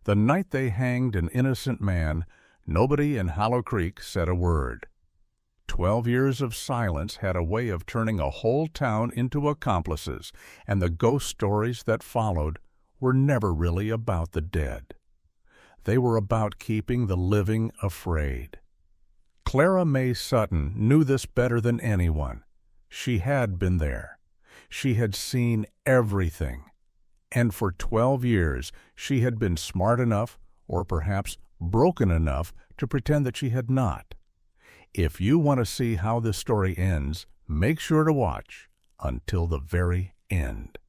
The night they hanged an innocent man, nobody in Hollow Creek said a word. 12 years of silence had a way of turning a whole town into accomplices, and the ghost stories that followed were never really about the dead. They were about keeping the living afraid. Clara Mae Sutton knew this better than anyone. She had been there. She had seen everything. And for 12 years she had been smart enough, or perhaps broken enough, to pretend that she had not. If you want to see how this story ends, make sure to watch until the very end.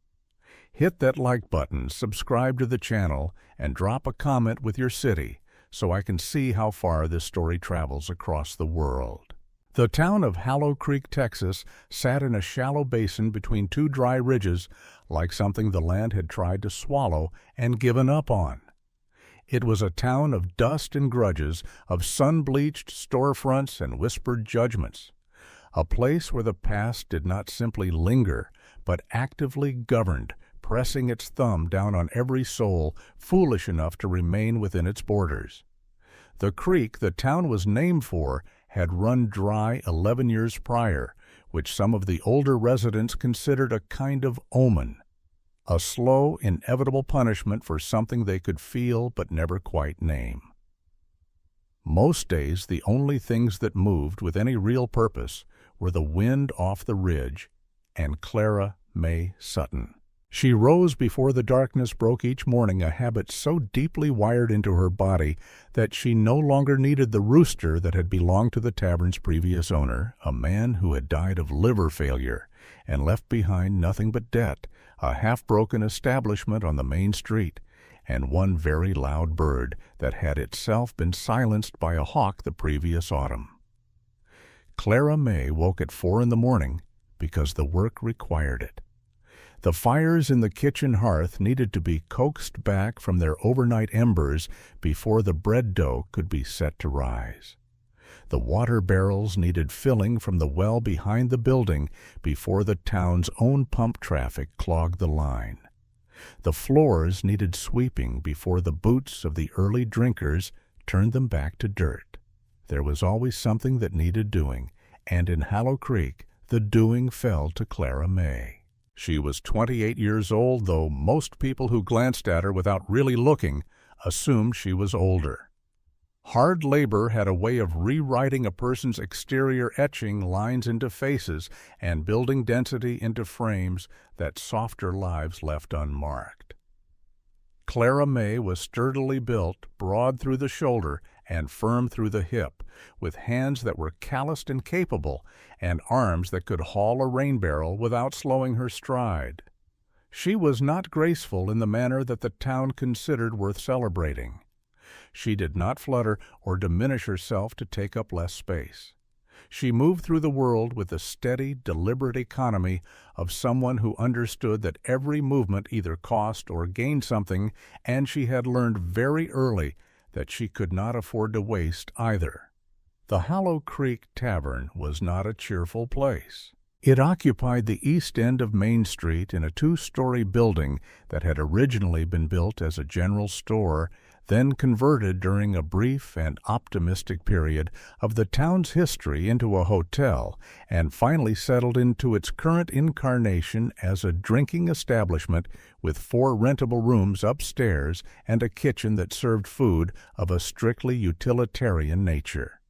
Hit that like button, subscribe to the channel, and drop a comment with your city so I can see how far this story travels across the world. The town of Hollow Creek, Texas, sat in a shallow basin between two dry ridges, like something the land had tried to swallow and given up on. It was a town of dust and grudges, of sun-bleached storefronts and whispered judgments. A place where the past did not simply linger, but actively governed, pressing its thumb down on every soul foolish enough to remain within its borders. The creek the town was named for had run dry 11 years prior, which some of the older residents considered a kind of omen, a slow, inevitable punishment for something they could feel but never quite name. Most days, the only things that moved with any real purpose were the wind off the ridge and Clara Mae Sutton. She rose before the darkness broke each morning, a habit so deeply wired into her body that she no longer needed the rooster that had belonged to the tavern's previous owner, a man who had died of liver failure and left behind nothing but debt, a half-broken establishment on the main street, and one very loud bird that had itself been silenced by a hawk the previous autumn. Clara Mae woke at 4 in the morning because the work required it. The fires in the kitchen hearth needed to be coaxed back from their overnight embers before the bread dough could be set to rise. The water barrels needed filling from the well behind the building before the town's own pump traffic clogged the line. The floors needed sweeping before the boots of the early drinkers turned them back to dirt. There was always something that needed doing, and in Hollow Creek the doing fell to Clara Mae. She was 28 years old, though most people who glanced at her without really looking assumed she was older. Hard labor had a way of rewriting a person's exterior, etching lines into faces and building density into frames that softer lives left unmarked. Clara Mae was sturdily built, broad through the shoulder and firm through the hip, with hands that were calloused and capable, and arms that could haul a rain barrel without slowing her stride. She was not graceful in the manner that the town considered worth celebrating. She did not flutter or diminish herself to take up less space. She moved through the world with the steady, deliberate economy of someone who understood that every movement either cost or gained something, and she had learned very early that she could not afford to waste either. The Hollow Creek Tavern was not a cheerful place. It occupied the east end of Main Street in a 2-story building that had originally been built as a general store, then converted during a brief and optimistic period of the town's history into a hotel, and finally settled into its current incarnation as a drinking establishment with 4 rentable rooms upstairs and a kitchen that served food of a strictly utilitarian nature.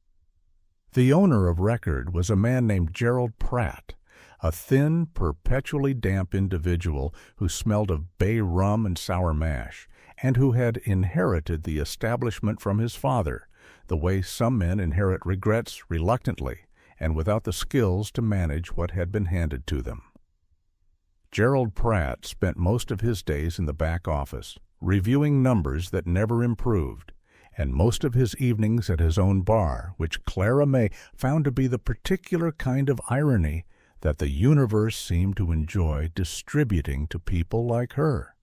The owner of record was a man named Gerald Pratt, a thin, perpetually damp individual who smelled of bay rum and sour mash, and who had inherited the establishment from his father, the way some men inherit regrets reluctantly and without the skills to manage what had been handed to them. Gerald Pratt spent most of his days in the back office, reviewing numbers that never improved, and most of his evenings at his own bar, which Clara Mae found to be the particular kind of irony that the universe seemed to enjoy distributing to people like her.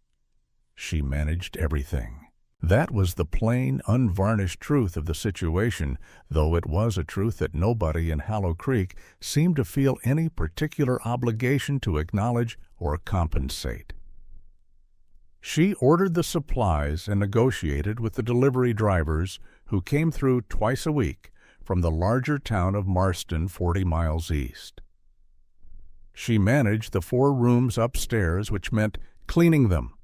She managed everything. That was the plain, unvarnished truth of the situation, though it was a truth that nobody in Hollow Creek seemed to feel any particular obligation to acknowledge or compensate. She ordered the supplies and negotiated with the delivery drivers who came through twice a week from the larger town of Marston, 40 miles east. She managed the 4 rooms upstairs, which meant cleaning them,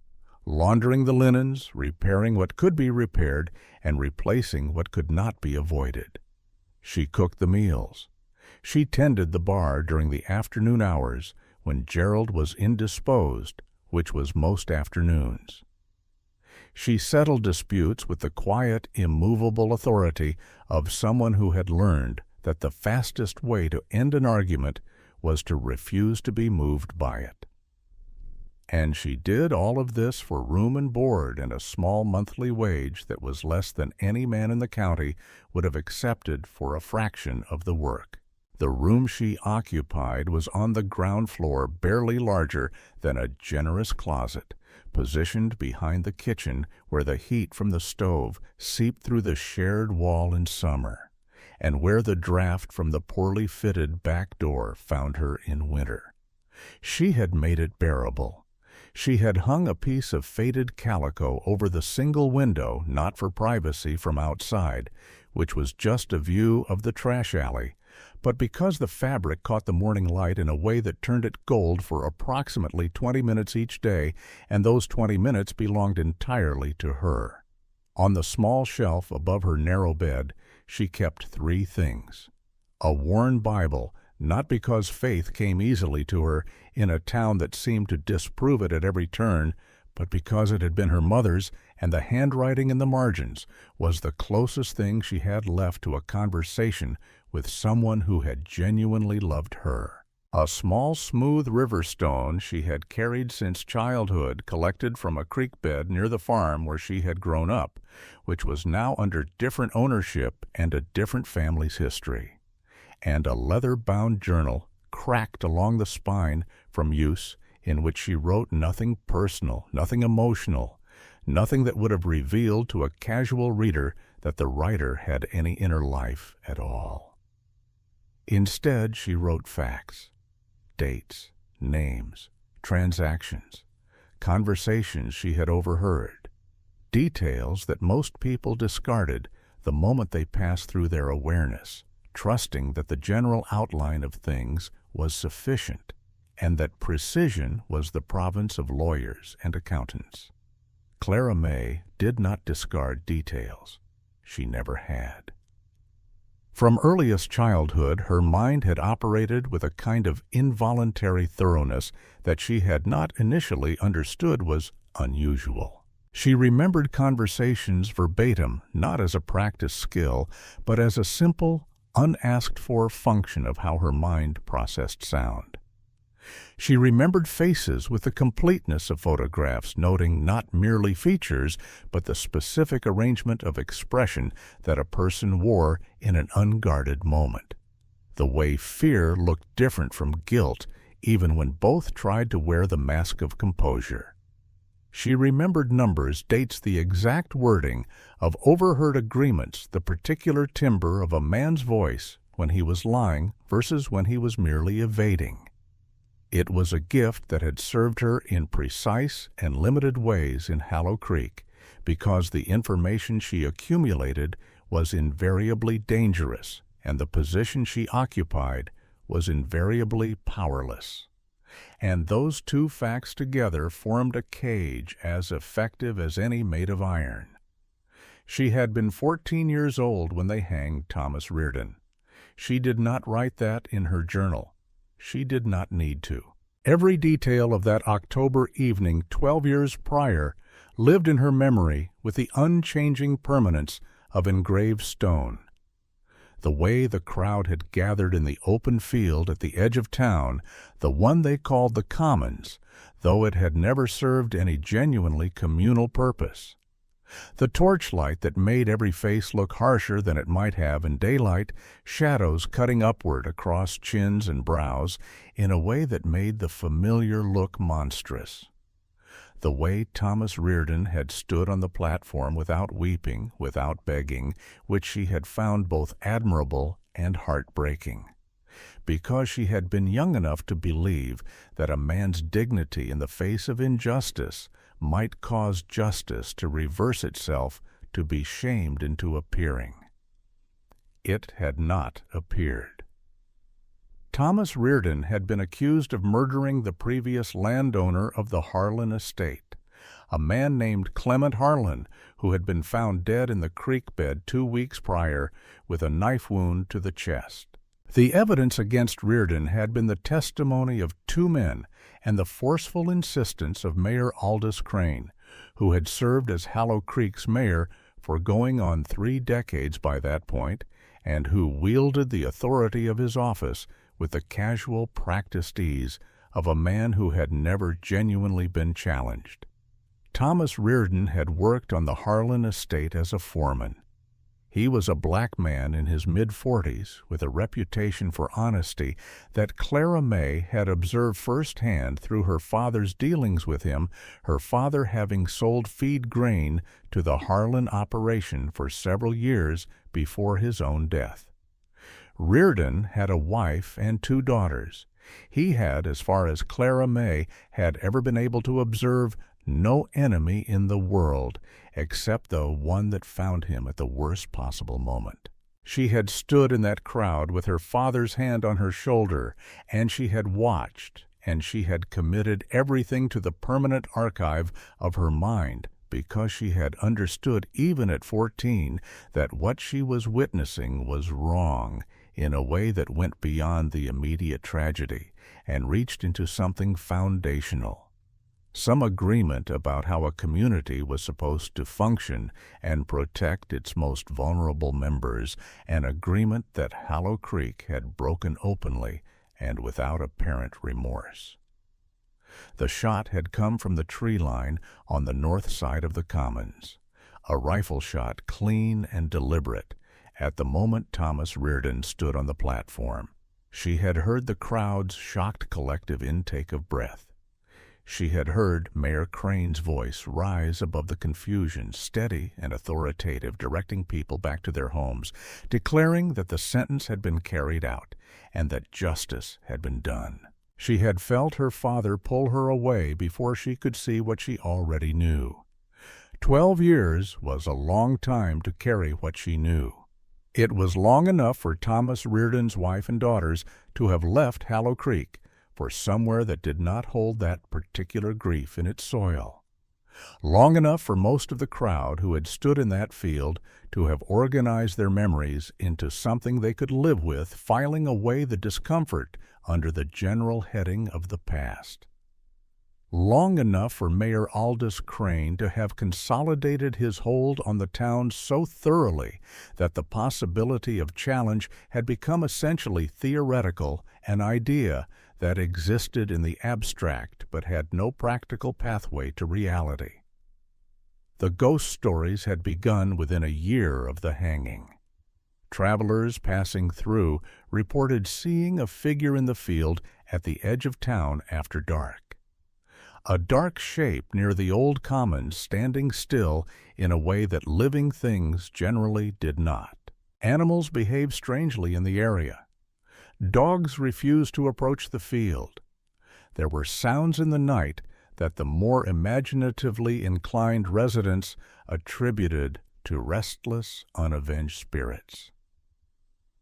laundering the linens, repairing what could be repaired, and replacing what could not be avoided. She cooked the meals. She tended the bar during the afternoon hours when Gerald was indisposed, which was most afternoons. She settled disputes with the quiet, immovable authority of someone who had learned that the fastest way to end an argument was to refuse to be moved by it. And she did all of this for room and board and a small monthly wage that was less than any man in the county would have accepted for a fraction of the work. The room she occupied was on the ground floor, barely larger than a generous closet, positioned behind the kitchen where the heat from the stove seeped through the shared wall in summer, and where the draft from the poorly fitted back door found her in winter. She had made it bearable. She had hung a piece of faded calico over the single window, not for privacy from outside, which was just a view of the trash alley, but because the fabric caught the morning light in a way that turned it gold for approximately 20 minutes each day, and those 20 minutes belonged entirely to her. On the small shelf above her narrow bed, she kept 3 things: a worn Bible, not because faith came easily to her in a town that seemed to disprove it at every turn, but because it had been her mother's, and the handwriting in the margins was the closest thing she had left to a conversation with someone who had genuinely loved her. A small smooth river stone she had carried since childhood, collected from a creek bed near the farm where she had grown up, which was now under different ownership and a different family's history. And a leather-bound journal, cracked along the spine from use, in which she wrote nothing personal, nothing emotional, nothing that would have revealed to a casual reader that the writer had any inner life at all. Instead, she wrote facts, dates, names, transactions, conversations she had overheard, details that most people discarded the moment they passed through their awareness, trusting that the general outline of things was sufficient and that precision was the province of lawyers and accountants. Clara Mae did not discard details. She never had. From earliest childhood, her mind had operated with a kind of involuntary thoroughness that she had not initially understood was unusual. She remembered conversations verbatim, not as a practiced skill, but as a simple, unasked-for function of how her mind processed sound. She remembered faces with the completeness of photographs, noting not merely features, but the specific arrangement of expression that a person wore in an unguarded moment. The way fear looked different from guilt, even when both tried to wear the mask of composure. She remembered numbers, dates, the exact wording of overheard agreements, the particular timbre of a man's voice when he was lying versus when he was merely evading. It was a gift that had served her in precise and limited ways in Hollow Creek, because the information she accumulated was invariably dangerous, and the position she occupied was invariably powerless. And those two facts together formed a cage as effective as any made of iron. She had been 14 years old when they hanged Thomas Reardon. She did not write that in her journal. She did not need to. Every detail of that October evening 12 years prior lived in her memory with the unchanging permanence of engraved stone. The way the crowd had gathered in the open field at the edge of town, the one they called the Commons, though it had never served any genuinely communal purpose. The torchlight that made every face look harsher than it might have in daylight, shadows cutting upward across chins and brows in a way that made the familiar look monstrous. The way Thomas Reardon had stood on the platform without weeping, without begging, which she had found both admirable and heartbreaking. Because she had been young enough to believe that a man's dignity in the face of injustice might cause justice to reverse itself, to be shamed into appearing. It had not appeared. Thomas Reardon had been accused of murdering the previous landowner of the Harlan estate, a man named Clement Harlan, who had been found dead in the creek bed 2 weeks prior with a knife wound to the chest. The evidence against Reardon had been the testimony of 2 men and the forceful insistence of Mayor Aldous Crane, who had served as Hollow Creek's mayor for going on 3 decades by that point, and who wielded the authority of his office with the casual, practiced ease of a man who had never genuinely been challenged. Thomas Reardon had worked on the Harlan estate as a foreman. He was a black man in his mid-40s with a reputation for honesty that Clara Mae had observed firsthand through her father's dealings with him, her father having sold feed grain to the Harlan operation for several years before his own death. Reardon had a wife and 2 daughters. He had, as far as Clara Mae had ever been able to observe, no enemy in the world, except the one that found him at the worst possible moment. She had stood in that crowd with her father's hand on her shoulder, and she had watched, and she had committed everything to the permanent archive of her mind, because she had understood even at 14 that what she was witnessing was wrong in a way that went beyond the immediate tragedy and reached into something foundational. Some agreement about how a community was supposed to function and protect its most vulnerable members, an agreement that Hollow Creek had broken openly and without apparent remorse. The shot had come from the tree line on the north side of the commons, a rifle shot clean and deliberate, at the moment Thomas Reardon stood on the platform. She had heard the crowd's shocked collective intake of breath. She had heard Mayor Crane's voice rise above the confusion, steady and authoritative, directing people back to their homes, declaring that the sentence had been carried out and that justice had been done. She had felt her father pull her away before she could see what she already knew. 12 years was a long time to carry what she knew. It was long enough for Thomas Reardon's wife and daughters to have left Hollow Creek for somewhere that did not hold that particular grief in its soil. Long enough for most of the crowd who had stood in that field to have organized their memories into something they could live with, filing away the discomfort under the general heading of the past. Long enough for Mayor Aldous Crane to have consolidated his hold on the town so thoroughly that the possibility of challenge had become essentially theoretical, an idea that existed in the abstract but had no practical pathway to reality. The ghost stories had begun within a year of the hanging. Travelers passing through reported seeing a figure in the field at the edge of town after dark. A dark shape near the old commons standing still in a way that living things generally did not. Animals behaved strangely in the area. Dogs refused to approach the field. There were sounds in the night that the more imaginatively inclined residents attributed to restless, unavenged spirits.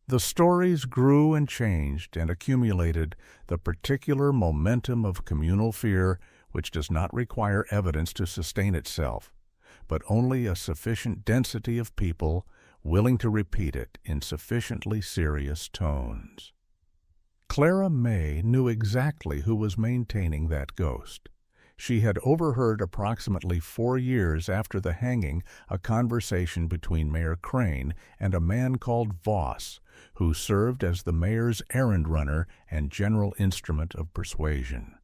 The stories grew and changed and accumulated the particular momentum of communal fear, which does not require evidence to sustain itself, but only a sufficient density of people willing to repeat it in sufficiently serious tones. Clara Mae knew exactly who was maintaining that ghost. She had overheard approximately 4 years after the hanging a conversation between Mayor Crane and a man called Voss, who served as the mayor's errand runner and general instrument of persuasion.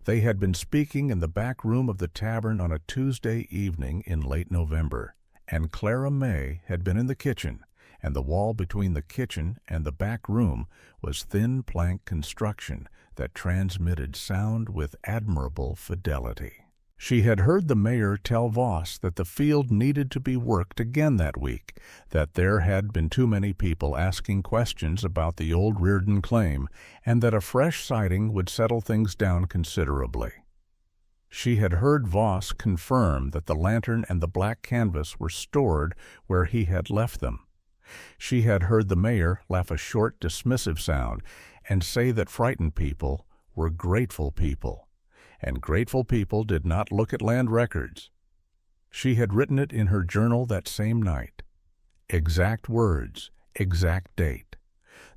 They had been speaking in the back room of the tavern on a Tuesday evening in late November, and Clara Mae had been in the kitchen, and the wall between the kitchen and the back room was thin plank construction that transmitted sound with admirable fidelity. She had heard the mayor tell Voss that the field needed to be worked again that week, that there had been too many people asking questions about the old Reardon claim, and that a fresh sighting would settle things down considerably. She had heard Voss confirm that the lantern and the black canvas were stored where he had left them. She had heard the mayor laugh a short, dismissive sound and say that frightened people were grateful people, and grateful people did not look at land records. She had written it in her journal that same night. Exact words, exact date.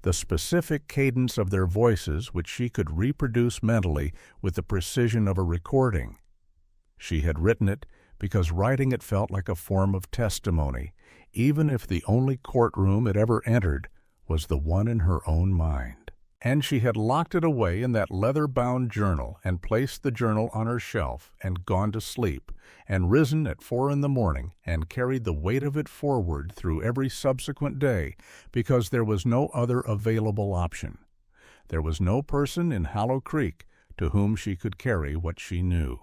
The specific cadence of their voices which she could reproduce mentally with the precision of a recording. She had written it because writing it felt like a form of testimony, even if the only courtroom it ever entered was the one in her own mind. And she had locked it away in that leather-bound journal and placed the journal on her shelf and gone to sleep and risen at 4 a.m. and carried the weight of it forward through every subsequent day because there was no other available option. There was no person in Hollow Creek to whom she could carry what she knew.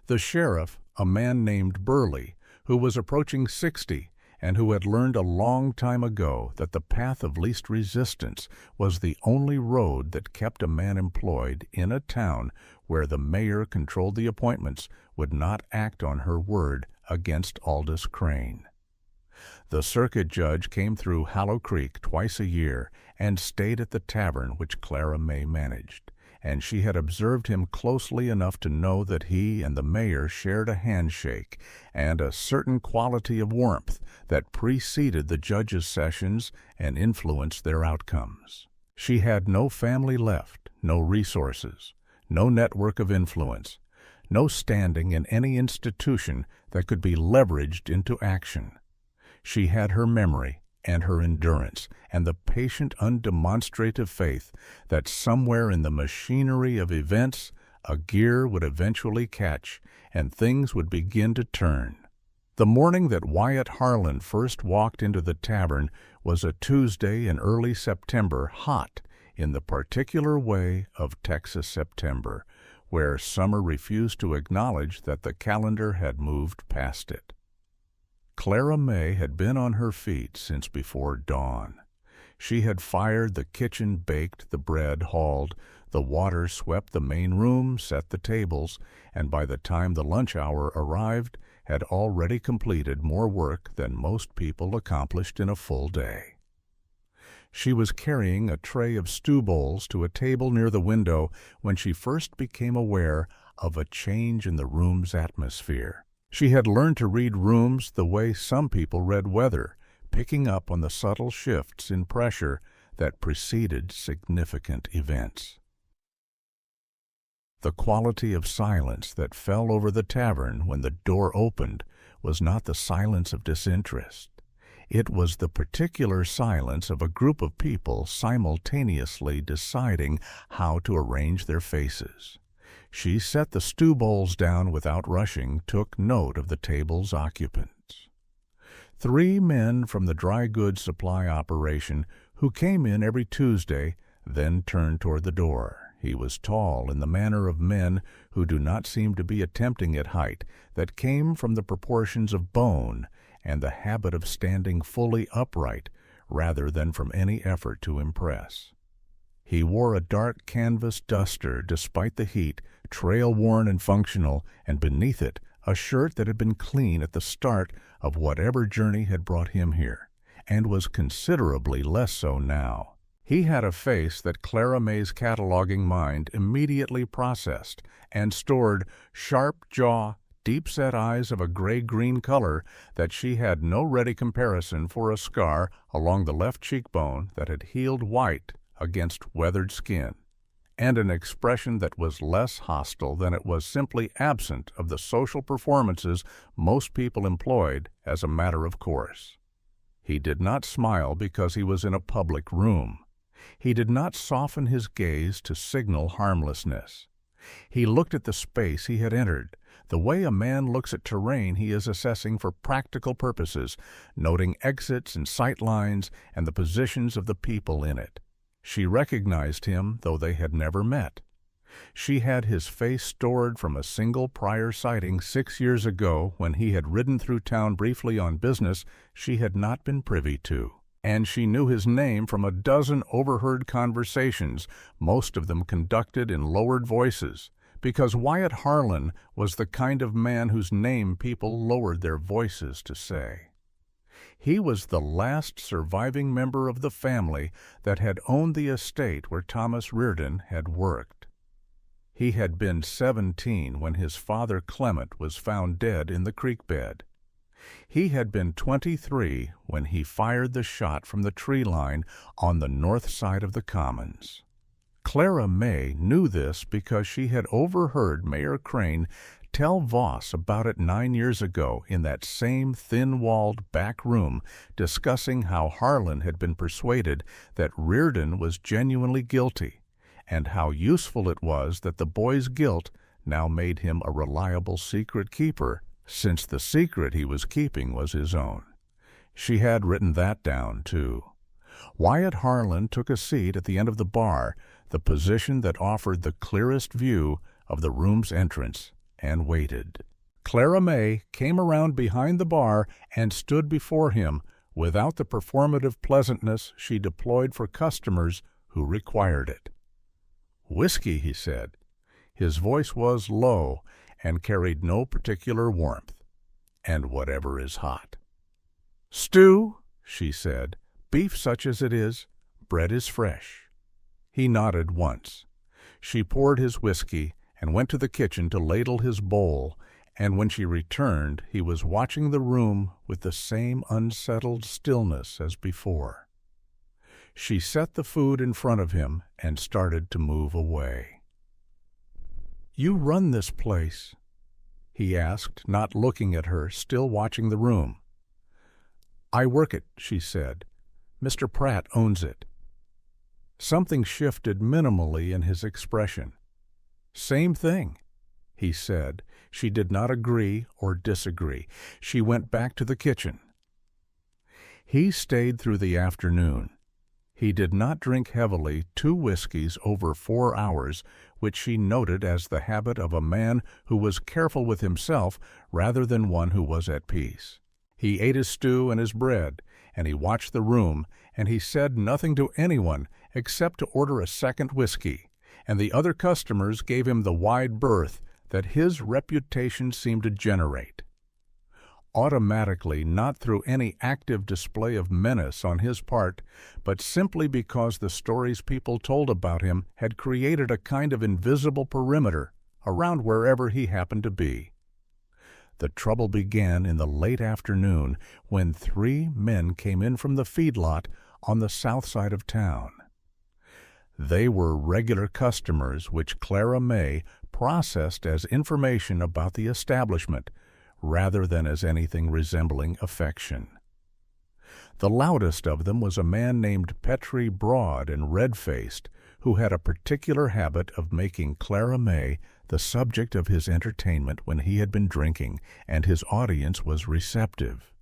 The sheriff, a man named Burley, who was approaching 60, and who had learned a long time ago that the path of least resistance was the only road that kept a man employed in a town where the mayor controlled the appointments, would not act on her word against Aldous Crane. The circuit judge came through Hollow Creek twice a year and stayed at the tavern which Clara Mae managed, and she had observed him closely enough to know that he and the mayor shared a handshake and a certain quality of warmth that preceded the judge's sessions and influenced their outcomes. She had no family left, no resources, no network of influence, no standing in any institution that could be leveraged into action. She had her memory and her endurance and the patient, undemonstrative faith that somewhere in the machinery of events a gear would eventually catch and things would begin to turn. The morning that Wyatt Harlan first walked into the tavern was a Tuesday in early September, hot in the particular way of Texas September, where summer refused to acknowledge that the calendar had moved past it. Clara Mae had been on her feet since before dawn. She had fired the kitchen, baked the bread, hauled the water, swept the main room, set the tables, and by the time the lunch hour arrived, had already completed more work than most people accomplished in a full day. She was carrying a tray of stew bowls to a table near the window when she first became aware of a change in the room's atmosphere. She had learned to read rooms the way some people read weather, picking up on the subtle shifts in pressure that preceded significant events. The quality of silence that fell over the tavern when the door opened was not the silence of disinterest. It was the particular silence of a group of people simultaneously deciding how to arrange their faces. She set the stew bowls down without rushing, took note of the table's occupants. 3 men from the dry goods supply operation who came in every Tuesday, then turned toward the door. He was tall in the manner of men who do not seem to be attempting at height, that came from the proportions of bone and the habit of standing fully upright rather than from any effort to impress. He wore a dark canvas duster despite the heat, trail-worn and functional, and beneath it a shirt that had been clean at the start of whatever journey had brought him here, and was considerably less so now. He had a face that Clara Mae's cataloging mind immediately processed and stored sharp jaw, deep-set eyes of a gray-green color that she had no ready comparison for a scar along the left cheekbone that had healed white against weathered skin, and an expression that was less hostile than it was simply absent of the social performances most people employed as a matter of course. He did not smile because he was in a public room. He did not soften his gaze to signal harmlessness. He looked at the space he had entered, the way a man looks at terrain he is assessing for practical purposes, noting exits and sight lines and the positions of the people in it. She recognized him, though they had never met. She had his face stored from a single prior sighting 6 years ago when he had ridden through town briefly on business she had not been privy to. And she knew his name from a dozen overheard conversations, most of them conducted in lowered voices, because Wyatt Harlan was the kind of man whose name people lowered their voices to say. He was the last surviving member of the family that had owned the estate where Thomas Reardon had worked. He had been 17 when his father Clement was found dead in the creek bed. He had been 23 when he fired the shot from the tree line on the north side of the Commons. Clara Mae knew this because she had overheard Mayor Crane tell Voss about it 9 years ago in that same thin-walled back room, discussing how Harlan had been persuaded that Reardon was genuinely guilty, and how useful it was that the boy's guilt now made him a reliable secret keeper, since the secret he was keeping was his own. She had written that down, too. Wyatt Harlan took a seat at the end of the bar, the position that offered the clearest view of the room's entrance, and waited. Clara Mae came around behind the bar and stood before him without the performative pleasantness she deployed for customers who required it. "Whiskey," he said. His voice was low and carried no particular warmth. "And whatever is hot." "Stew," she said. "Beef such as it is. Bread is fresh." He nodded once. She poured his whiskey and went to the kitchen to ladle his bowl, and when she returned he was watching the room with the same unsettled stillness as before. She set the food in front of him and started to move away. "You run this place?" he asked, not looking at her, still watching the room. "I work it," she said. "Mr. Pratt owns it." Something shifted minimally in his expression. "Same thing," he said. She did not agree or disagree. She went back to the kitchen. He stayed through the afternoon. He did not drink heavily 2 whiskeys over 4 hours, which she noted as the habit of a man who was careful with himself rather than one who was at peace. He ate his stew and his bread, and he watched the room, and he said nothing to anyone except to order a second whiskey, and the other customers gave him the wide berth that his reputation seemed to generate. Automatically, not through any active display of menace on his part, but simply because the stories people told about him had created a kind of invisible perimeter around wherever he happened to be. The trouble began in the late afternoon when 3 men came in from the feedlot on the south side of town. They were regular customers which Clara Mae processed as information about the establishment rather than as anything resembling affection. The loudest of them was a man named Petrie Broad and red-faced, who had a particular habit of making Clara Mae the subject of his entertainment when he had been drinking and his audience was receptive.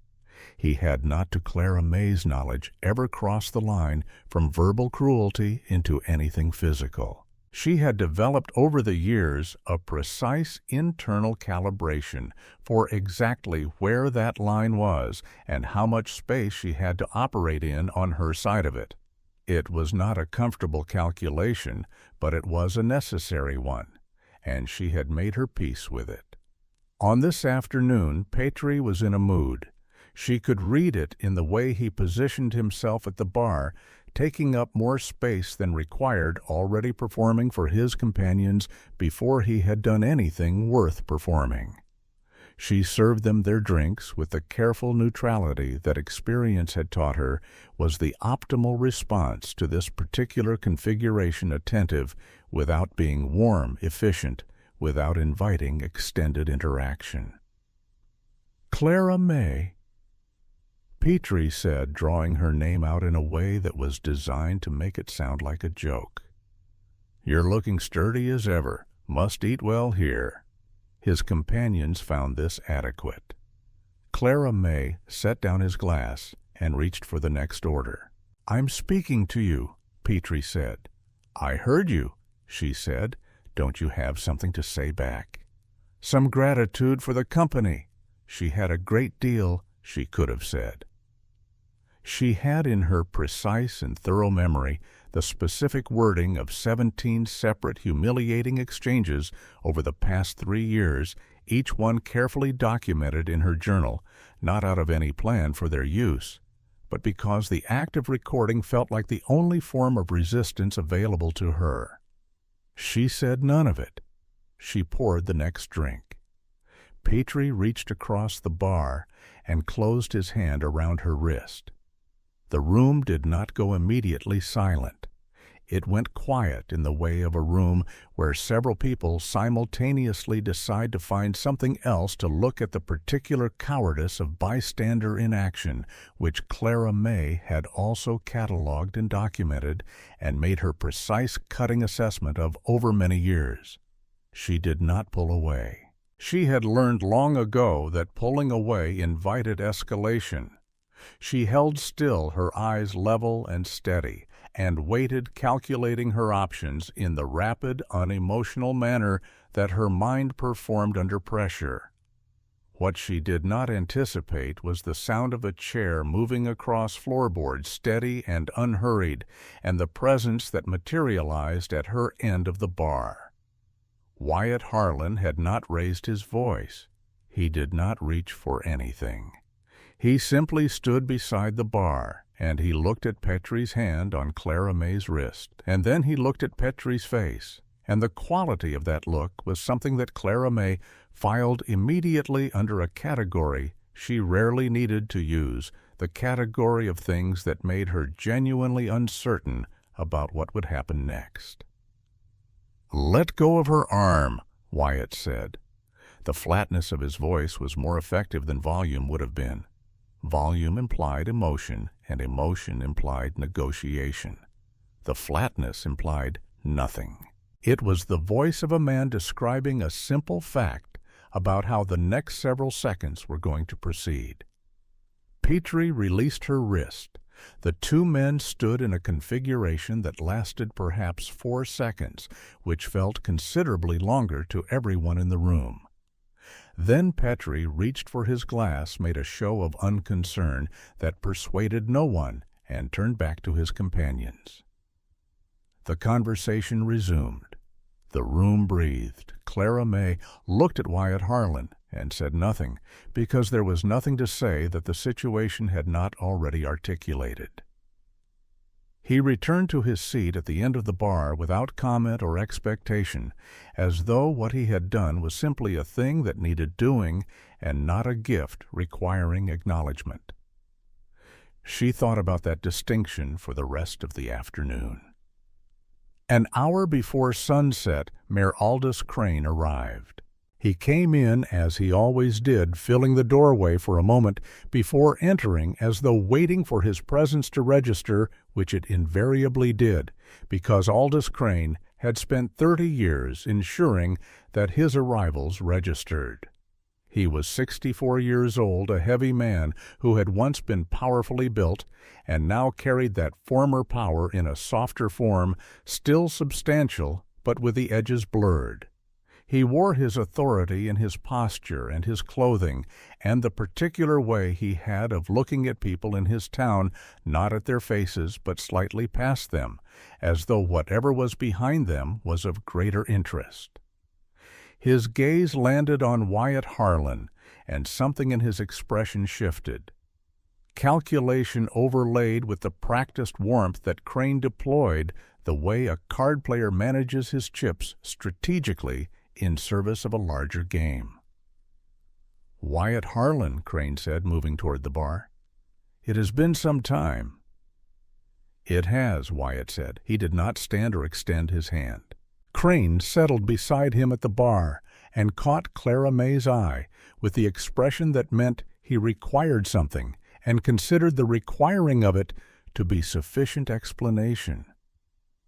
He had not, to Clara Mae's knowledge, ever crossed the line from verbal cruelty into anything physical. She had developed over the years a precise internal calibration for exactly where that line was and how much space she had to operate in on her side of it. It was not a comfortable calculation, but it was a necessary one, and she had made her peace with it. On this afternoon, Petrie was in a mood. She could read it in the way he positioned himself at the bar, taking up more space than required, already performing for his companions before he had done anything worth performing. She served them their drinks with the careful neutrality that experience had taught her was the optimal response to this particular configuration, attentive, without being warm, efficient, without inviting extended interaction. "Clara Mae," Petrie said, drawing her name out in a way that was designed to make it sound like a joke. "You're looking sturdy as ever. Must eat well here." His companions found this adequate. Clara Mae set down his glass and reached for the next order. "I'm speaking to you," Petrie said. "I heard you," she said. "Don't you have something to say back?" "Some gratitude for the company." She had a great deal she could have said. She had in her precise and thorough memory the specific wording of 17 separate humiliating exchanges over the past 3 years, each one carefully documented in her journal, not out of any plan for their use, but because the act of recording felt like the only form of resistance available to her. She said none of it. She poured the next drink. Petrie reached across the bar and closed his hand around her wrist. The room did not go immediately silent. It went quiet in the way of a room where several people simultaneously decide to find something else to look at the particular cowardice of bystander inaction, which Clara Mae had also catalogued and documented and made her precise cutting assessment of over many years. She did not pull away. She had learned long ago that pulling away invited escalation. She held still, her eyes level and steady, and waited, calculating her options in the rapid, unemotional manner that her mind performed under pressure. What she did not anticipate was the sound of a chair moving across floorboards, steady and unhurried, and the presence that materialized at her end of the bar. Wyatt Harlan had not raised his voice. He did not reach for anything. He simply stood beside the bar, and he looked at Petrie's hand on Clara Mae's wrist, and then he looked at Petrie's face, and the quality of that look was something that Clara Mae filed immediately under a category she rarely needed to use, the category of things that made her genuinely uncertain about what would happen next. "Let go of her arm," Wyatt said. The flatness of his voice was more effective than volume would have been. Volume implied emotion, and emotion implied negotiation. The flatness implied nothing. It was the voice of a man describing a simple fact about how the next several seconds were going to proceed. Petrie released her wrist. The two men stood in a configuration that lasted perhaps 4 seconds, which felt considerably longer to everyone in the room. Then Petrie reached for his glass, made a show of unconcern that persuaded no one, and turned back to his companions. The conversation resumed. The room breathed. Clara Mae looked at Wyatt Harlan and said nothing, because there was nothing to say that the situation had not already articulated. He returned to his seat at the end of the bar without comment or expectation, as though what he had done was simply a thing that needed doing and not a gift requiring acknowledgement. She thought about that distinction for the rest of the afternoon. An hour before sunset, Mayor Aldous Crane arrived. He came in, as he always did, filling the doorway for a moment before entering, as though waiting for his presence to register, which it invariably did, because Aldous Crane had spent 30 years ensuring that his arrivals registered. He was 64 years old, a heavy man who had once been powerfully built, and now carried that former power in a softer form, still substantial, but with the edges blurred. He wore his authority in his posture and his clothing, and the particular way he had of looking at people in his town, not at their faces, but slightly past them, as though whatever was behind them was of greater interest. His gaze landed on Wyatt Harlan, and something in his expression shifted. Calculation overlaid with the practiced warmth that Crane deployed, the way a card player manages his chips strategically in service of a larger game. "Wyatt Harlan," Crane said, moving toward the bar. "It has been some time." "It has," Wyatt said. He did not stand or extend his hand. Crane settled beside him at the bar and caught Clara Mae's eye with the expression that meant he required something and considered the requiring of it to be sufficient explanation.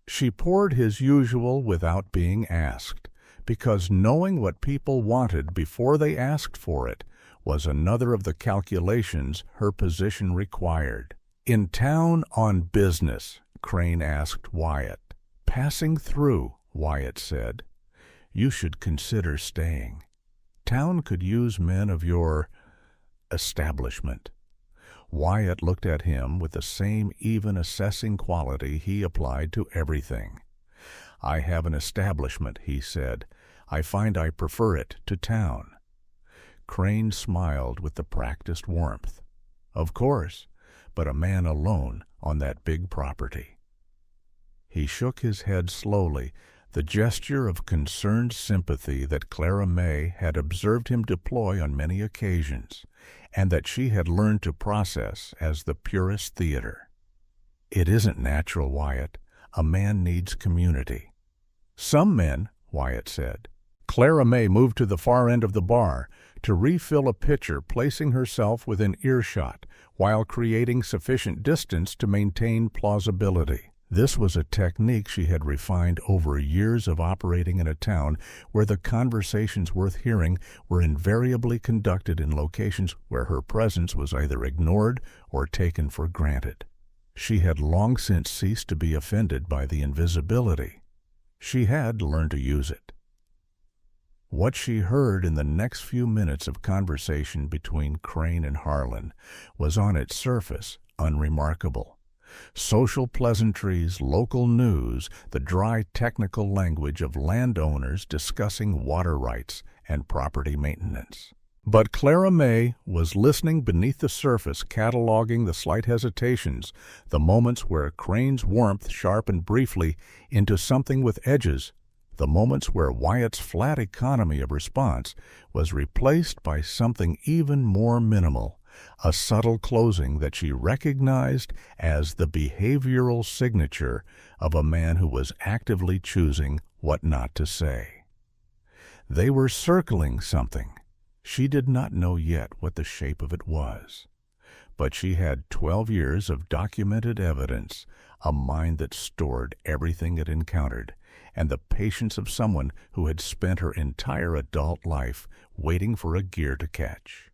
She poured his usual without being asked, because knowing what people wanted before they asked for it was another of the calculations her position required. "In town on business?" Crane asked Wyatt. "Passing through," Wyatt said. "You should consider staying. Town could use men of your establishment." Wyatt looked at him with the same even assessing quality he applied to everything. "I have an establishment," he said. "I find I prefer it to town." Crane smiled with the practiced warmth. "Of course, but a man alone on that big property." He shook his head slowly, the gesture of concerned sympathy that Clara Mae had observed him deploy on many occasions, and that she had learned to process as the purest theater. "It isn't natural, Wyatt. A man needs community." "Some men," Wyatt said. Clara Mae moved to the far end of the bar to refill a pitcher, placing herself within earshot while creating sufficient distance to maintain plausibility. This was a technique she had refined over years of operating in a town where the conversations worth hearing were invariably conducted in locations where her presence was either ignored or taken for granted. She had long since ceased to be offended by the invisibility. She had learned to use it. What she heard in the next few minutes of conversation between Crane and Harlan was on its surface unremarkable. Social pleasantries, local news, the dry technical language of landowners discussing water rights and property maintenance. But Clara Mae was listening beneath the surface, cataloging the slight hesitations, the moments where Crane's warmth sharpened briefly into something with edges, the moments where Wyatt's flat economy of response was replaced by something even more minimal, a subtle closing that she recognized as the behavioral signature of a man who was actively choosing what not to say. They were circling something. She did not know yet what the shape of it was. But she had 12 years of documented evidence, a mind that stored everything it encountered, and the patience of someone who had spent her entire adult life waiting for a gear to catch.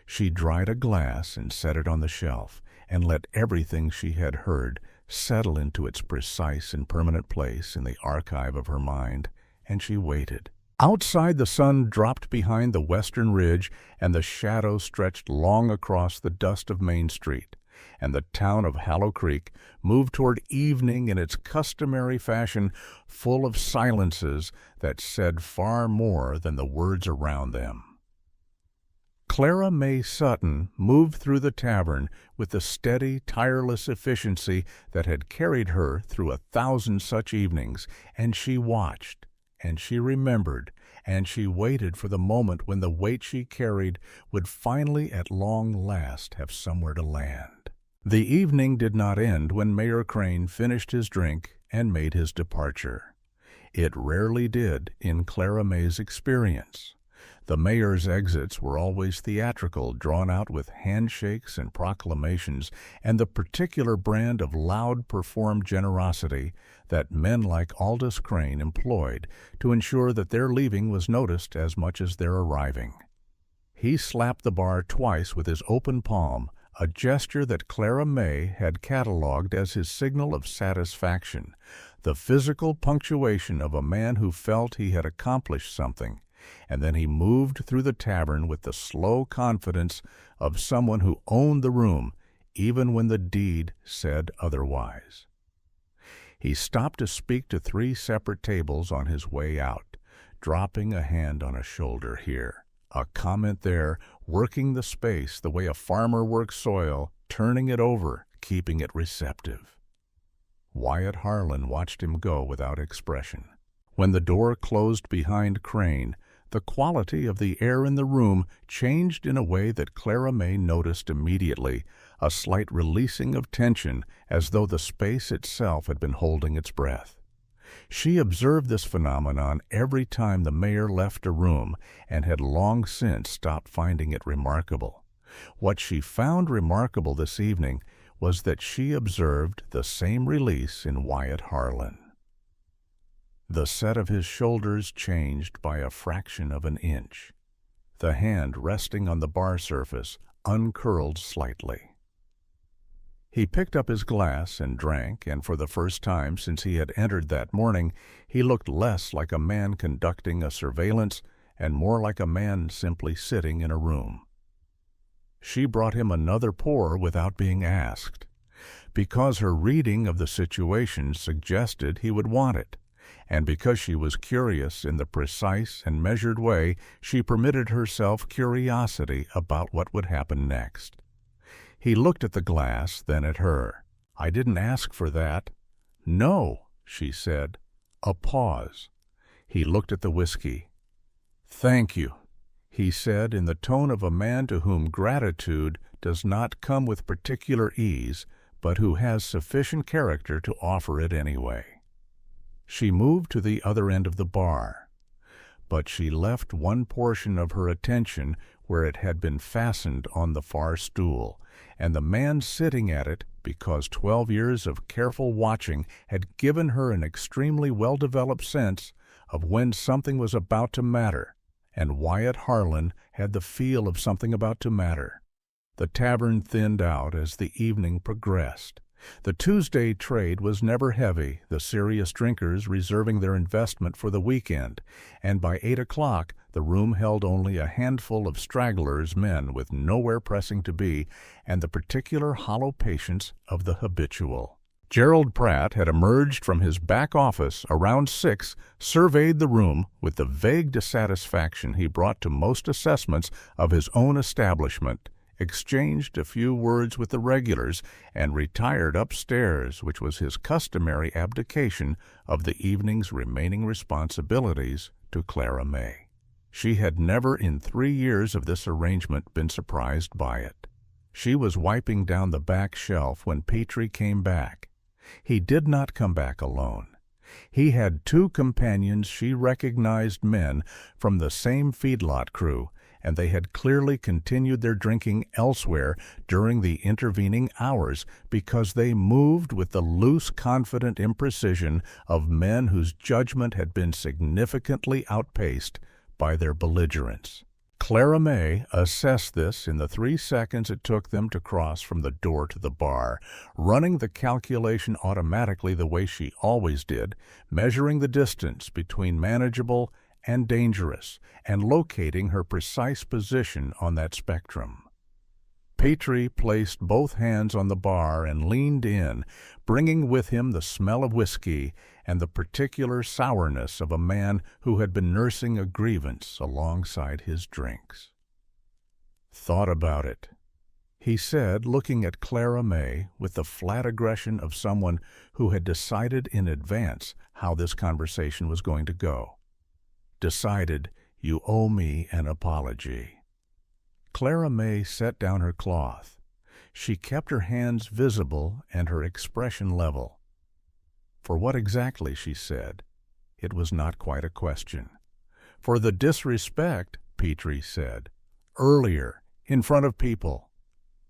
She dried a glass and set it on the shelf, and let everything she had heard settle into its precise and permanent place in the archive of her mind, and she waited. Outside, the sun dropped behind the western ridge, and the shadow stretched long across the dust of Main Street, and the town of Hollow Creek moved toward evening in its customary fashion, full of silences that said far more than the words around them. Clara Mae Sutton moved through the tavern with the steady, tireless efficiency that had carried her through 1,000 such evenings, and she watched, and she remembered, and she waited for the moment when the weight she carried would finally at long last have somewhere to land. The evening did not end when Mayor Crane finished his drink and made his departure. It rarely did in Clara Mae's experience. The mayor's exits were always theatrical, drawn out with handshakes and proclamations, and the particular brand of loud performed generosity that men like Aldous Crane employed to ensure that their leaving was noticed as much as their arriving. He slapped the bar twice with his open palm, a gesture that Clara Mae had catalogued as his signal of satisfaction, the physical punctuation of a man who felt he had accomplished something, and then he moved through the tavern with the slow confidence of someone who owned the room, even when the deed said otherwise. He stopped to speak to 3 separate tables on his way out, dropping a hand on a shoulder here, a comment there, working the space the way a farmer works soil, turning it over, keeping it receptive. Wyatt Harlan watched him go without expression. When the door closed behind Crane, the quality of the air in the room changed in a way that Clara Mae noticed immediately, a slight releasing of tension as though the space itself had been holding its breath. She observed this phenomenon every time the mayor left a room and had long since stopped finding it remarkable. What she found remarkable this evening was that she observed the same release in Wyatt Harlan. The set of his shoulders changed by a fraction of an inch. The hand resting on the bar surface uncurled slightly. He picked up his glass and drank, and for the first time since he had entered that morning, he looked less like a man conducting a surveillance and more like a man simply sitting in a room. She brought him another pour without being asked, because her reading of the situation suggested he would want it, and because she was curious in the precise and measured way she permitted herself curiosity about what would happen next. He looked at the glass, then at her. "I didn't ask for that." "No," she said. A pause. He looked at the whiskey. "Thank you," he said in the tone of a man to whom gratitude does not come with particular ease, but who has sufficient character to offer it anyway. She moved to the other end of the bar, but she left one portion of her attention where it had been fastened on the far stool, and the man sitting at it, because 12 years of careful watching had given her an extremely well-developed sense of when something was about to matter, and Wyatt Harlan had the feel of something about to matter. The tavern thinned out as the evening progressed. The Tuesday trade was never heavy, the serious drinkers reserving their investment for the weekend, and by 8 o'clock the room held only a handful of stragglers, men with nowhere pressing to be, and the particular hollow patience of the habitual. Gerald Pratt had emerged from his back office around 6, surveyed the room with the vague dissatisfaction he brought to most assessments of his own establishment, exchanged a few words with the regulars, and retired upstairs, which was his customary abdication of the evening's remaining responsibilities to Clara Mae. She had never in 3 years of this arrangement been surprised by it. She was wiping down the back shelf when Petrie came back. He did not come back alone. He had 2 companions she recognized, men from the same feedlot crew, and they had clearly continued their drinking elsewhere during the intervening hours because they moved with the loose, confident imprecision of men whose judgment had been significantly outpaced by their belligerence. Clara Mae assessed this in the 3 seconds it took them to cross from the door to the bar, running the calculation automatically the way she always did, measuring the distance between manageable and dangerous, and locating her precise position on that spectrum. Petrie placed both hands on the bar and leaned in, bringing with him the smell of whiskey and the particular sourness of a man who had been nursing a grievance alongside his drinks. "Thought about it," he said, looking at Clara Mae with the flat aggression of someone who had decided in advance how this conversation was going to go. "Decided you owe me an apology." Clara Mae set down her cloth. She kept her hands visible and her expression level. "For what exactly?" she said. It was not quite a question. "For the disrespect," Petrie said. "Earlier, in front of people."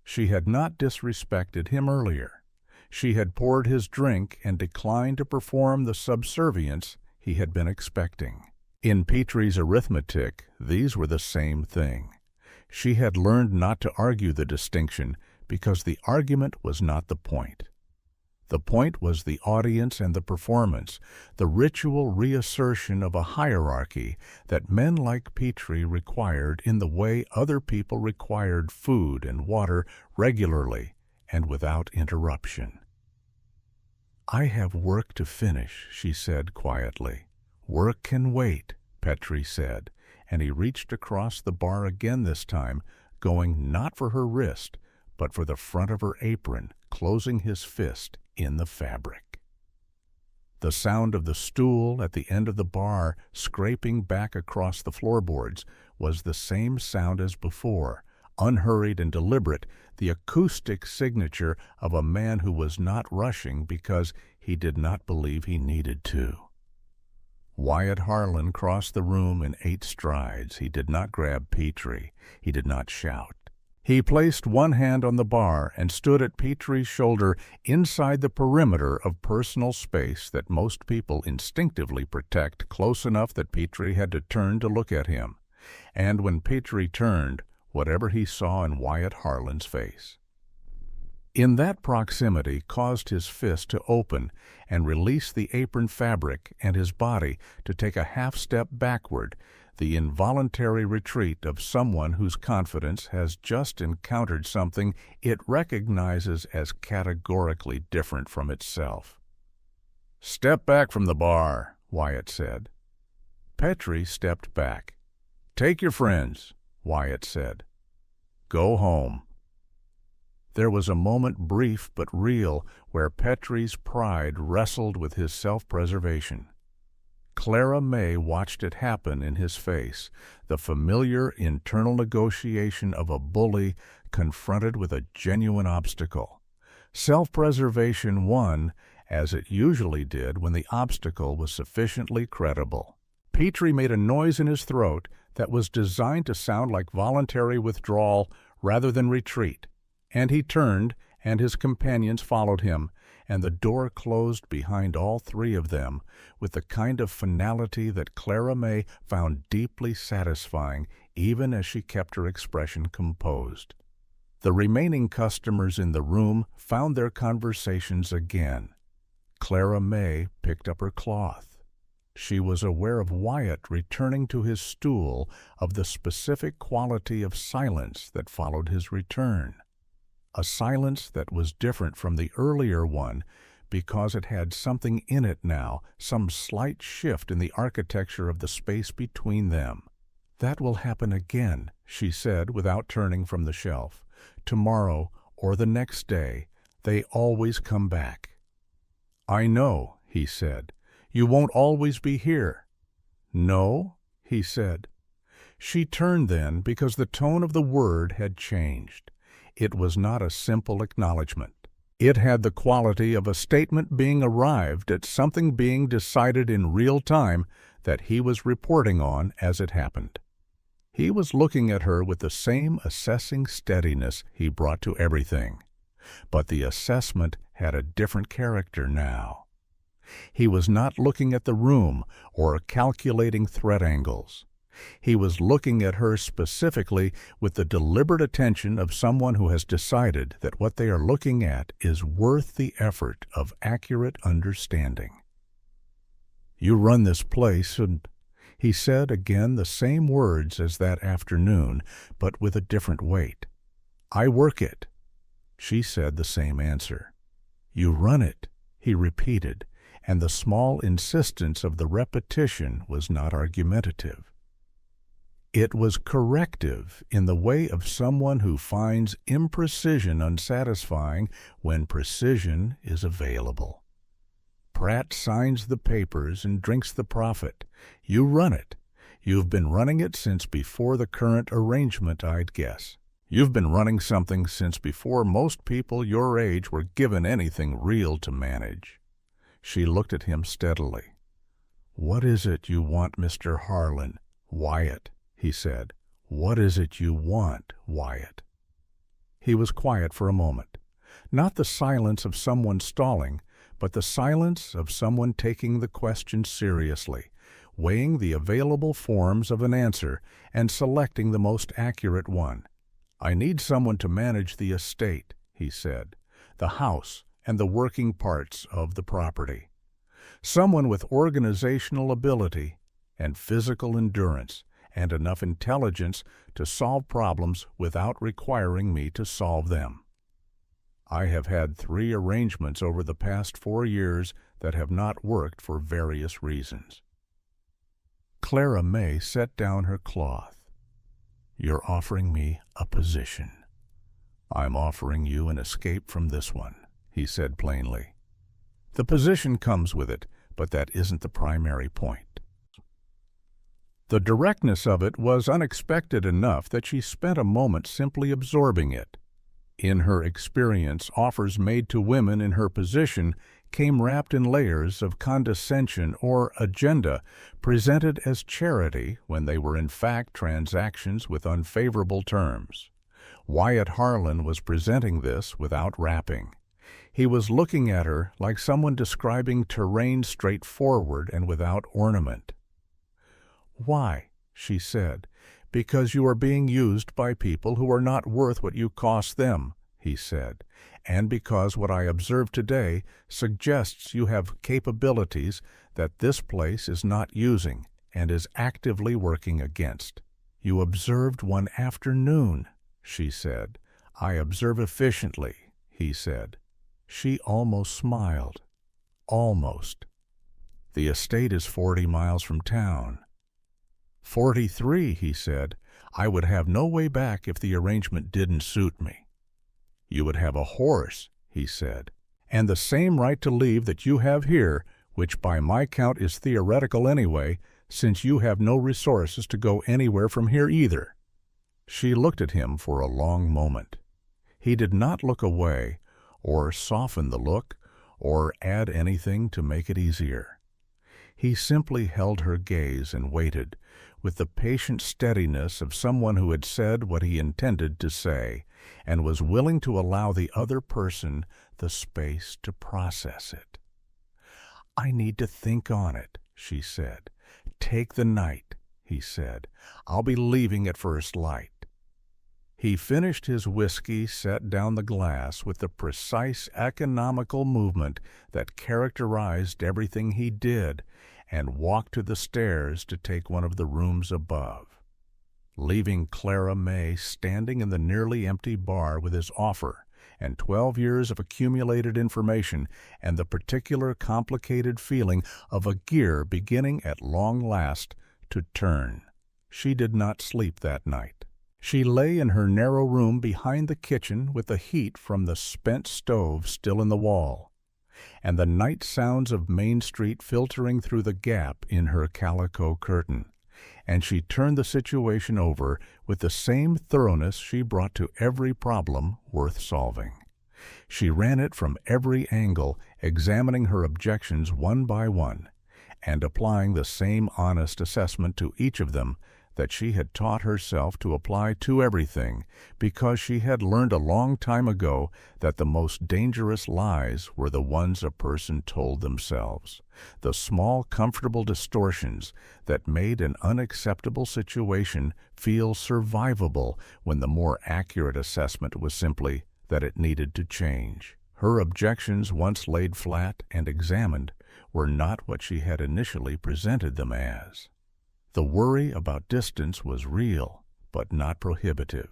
She had not disrespected him earlier. She had poured his drink and declined to perform the subservience he had been expecting. In Petrie's arithmetic, these were the same thing. She had learned not to argue the distinction because the argument was not the point. The point was the audience and the performance, the ritual reassertion of a hierarchy that men like Petrie required in the way other people required food and water regularly and without interruption. "I have work to finish," she said quietly. "Work can wait," Petrie said, and he reached across the bar again this time, going not for her wrist, but for the front of her apron, closing his fist in the fabric. The sound of the stool at the end of the bar scraping back across the floorboards was the same sound as before, unhurried and deliberate, the acoustic signature of a man who was not rushing because he did not believe he needed to. Wyatt Harlan crossed the room in 8 strides. He did not grab Petrie. He did not shout. He placed one hand on the bar and stood at Petrie's shoulder inside the perimeter of personal space that most people instinctively protect, close enough that Petrie had to turn to look at him. And when Petrie turned, whatever he saw in Wyatt Harlan's face. In that proximity caused his fist to open and release the apron fabric and his body to take a half step backward, the involuntary retreat of someone whose confidence has just encountered something it recognizes as categorically different from itself. "Step back from the bar," Wyatt said. Petrie stepped back. "Take your friends," Wyatt said. "Go home." There was a moment, brief but real, where Petrie's pride wrestled with his self-preservation. Clara Mae watched it happen in his face, the familiar internal negotiation of a bully confronted with a genuine obstacle. Self-preservation won, as it usually did when the obstacle was sufficiently credible. Petrie made a noise in his throat that was designed to sound like voluntary withdrawal rather than retreat, and he turned, and his companions followed him, and the door closed behind all three of them with the kind of finality that Clara Mae found deeply satisfying even as she kept her expression composed. The remaining customers in the room found their conversations again. Clara Mae picked up her cloth. She was aware of Wyatt returning to his stool, of the specific quality of silence that followed his return. A silence that was different from the earlier one because it had something in it now, some slight shift in the architecture of the space between them. "That will happen again," she said without turning from the shelf. "Tomorrow or the next day, they always come back." "I know," he said. "You won't always be here." "No?" he said. She turned then because the tone of the word had changed. It was not a simple acknowledgment. It had the quality of a statement being arrived at, something being decided in real time that he was reporting on as it happened. He was looking at her with the same assessing steadiness he brought to everything, but the assessment had a different character now. He was not looking at the room or calculating threat angles. He was looking at her specifically with the deliberate attention of someone who has decided that what they are looking at is worth the effort of accurate understanding. "You run this place, and—" He said again the same words as that afternoon, but with a different weight. "I work it." She said the same answer. "You run it," he repeated, and the small insistence of the repetition was not argumentative. It was corrective in the way of someone who finds imprecision unsatisfying when precision is available. Pratt signs the papers and drinks the profit. You run it. You've been running it since before the current arrangement, I'd guess. You've been running something since before most people your age were given anything real to manage. She looked at him steadily. "What is it you want, Mr. Harlan?" "Wyatt," he said. "What is it you want, Wyatt?" He was quiet for a moment. Not the silence of someone stalling, but the silence of someone taking the question seriously, weighing the available forms of an answer and selecting the most accurate one. "I need someone to manage the estate," he said, "the house and the working parts of the property. Someone with organizational ability and physical endurance and enough intelligence to solve problems without requiring me to solve them. I have had 3 arrangements over the past 4 years that have not worked for various reasons." Clara Mae set down her cloth. "You're offering me a position." "I'm offering you an escape from this one," he said plainly. "The position comes with it, but that isn't the primary point." The directness of it was unexpected enough that she spent a moment simply absorbing it. In her experience, offers made to women in her position came wrapped in layers of condescension or agenda, presented as charity when they were in fact transactions with unfavorable terms. Wyatt Harlan was presenting this without wrapping. He was looking at her like someone describing terrain straightforward and without ornament. "Why?" she said. "Because you are being used by people who are not worth what you cost them," he said, "and because what I observe today suggests you have capabilities that this place is not using, and is actively working against. "You observed one afternoon," she said. "I observe efficiently," he said. She almost smiled. Almost. "The estate is 40 miles from town." 43, he said. "I would have no way back if the arrangement didn't suit me." "You would have a horse," he said, "and the same right to leave that you have here, which by my count is theoretical anyway, since you have no resources to go anywhere from here either." She looked at him for a long moment. He did not look away, or soften the look, or add anything to make it easier. He simply held her gaze and waited, with the patient steadiness of someone who had said what he intended to say, and was willing to allow the other person the space to process it. "I need to think on it," she said. "Take the night," he said. "I'll be leaving at first light." He finished his whiskey, set down the glass with the precise economical movement that characterized everything he did, and walked to the stairs to take one of the rooms above, leaving Clara Mae standing in the nearly empty bar with his offer and 12 years of accumulated information and the particular complicated feeling of a gear beginning at long last to turn. She did not sleep that night. She lay in her narrow room behind the kitchen with the heat from the spent stove still in the wall, and the night sounds of Main Street filtering through the gap in her calico curtain, and she turned the situation over with the same thoroughness she brought to every problem worth solving. She ran it from every angle, examining her objections one by one, and applying the same honest assessment to each of them that she had taught herself to apply to everything, because she had learned a long time ago that the most dangerous lies were the ones a person told themselves, the small comfortable distortions that made an unacceptable situation feel survivable when the more accurate assessment was simply that it needed to change. Her objections, once laid flat and examined, were not what she had initially presented them as. The worry about distance was real, but not prohibitive.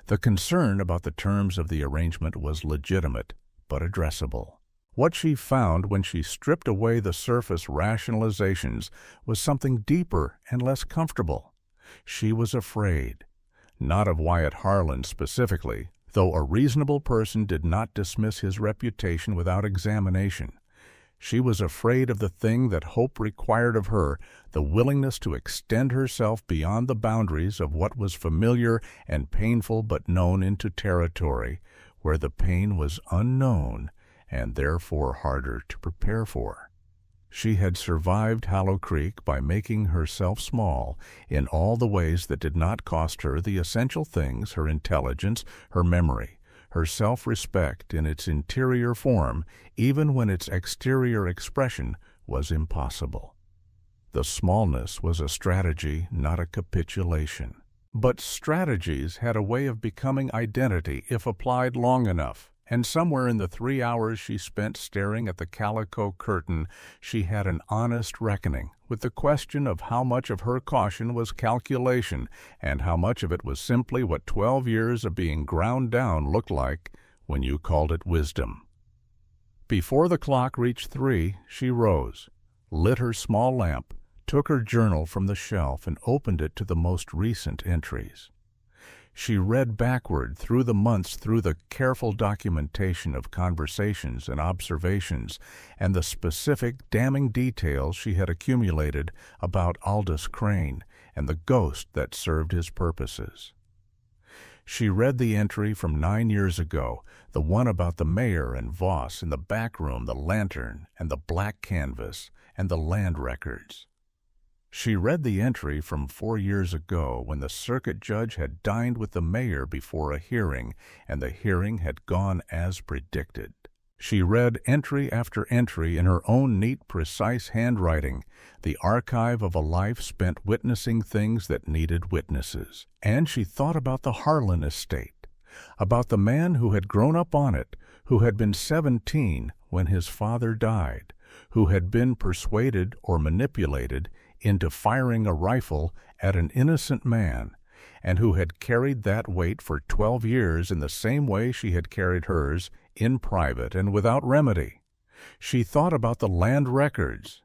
The concern about the terms of the arrangement was legitimate, but addressable. What she found when she stripped away the surface rationalizations was something deeper and less comfortable. She was afraid, not of Wyatt Harlan specifically, though a reasonable person did not dismiss his reputation without examination. She was afraid of the thing that hope required of her, the willingness to extend herself beyond the boundaries of what was familiar and painful but known into territory, where the pain was unknown and therefore harder to prepare for. She had survived Hollow Creek by making herself small in all the ways that did not cost her the essential things: her intelligence, her memory, her self-respect in its interior form, even when its exterior expression was impossible. The smallness was a strategy, not a capitulation. But strategies had a way of becoming identity if applied long enough, and somewhere in the 3 hours she spent staring at the calico curtain, she had an honest reckoning with the question of how much of her caution was calculation and how much of it was simply what 12 years of being ground down looked like when you called it wisdom. Before the clock reached 3, she rose, lit her small lamp, took her journal from the shelf, and opened it to the most recent entries. She read backward through the months, through the careful documentation of conversations and observations, and the specific, damning details she had accumulated about Aldous Crane and the ghost that served his purposes. She read the entry from 9 years ago, the one about the mayor and Voss in the back room, the lantern and the black canvas and the land records. She read the entry from 4 years ago when the circuit judge had dined with the mayor before a hearing, and the hearing had gone as predicted. She read entry after entry in her own neat, precise handwriting, the archive of a life spent witnessing things that needed witnesses. And she thought about the Harlan estate, about the man who had grown up on it, who had been 17 when his father died, who had been persuaded or manipulated into firing a rifle at an innocent man, and who had carried that weight for 12 years in the same way she had carried hers, in private and without remedy. She thought about the land records.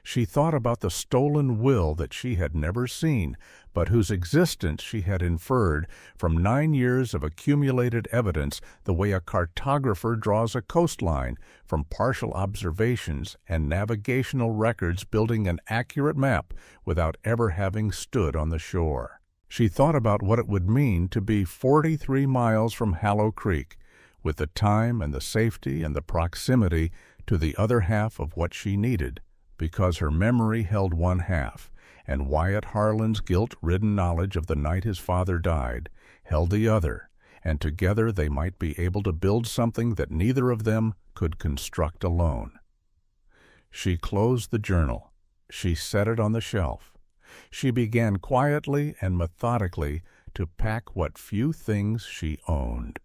She thought about the stolen will that she had never seen, but whose existence she had inferred from 9 years of accumulated evidence, the way a cartographer draws a coastline from partial observations and navigational records, building an accurate map without ever having stood on the shore. She thought about what it would mean to be 43 miles from Hallow Creek, with the time and the safety and the proximity to the other half of what she needed, because her memory held one half, and Wyatt Harlan's guilt-ridden knowledge of the night his father died held the other, and together they might be able to build something that neither of them could construct alone. She closed the journal. She set it on the shelf. She began quietly and methodically to pack what few things she owned.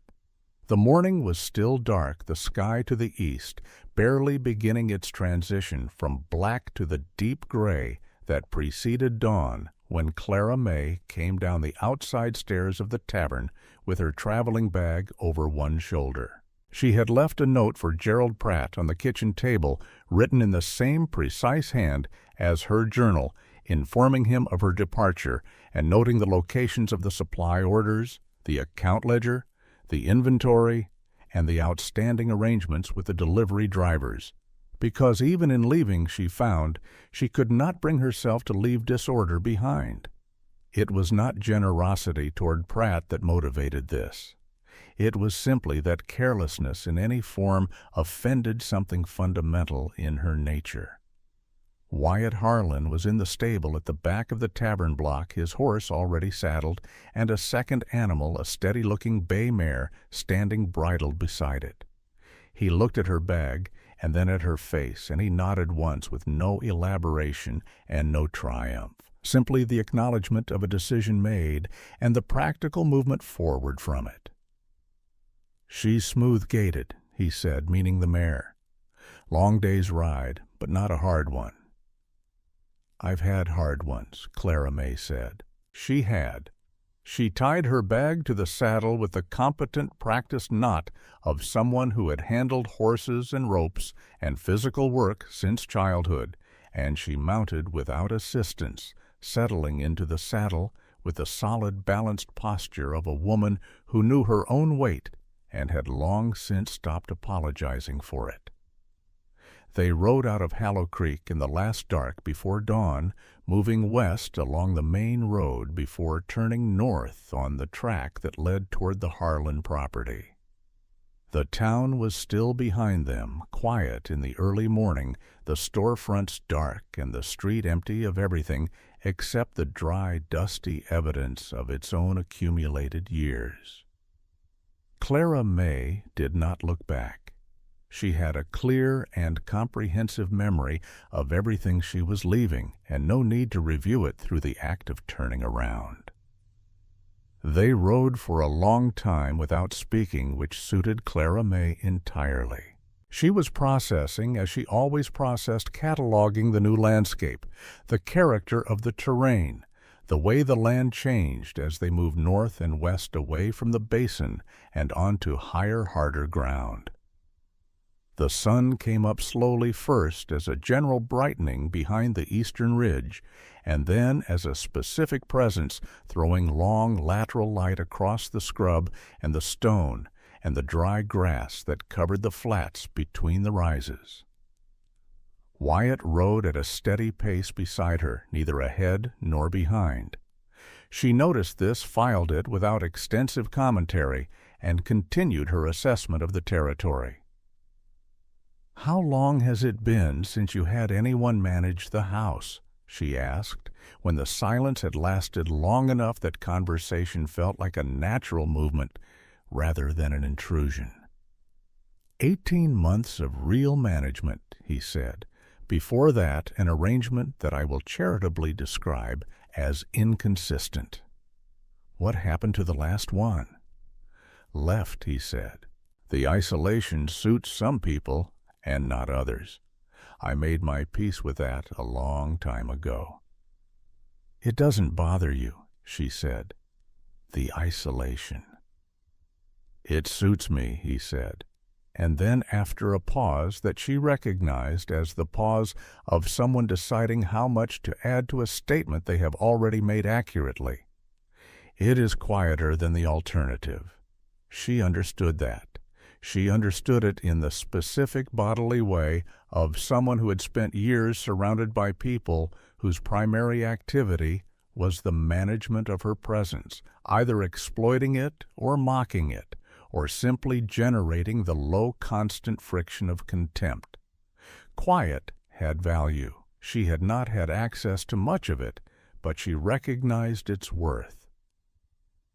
The morning was still dark, the sky to the east, barely beginning its transition from black to the deep gray that preceded dawn, when Clara Mae came down the outside stairs of the tavern with her traveling bag over one shoulder. She had left a note for Gerald Pratt on the kitchen table, written in the same precise hand as her journal, informing him of her departure and noting the locations of the supply orders, the account ledger, the inventory, and the outstanding arrangements with the delivery drivers, because even in leaving she found she could not bring herself to leave disorder behind. It was not generosity toward Pratt that motivated this. It was simply that carelessness in any form offended something fundamental in her nature. Wyatt Harlan was in the stable at the back of the tavern block, his horse already saddled, and a second animal, a steady-looking bay mare, standing bridled beside it. He looked at her bag and then at her face, and he nodded once with no elaboration and no triumph, simply the acknowledgment of a decision made and the practical movement forward from it. "She's smooth-gaited," he said, meaning the mare. "Long day's ride, but not a hard one." "I've had hard ones," Clara Mae said. She had. She tied her bag to the saddle with the competent, practiced knot of someone who had handled horses and ropes and physical work since childhood, and she mounted without assistance, settling into the saddle with the solid, balanced posture of a woman who knew her own weight and had long since stopped apologizing for it. They rode out of Hallow Creek in the last dark before dawn, moving west along the main road before turning north on the track that led toward the Harlan property. The town was still behind them, quiet in the early morning, the storefronts dark and the street empty of everything except the dry, dusty evidence of its own accumulated years. Clara Mae did not look back. She had a clear and comprehensive memory of everything she was leaving, and no need to review it through the act of turning around. They rode for a long time without speaking, which suited Clara Mae entirely. She was processing, as she always processed, cataloging the new landscape, the character of the terrain, the way the land changed as they moved north and west away from the basin and onto higher, harder ground. The sun came up slowly first as a general brightening behind the eastern ridge, and then as a specific presence throwing long lateral light across the scrub and the stone and the dry grass that covered the flats between the rises. Wyatt rode at a steady pace beside her, neither ahead nor behind. She noticed this, filed it without extensive commentary, and continued her assessment of the territory. "How long has it been since you had anyone manage the house?" she asked, when the silence had lasted long enough that conversation felt like a natural movement rather than an intrusion. 18 months of real management," he said. "Before that, an arrangement that I will charitably describe as inconsistent." "What happened to the last one?" "Left," he said. "The isolation suits some people and not others. I made my peace with that a long time ago." "It doesn't bother you," she said. "The isolation." "It suits me," he said. And then, after a pause that she recognized as the pause of someone deciding how much to add to a statement they have already made accurately, "It is quieter than the alternative." She understood that. She understood it in the specific bodily way of someone who had spent years surrounded by people whose primary activity was the management of her presence, either exploiting it or mocking it, or simply generating the low constant friction of contempt. Quiet had value. She had not had access to much of it, but she recognized its worth.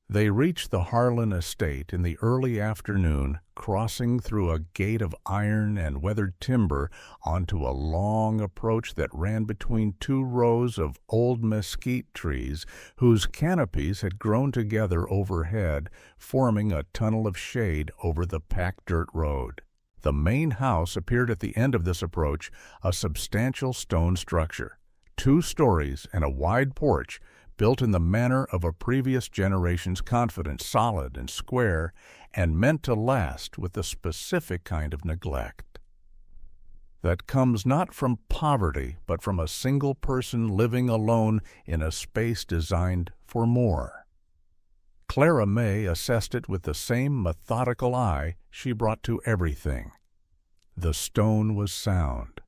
They reached the Harlan estate in the early afternoon, crossing through a gate of iron and weathered timber onto a long approach that ran between two rows of old mesquite trees whose canopies had grown together overhead, forming a tunnel of shade over the packed dirt road. The main house appeared at the end of this approach, a substantial stone structure, 2 stories and a wide porch, built in the manner of a previous generation's confidence, solid and square, and meant to last with the specific kind of neglect that comes not from poverty, but from a single person living alone in a space designed for more. Clara Mae assessed it with the same methodical eye she brought to everything. The stone was sound.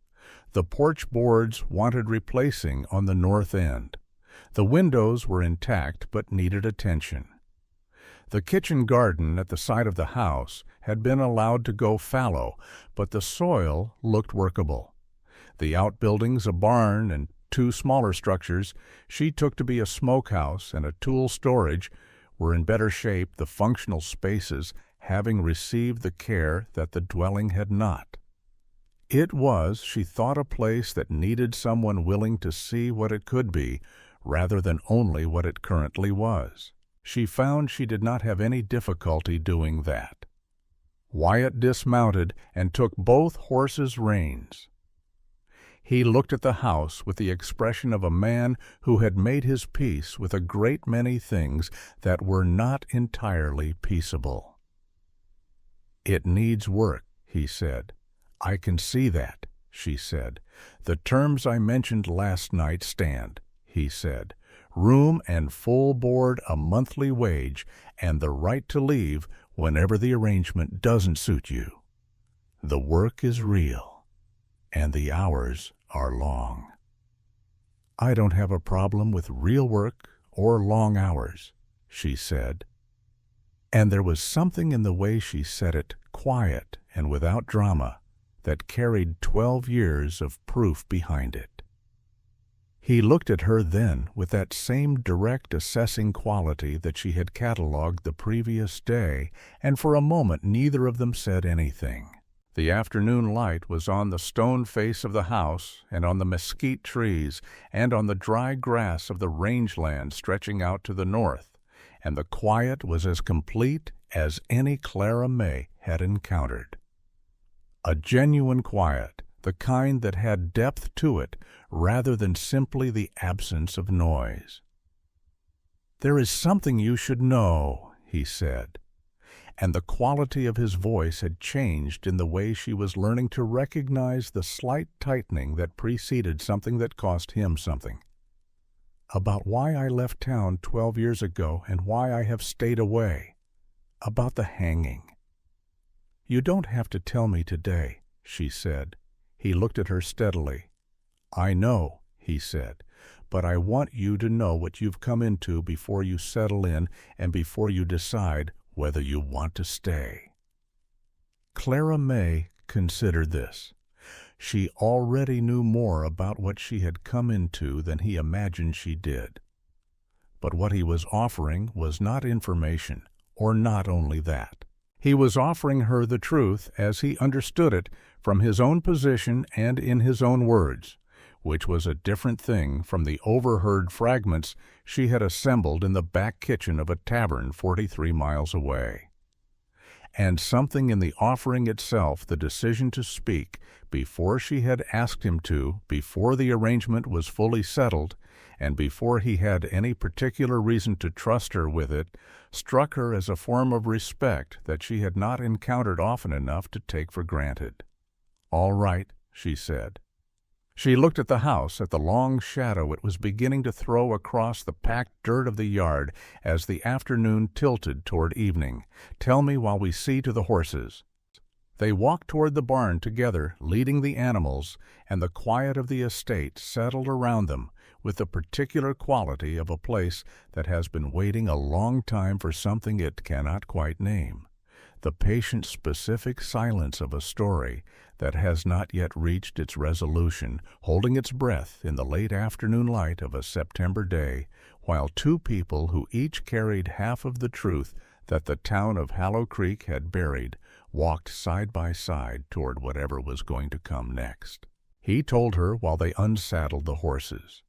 The porch boards wanted replacing on the north end. The windows were intact but needed attention. The kitchen garden at the side of the house had been allowed to go fallow, but the soil looked workable. The outbuildings, a barn and 2 smaller structures she took to be a smokehouse and a tool storage, were in better shape, the functional spaces having received the care that the dwelling had not. It was, she thought, a place that needed someone willing to see what it could be, rather than only what it currently was. She found she did not have any difficulty doing that. Wyatt dismounted and took both horses' reins. He looked at the house with the expression of a man who had made his peace with a great many things that were not entirely peaceable. "It needs work," he said. "I can see that," she said. "The terms I mentioned last night stand," he said. "Room and full board, a monthly wage, and the right to leave whenever the arrangement doesn't suit you. The work is real, and the hours are long." "I don't have a problem with real work or long hours," she said. And there was something in the way she said it, quiet and without drama, that carried 12 years of proof behind it. He looked at her then with that same direct assessing quality that she had catalogued the previous day, and for a moment neither of them said anything. The afternoon light was on the stone face of the house, and on the mesquite trees, and on the dry grass of the rangeland stretching out to the north, and the quiet was as complete as any Clara Mae had encountered. A genuine quiet, the kind that had depth to it rather than simply the absence of noise. "There is something you should know," he said, and the quality of his voice had changed in the way she was learning to recognize the slight tightening that preceded something that cost him something. "About why I left town 12 years ago and why I have stayed away. About the hanging." "You don't have to tell me today," she said. He looked at her steadily. "I know," he said, "but I want you to know what you've come into before you settle in and before you decide whether you want to stay." Clara Mae considered this. She already knew more about what she had come into than he imagined she did. But what he was offering was not information, or not only that. He was offering her the truth as he understood it from his own position and in his own words, which was a different thing from the overheard fragments she had assembled in the back kitchen of a tavern 43 miles away. and something in the offering itself, the decision to speak, before she had asked him to, before the arrangement was fully settled, and before he had any particular reason to trust her with it, struck her as a form of respect that she had not encountered often enough to take for granted. "All right," she said. She looked at the house, at the long shadow it was beginning to throw across the packed dirt of the yard as the afternoon tilted toward evening. "Tell me while we see to the horses." They walked toward the barn together, leading the animals, and the quiet of the estate settled around them with the particular quality of a place that has been waiting a long time for something it cannot quite name. The patient, specific silence of a story that has not yet reached its resolution, holding its breath in the late afternoon light of a September day, while two people who each carried half of the truth that the town of Hollow Creek had buried walked side by side toward whatever was going to come next. He told her while they unsaddled the horses.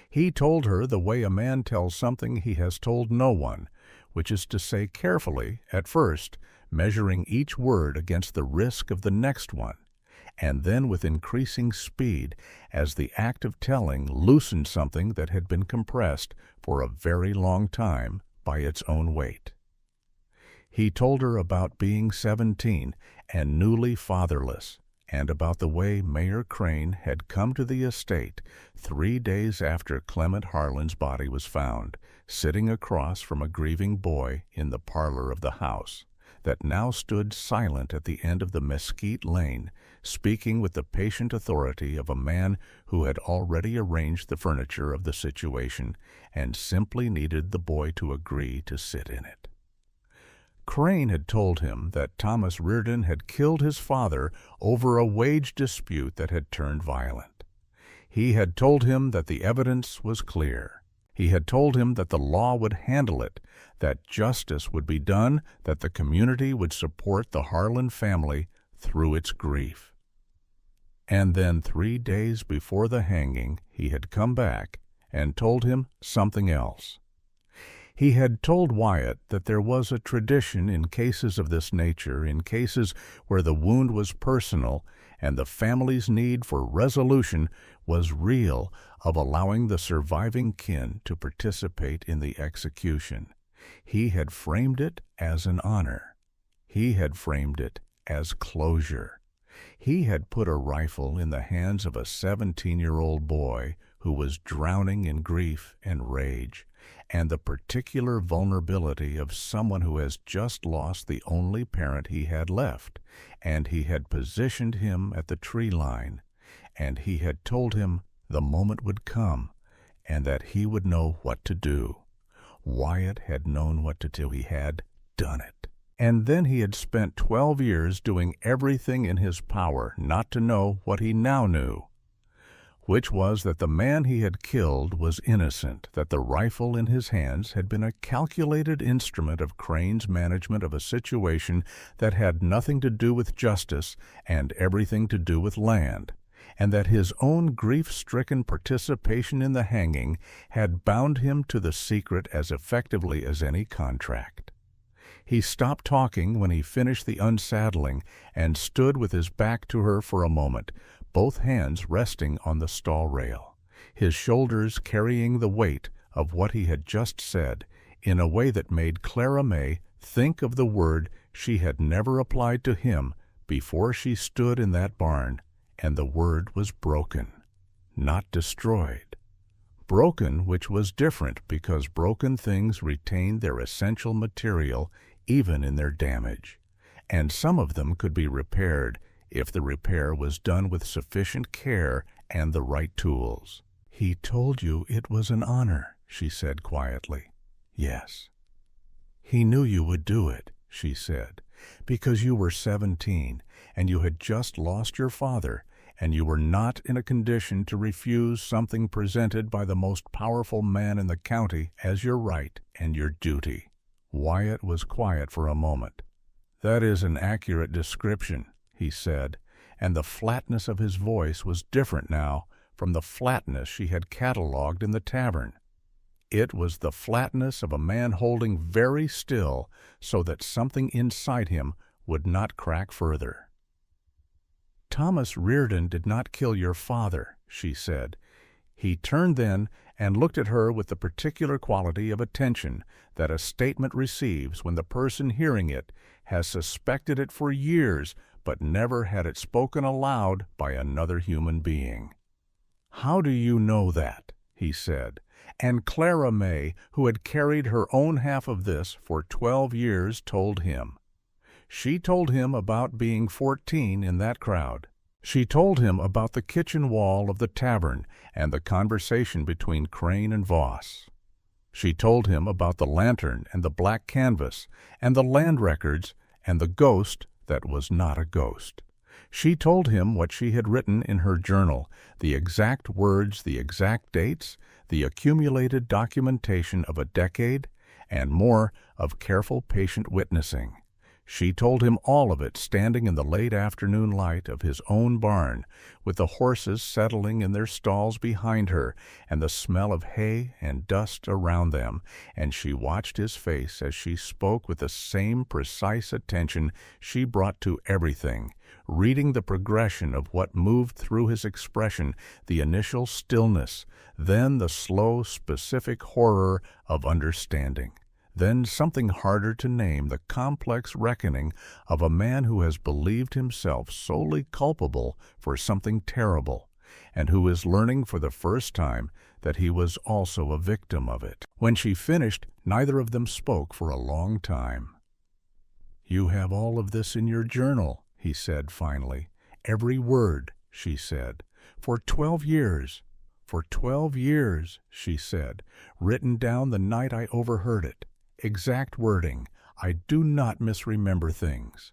He told her the way a man tells something he has told no one, which is to say carefully, at first, measuring each word against the risk of the next one, and then with increasing speed as the act of telling loosened something that had been compressed for a very long time by its own weight. He told her about being 17 and newly fatherless, and about the way Mayor Crane had come to the estate 3 days after Clement Harlan's body was found, sitting across from a grieving boy in the parlor of the house that now stood silent at the end of the mesquite lane, speaking with the patient authority of a man who had already arranged the furniture of the situation and simply needed the boy to agree to sit in it. Crane had told him that Thomas Reardon had killed his father over a wage dispute that had turned violent. He had told him that the evidence was clear. He had told him that the law would handle it, that justice would be done, that the community would support the Harlan family through its grief. And then 3 days before the hanging, he had come back and told him something else. He had told Wyatt that there was a tradition in cases of this nature, in cases where the wound was personal and the family's need for resolution was real, of allowing the surviving kin to participate in the execution. He had framed it as an honor. He had framed it as closure. He had put a rifle in the hands of a 17-year-old boy who was drowning in grief and rage, and the particular vulnerability of someone who has just lost the only parent he had left, and he had positioned him at the tree line, and he had told him the moment would come, and that he would know what to do. Wyatt had known what to do. He had done it. And then he had spent 12 years doing everything in his power not to know what he now knew, which was that the man he had killed was innocent, that the rifle in his hands had been a calculated instrument of Crane's management of a situation that had nothing to do with justice and everything to do with land, and that his own grief-stricken participation in the hanging had bound him to the secret as effectively as any contract. He stopped talking when he finished the unsaddling and stood with his back to her for a moment, both hands resting on the stall rail, his shoulders carrying the weight of what he had just said in a way that made Clara Mae think of the word she had never applied to him before she stood in that barn, and the word was broken, not destroyed. Broken, which was different because broken things retained their essential material even in their damage, and some of them could be repaired if the repair was done with sufficient care and the right tools. "He told you it was an honor," she said quietly. "Yes." "He knew you would do it," she said, "because you were 17 and you had just lost your father, and you were not in a condition to refuse something presented by the most powerful man in the county as your right and your duty." Wyatt was quiet for a moment. "That is an accurate description," he said, and the flatness of his voice was different now from the flatness she had catalogued in the tavern. It was the flatness of a man holding very still so that something inside him would not crack further. "Thomas Reardon did not kill your father," she said. He turned then and looked at her with the particular quality of attention that a statement receives when the person hearing it has suspected it for years but never had it spoken aloud by another human being. "How do you know that?" he said. And Clara Mae, who had carried her own half of this for 12 years, told him. She told him about being 14 in that crowd. She told him about the kitchen wall of the tavern and the conversation between Crane and Voss. She told him about the lantern and the black canvas and the land records and the ghost that was not a ghost. She told him what she had written in her journal, the exact words, the exact dates, the accumulated documentation of a decade, and more of careful, patient witnessing. She told him all of it standing in the late afternoon light of his own barn, with the horses settling in their stalls behind her and the smell of hay and dust around them, and she watched his face as she spoke with the same precise attention she brought to everything, reading the progression of what moved through his expression, the initial stillness, then the slow, specific horror of understanding. Then something harder to name, the complex reckoning of a man who has believed himself solely culpable for something terrible, and who is learning for the first time that he was also a victim of it. When she finished, neither of them spoke for a long time. "You have all of this in your journal," he said finally. "Every word," she said. "For 12 years. For 12 years," she said, "written down the night I overheard it. Exact wording. I do not misremember things."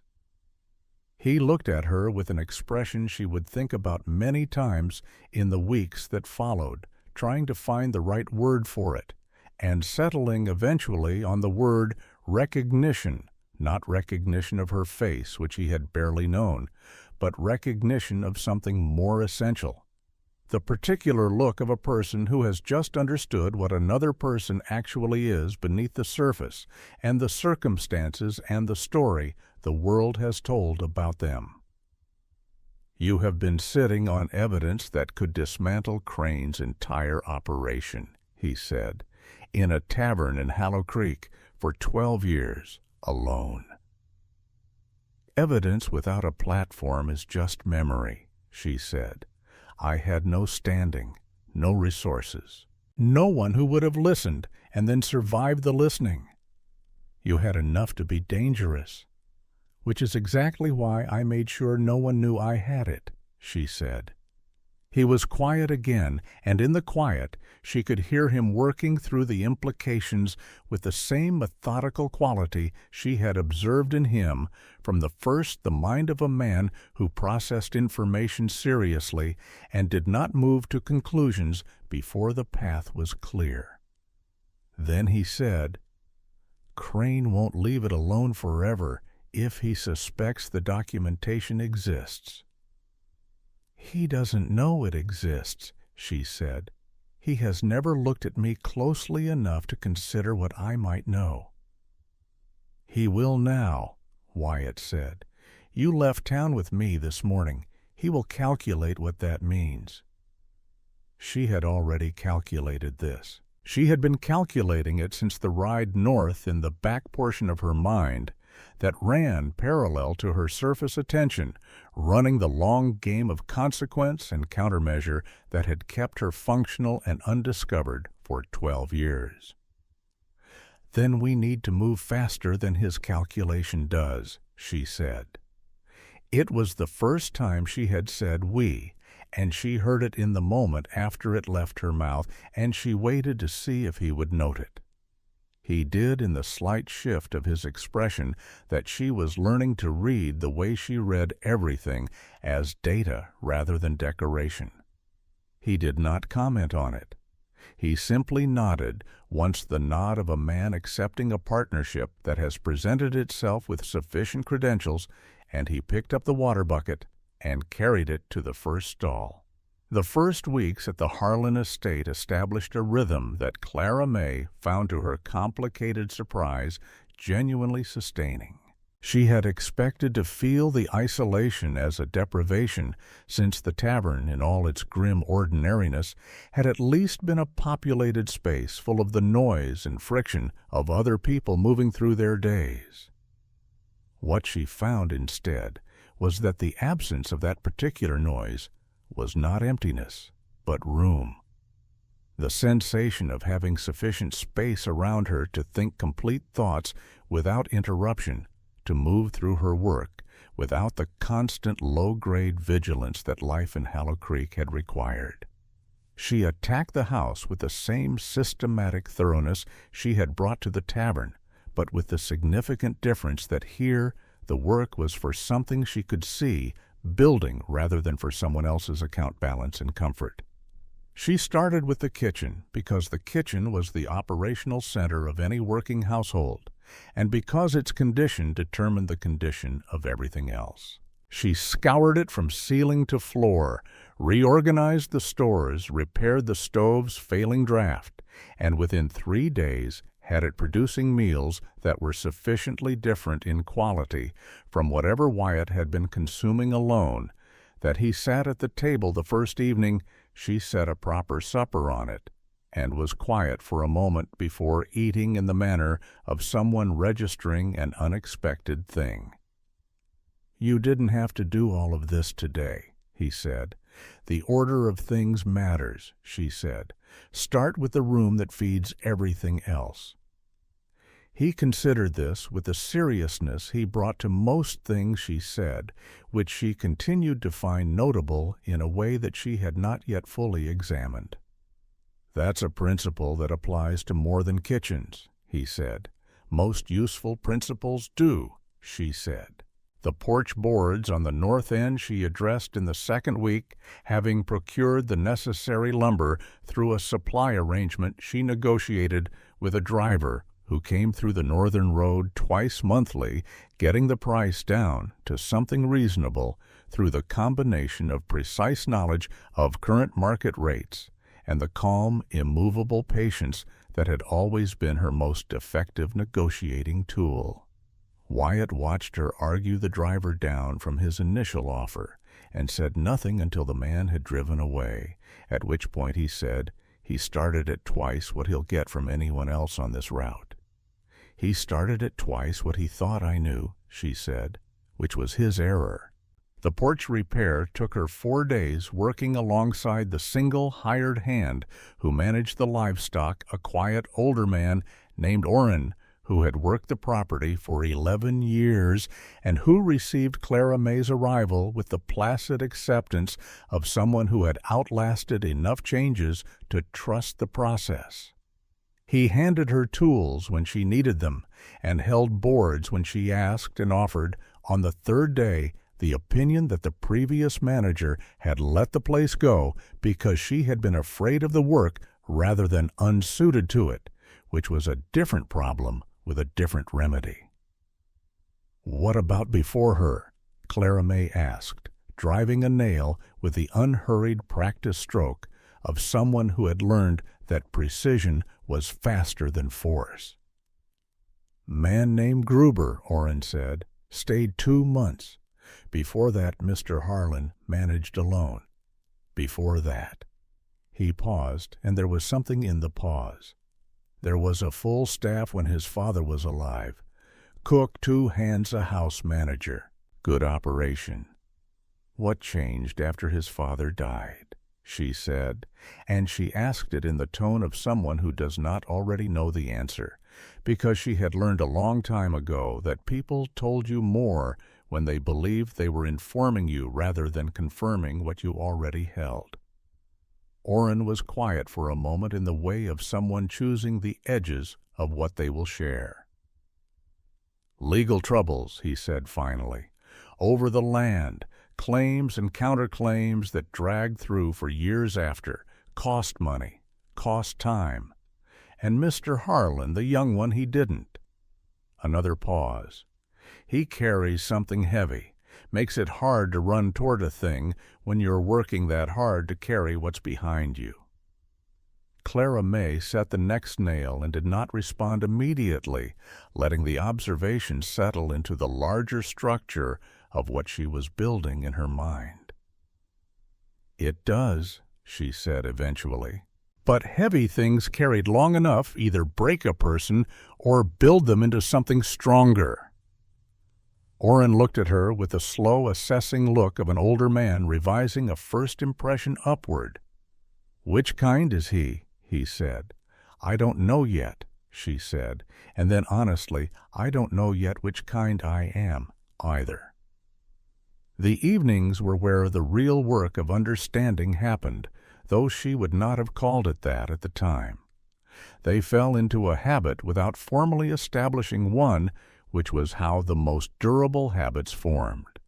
He looked at her with an expression she would think about many times in the weeks that followed, trying to find the right word for it, and settling eventually on the word recognition, not recognition of her face, which he had barely known, but recognition of something more essential. The particular look of a person who has just understood what another person actually is beneath the surface and the circumstances and the story the world has told about them. "You have been sitting on evidence that could dismantle Crane's entire operation," he said, "in a tavern in Hollow Creek for 12 years, alone." "Evidence without a platform is just memory," she said. "I had no standing, no resources, no one who would have listened and then survived the listening. You had enough to be dangerous, which is exactly why I made sure no one knew I had it," she said. He was quiet again, and in the quiet she could hear him working through the implications with the same methodical quality she had observed in him from the first, the mind of a man who processed information seriously and did not move to conclusions before the path was clear. Then he said, "Crane won't leave it alone forever if he suspects the documentation exists." "He doesn't know it exists," she said. "He has never looked at me closely enough to consider what I might know." "He will now," Wyatt said. "You left town with me this morning. He will calculate what that means." She had already calculated this. She had been calculating it since the ride north in the back portion of her mind that ran parallel to her surface attention, running the long game of consequence and countermeasure that had kept her functional and undiscovered for 12 years. "Then we need to move faster than his calculation does," she said. It was the first time she had said "we," and she heard it in the moment after it left her mouth, and she waited to see if he would note it. He did in the slight shift of his expression that she was learning to read the way she read everything as data rather than decoration. He did not comment on it. He simply nodded, once the nod of a man accepting a partnership that has presented itself with sufficient credentials, and he picked up the water bucket and carried it to the first stall. The first weeks at the Harlan estate established a rhythm that Clara Mae found to her complicated surprise genuinely sustaining. She had expected to feel the isolation as a deprivation, since the tavern, in all its grim ordinariness, had at least been a populated space full of the noise and friction of other people moving through their days. What she found instead was that the absence of that particular noise was not emptiness, but room. The sensation of having sufficient space around her to think complete thoughts without interruption, to move through her work without the constant low-grade vigilance that life in Hollow Creek had required. She attacked the house with the same systematic thoroughness she had brought to the tavern, but with the significant difference that here the work was for something she could see, building rather than for someone else's account balance and comfort. She started with the kitchen because the kitchen was the operational center of any working household, and because its condition determined the condition of everything else. She scoured it from ceiling to floor, reorganized the stores, repaired the stove's failing draft, and within 3 days had it producing meals that were sufficiently different in quality from whatever Wyatt had been consuming alone, that he sat at the table the first evening she set a proper supper on it, and was quiet for a moment before eating in the manner of someone registering an unexpected thing. "You didn't have to do all of this today," he said. "The order of things matters," she said. "Start with the room that feeds everything else." He considered this with the seriousness he brought to most things she said, which she continued to find notable in a way that she had not yet fully examined. "That's a principle that applies to more than kitchens," he said. "Most useful principles do," she said. The porch boards on the north end she addressed in the second week, having procured the necessary lumber through a supply arrangement she negotiated with a driver who came through the northern road twice monthly, getting the price down to something reasonable through the combination of precise knowledge of current market rates and the calm, immovable patience that had always been her most effective negotiating tool. Wyatt watched her argue the driver down from his initial offer, and said nothing until the man had driven away, at which point he said, "He started at twice what he'll get from anyone else on this route." "He started at twice what he thought I knew," she said, which was his error. The porch repair took her 4 days, working alongside the single hired hand who managed the livestock, a quiet older man named Orrin, who had worked the property for 11 years and who received Clara Mae's arrival with the placid acceptance of someone who had outlasted enough changes to trust the process. He handed her tools when she needed them and held boards when she asked, and offered, on the 3rd day, the opinion that the previous manager had let the place go because she had been afraid of the work rather than unsuited to it, which was a different problem with a different remedy. "What about before her?" Clara Mae asked, driving a nail with the unhurried practice stroke of someone who had learned that precision was faster than force. "Man named Gruber," Orrin said. "Stayed 2 months. Before that, Mr. Harlan managed alone. Before that." He paused, and there was something in the pause. "There was a full staff when his father was alive. Cook, 2 hands a house manager. Good operation." "What changed after his father died?" she said, and she asked it in the tone of someone who does not already know the answer, because she had learned a long time ago that people told you more when they believed they were informing you rather than confirming what you already held. Orrin was quiet for a moment in the way of someone choosing the edges of what they will share. "Legal troubles," he said finally, "over the land, claims and counterclaims that dragged through for years after, cost money, cost time. And Mr. Harlan, the young one, he didn't." Another pause. "He carries something heavy. Makes it hard to run toward a thing when you're working that hard to carry what's behind you." Clara Mae set the next nail and did not respond immediately, letting the observation settle into the larger structure of what she was building in her mind. "It does," she said eventually. "But heavy things carried long enough either break a person or build them into something stronger." Orrin looked at her with the slow, assessing look of an older man revising a first impression upward. "Which kind is he?" he said. "I don't know yet," she said, and then honestly, "I don't know yet which kind I am, either." The evenings were where the real work of understanding happened, though she would not have called it that at the time. They fell into a habit without formally establishing one, which was how the most durable habits formed.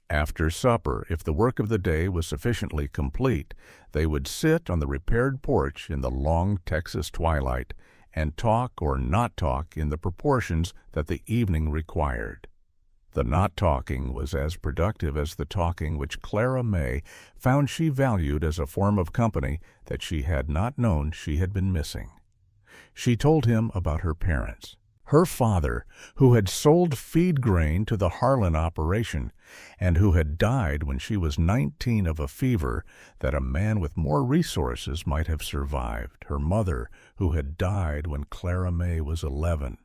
After supper, if the work of the day was sufficiently complete, they would sit on the repaired porch in the long Texas twilight and talk or not talk in the proportions that the evening required. The not talking was as productive as the talking which Clara Mae found she valued as a form of company that she had not known she had been missing. She told him about her parents. Her father, who had sold feed grain to the Harlan operation, and who had died when she was 19 of a fever that a man with more resources might have survived. Her mother, who had died when Clara Mae was 11,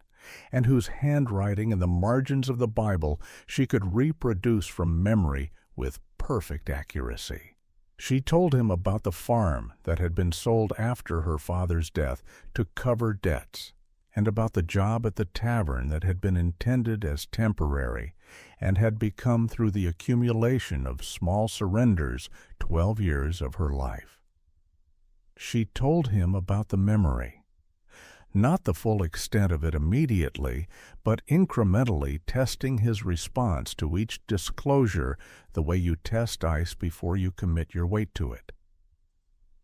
and whose handwriting in the margins of the Bible she could reproduce from memory with perfect accuracy. She told him about the farm that had been sold after her father's death to cover debts, and about the job at the tavern that had been intended as temporary and had become, through the accumulation of small surrenders, 12 years of her life. She told him about the memory. Not the full extent of it immediately, but incrementally testing his response to each disclosure the way you test ice before you commit your weight to it.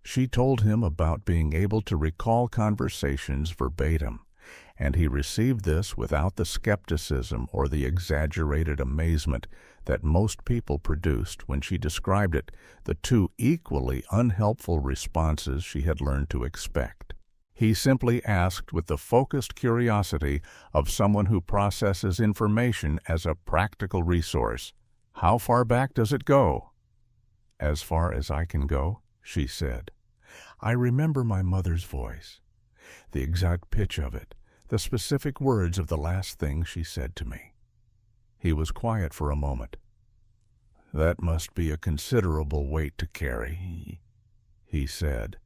She told him about being able to recall conversations verbatim, and he received this without the skepticism or the exaggerated amazement that most people produced when she described it, the two equally unhelpful responses she had learned to expect. He simply asked with the focused curiosity of someone who processes information as a practical resource, "How far back does it go?" "As far as I can go," she said. "I remember my mother's voice, the exact pitch of it, the specific words of the last thing she said to me." He was quiet for a moment. "That must be a considerable weight to carry," he said.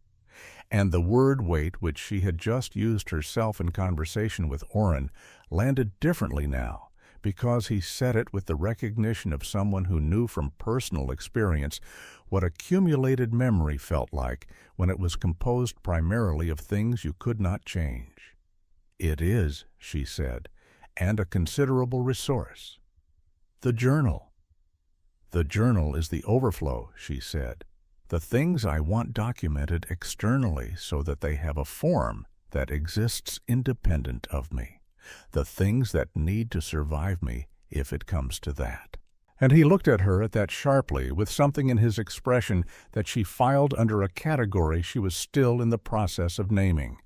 And the word weight which she had just used herself in conversation with Orrin landed differently now, because he said it with the recognition of someone who knew from personal experience what accumulated memory felt like when it was composed primarily of things you could not change. "It is," she said, "and a considerable resource. The journal." "The journal is the overflow," she said. "The things I want documented externally so that they have a form that exists independent of me. The things that need to survive me if it comes to that." And he looked at her at that sharply, with something in his expression that she filed under a category she was still in the process of naming.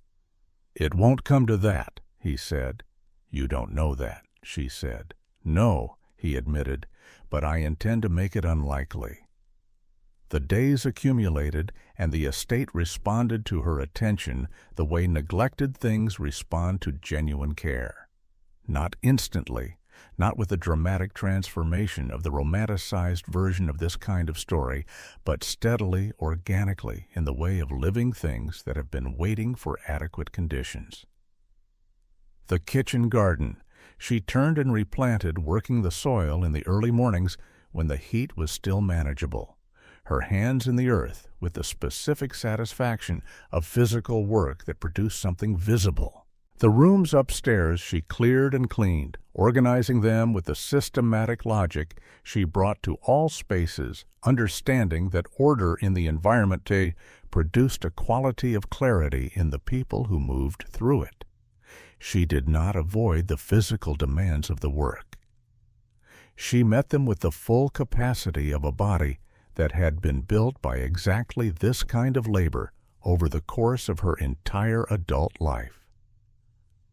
"It won't come to that," he said. "You don't know that," she said. "No," he admitted, "but I intend to make it unlikely." The days accumulated, and the estate responded to her attention the way neglected things respond to genuine care. Not instantly, not with the dramatic transformation of the romanticized version of this kind of story, but steadily, organically, in the way of living things that have been waiting for adequate conditions. The kitchen garden. She turned and replanted, working the soil in the early mornings when the heat was still manageable. Her hands in the earth with the specific satisfaction of physical work that produced something visible. The rooms upstairs she cleared and cleaned, organizing them with the systematic logic she brought to all spaces, understanding that order in the environment produced a quality of clarity in the people who moved through it. She did not avoid the physical demands of the work. She met them with the full capacity of a body that had been built by exactly this kind of labor over the course of her entire adult life.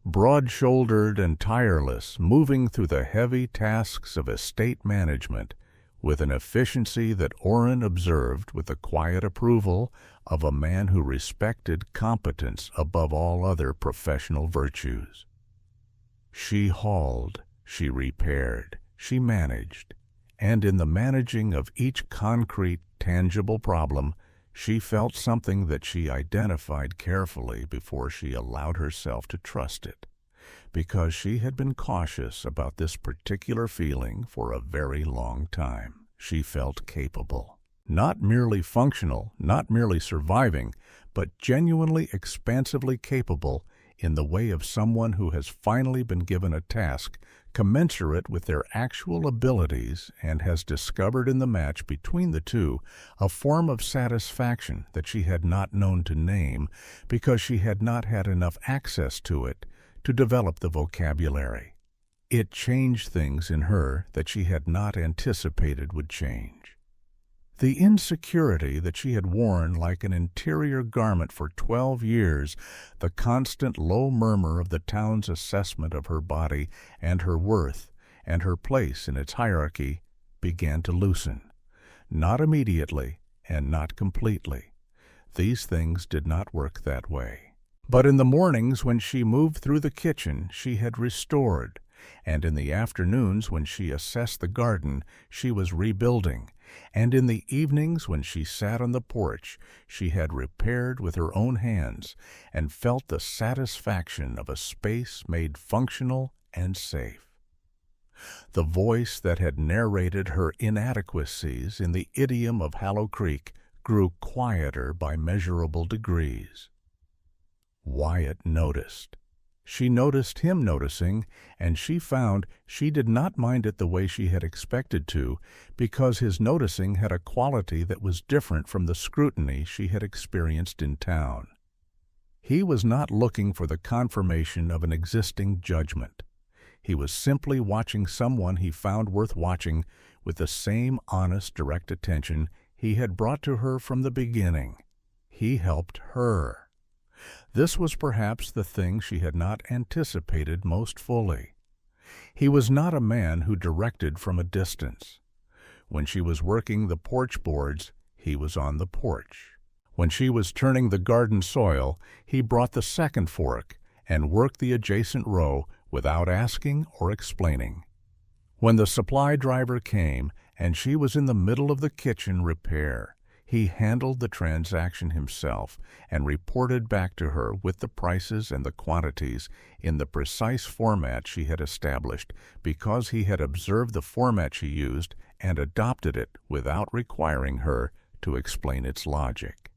Broad-shouldered and tireless, moving through the heavy tasks of estate management with an efficiency that Orrin observed with the quiet approval of a man who respected competence above all other professional virtues. She hauled, she repaired, she managed, and in the managing of each concrete, tangible problem, she felt something that she identified carefully before she allowed herself to trust it, because she had been cautious about this particular feeling for a very long time. She felt capable, not merely functional, not merely surviving, but genuinely expansively capable in the way of someone who has finally been given a task commensurate with their actual abilities and has discovered in the match between the two a form of satisfaction that she had not known to name because she had not had enough access to it to develop the vocabulary. It changed things in her that she had not anticipated would change. The insecurity that she had worn like an interior garment for 12 years, the constant low murmur of the town's assessment of her body and her worth and her place in its hierarchy, began to loosen. Not immediately and not completely. These things did not work that way. But in the mornings when she moved through the kitchen, she had restored, and in the afternoons when she assessed the garden, she was rebuilding, and in the evenings when she sat on the porch, she had repaired with her own hands and felt the satisfaction of a space made functional and safe. The voice that had narrated her inadequacies in the idiom of Hollow Creek grew quieter by measurable degrees. Wyatt noticed. She noticed him noticing, and she found she did not mind it the way she had expected to, because his noticing had a quality that was different from the scrutiny she had experienced in town. He was not looking for the confirmation of an existing judgment. He was simply watching someone he found worth watching with the same honest, direct attention he had brought to her from the beginning. He helped her. This was perhaps the thing she had not anticipated most fully. He was not a man who directed from a distance. When she was working the porch boards, he was on the porch. When she was turning the garden soil, he brought the second fork and worked the adjacent row without asking or explaining. When the supply driver came and she was in the middle of the kitchen repair, he handled the transaction himself and reported back to her with the prices and the quantities in the precise format she had established because he had observed the format she used and adopted it without requiring her to explain its logic.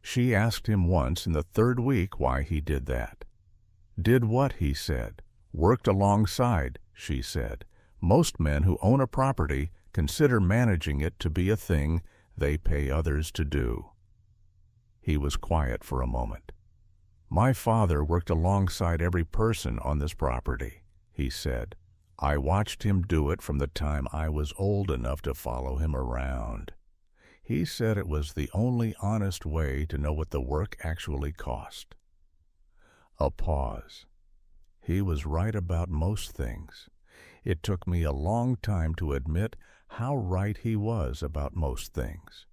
She asked him once in the third week why he did that. Did what, he said. Worked alongside, she said. Most men who own a property consider managing it to be a thing they pay others to do. He was quiet for a moment. My father worked alongside every person on this property, he said. I watched him do it from the time I was old enough to follow him around. He said it was the only honest way to know what the work actually cost. A pause. He was right about most things. It took me a long time to admit how right he was about most things.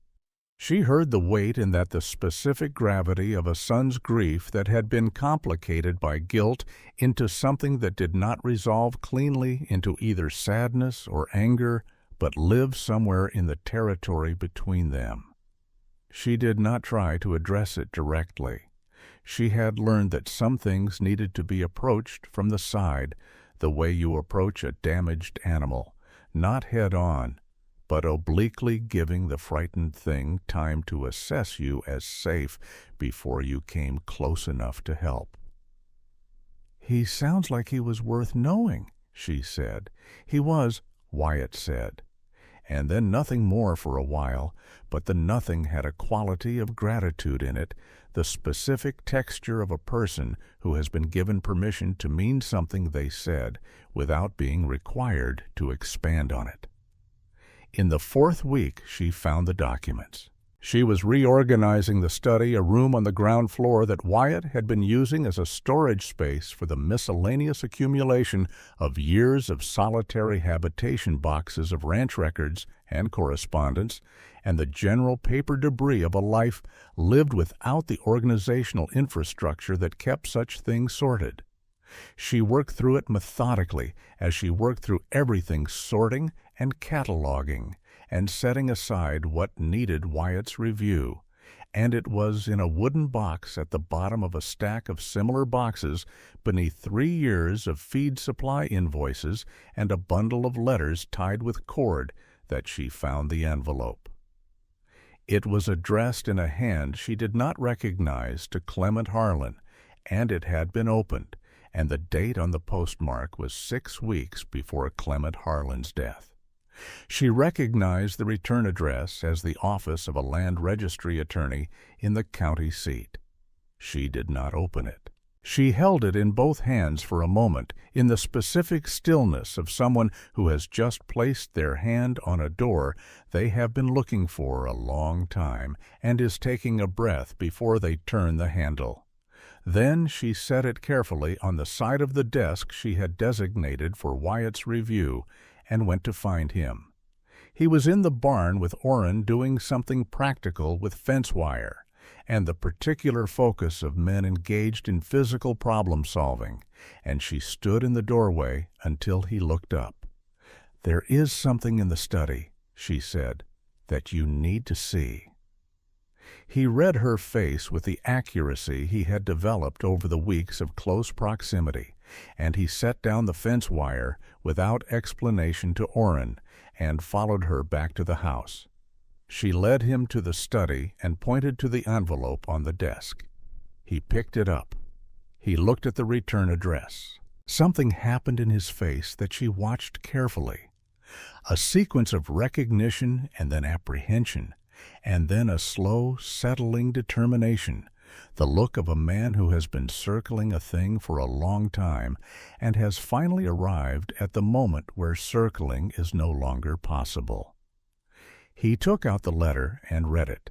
She heard the weight in that the specific gravity of a son's grief that had been complicated by guilt into something that did not resolve cleanly into either sadness or anger, but lived somewhere in the territory between them. She did not try to address it directly. She had learned that some things needed to be approached from the side, the way you approach a damaged animal, not head-on, but obliquely giving the frightened thing time to assess you as safe before you came close enough to help. He sounds like he was worth knowing, she said. He was, Wyatt said. And then nothing more for a while, but the nothing had a quality of gratitude in it, the specific texture of a person who has been given permission to mean something they said without being required to expand on it. In the fourth week she found the documents. She was reorganizing the study, a room on the ground floor that Wyatt had been using as a storage space for the miscellaneous accumulation of years of solitary habitation boxes of ranch records and correspondence, and the general paper debris of a life lived without the organizational infrastructure that kept such things sorted. She worked through it methodically as she worked through everything, sorting and cataloging and setting aside what needed Wyatt's review. And it was in a wooden box at the bottom of a stack of similar boxes beneath 3 years of feed supply invoices and a bundle of letters tied with cord that she found the envelope. It was addressed in a hand she did not recognize to Clement Harlan, and it had been opened, and the date on the postmark was 6 weeks before Clement Harlan's death. She recognized the return address as the office of a land registry attorney in the county seat. She did not open it. She held it in both hands for a moment, in the specific stillness of someone who has just placed their hand on a door they have been looking for a long time and is taking a breath before they turn the handle. Then she set it carefully on the side of the desk she had designated for Wyatt's review and went to find him. He was in the barn with Orrin doing something practical with fence wire, and the particular focus of men engaged in physical problem-solving, and she stood in the doorway until he looked up. "There is something in the study," she said, "that you need to see." He read her face with the accuracy he had developed over the weeks of close proximity, and he set down the fence wire without explanation to Orrin and followed her back to the house. She led him to the study and pointed to the envelope on the desk. He picked it up. He looked at the return address. Something happened in his face that she watched carefully. A sequence of recognition and then apprehension, and then a slow, settling determination, the look of a man who has been circling a thing for a long time and has finally arrived at the moment where circling is no longer possible. He took out the letter and read it.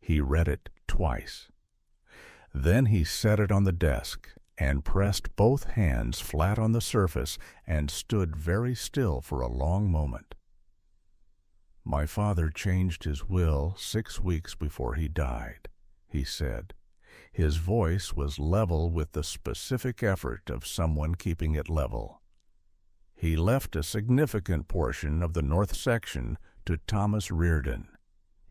He read it twice. Then he set it on the desk and pressed both hands flat on the surface and stood very still for a long moment. "My father changed his will 6 weeks before he died," he said. His voice was level with the specific effort of someone keeping it level. "He left a significant portion of the north section to Thomas Reardon,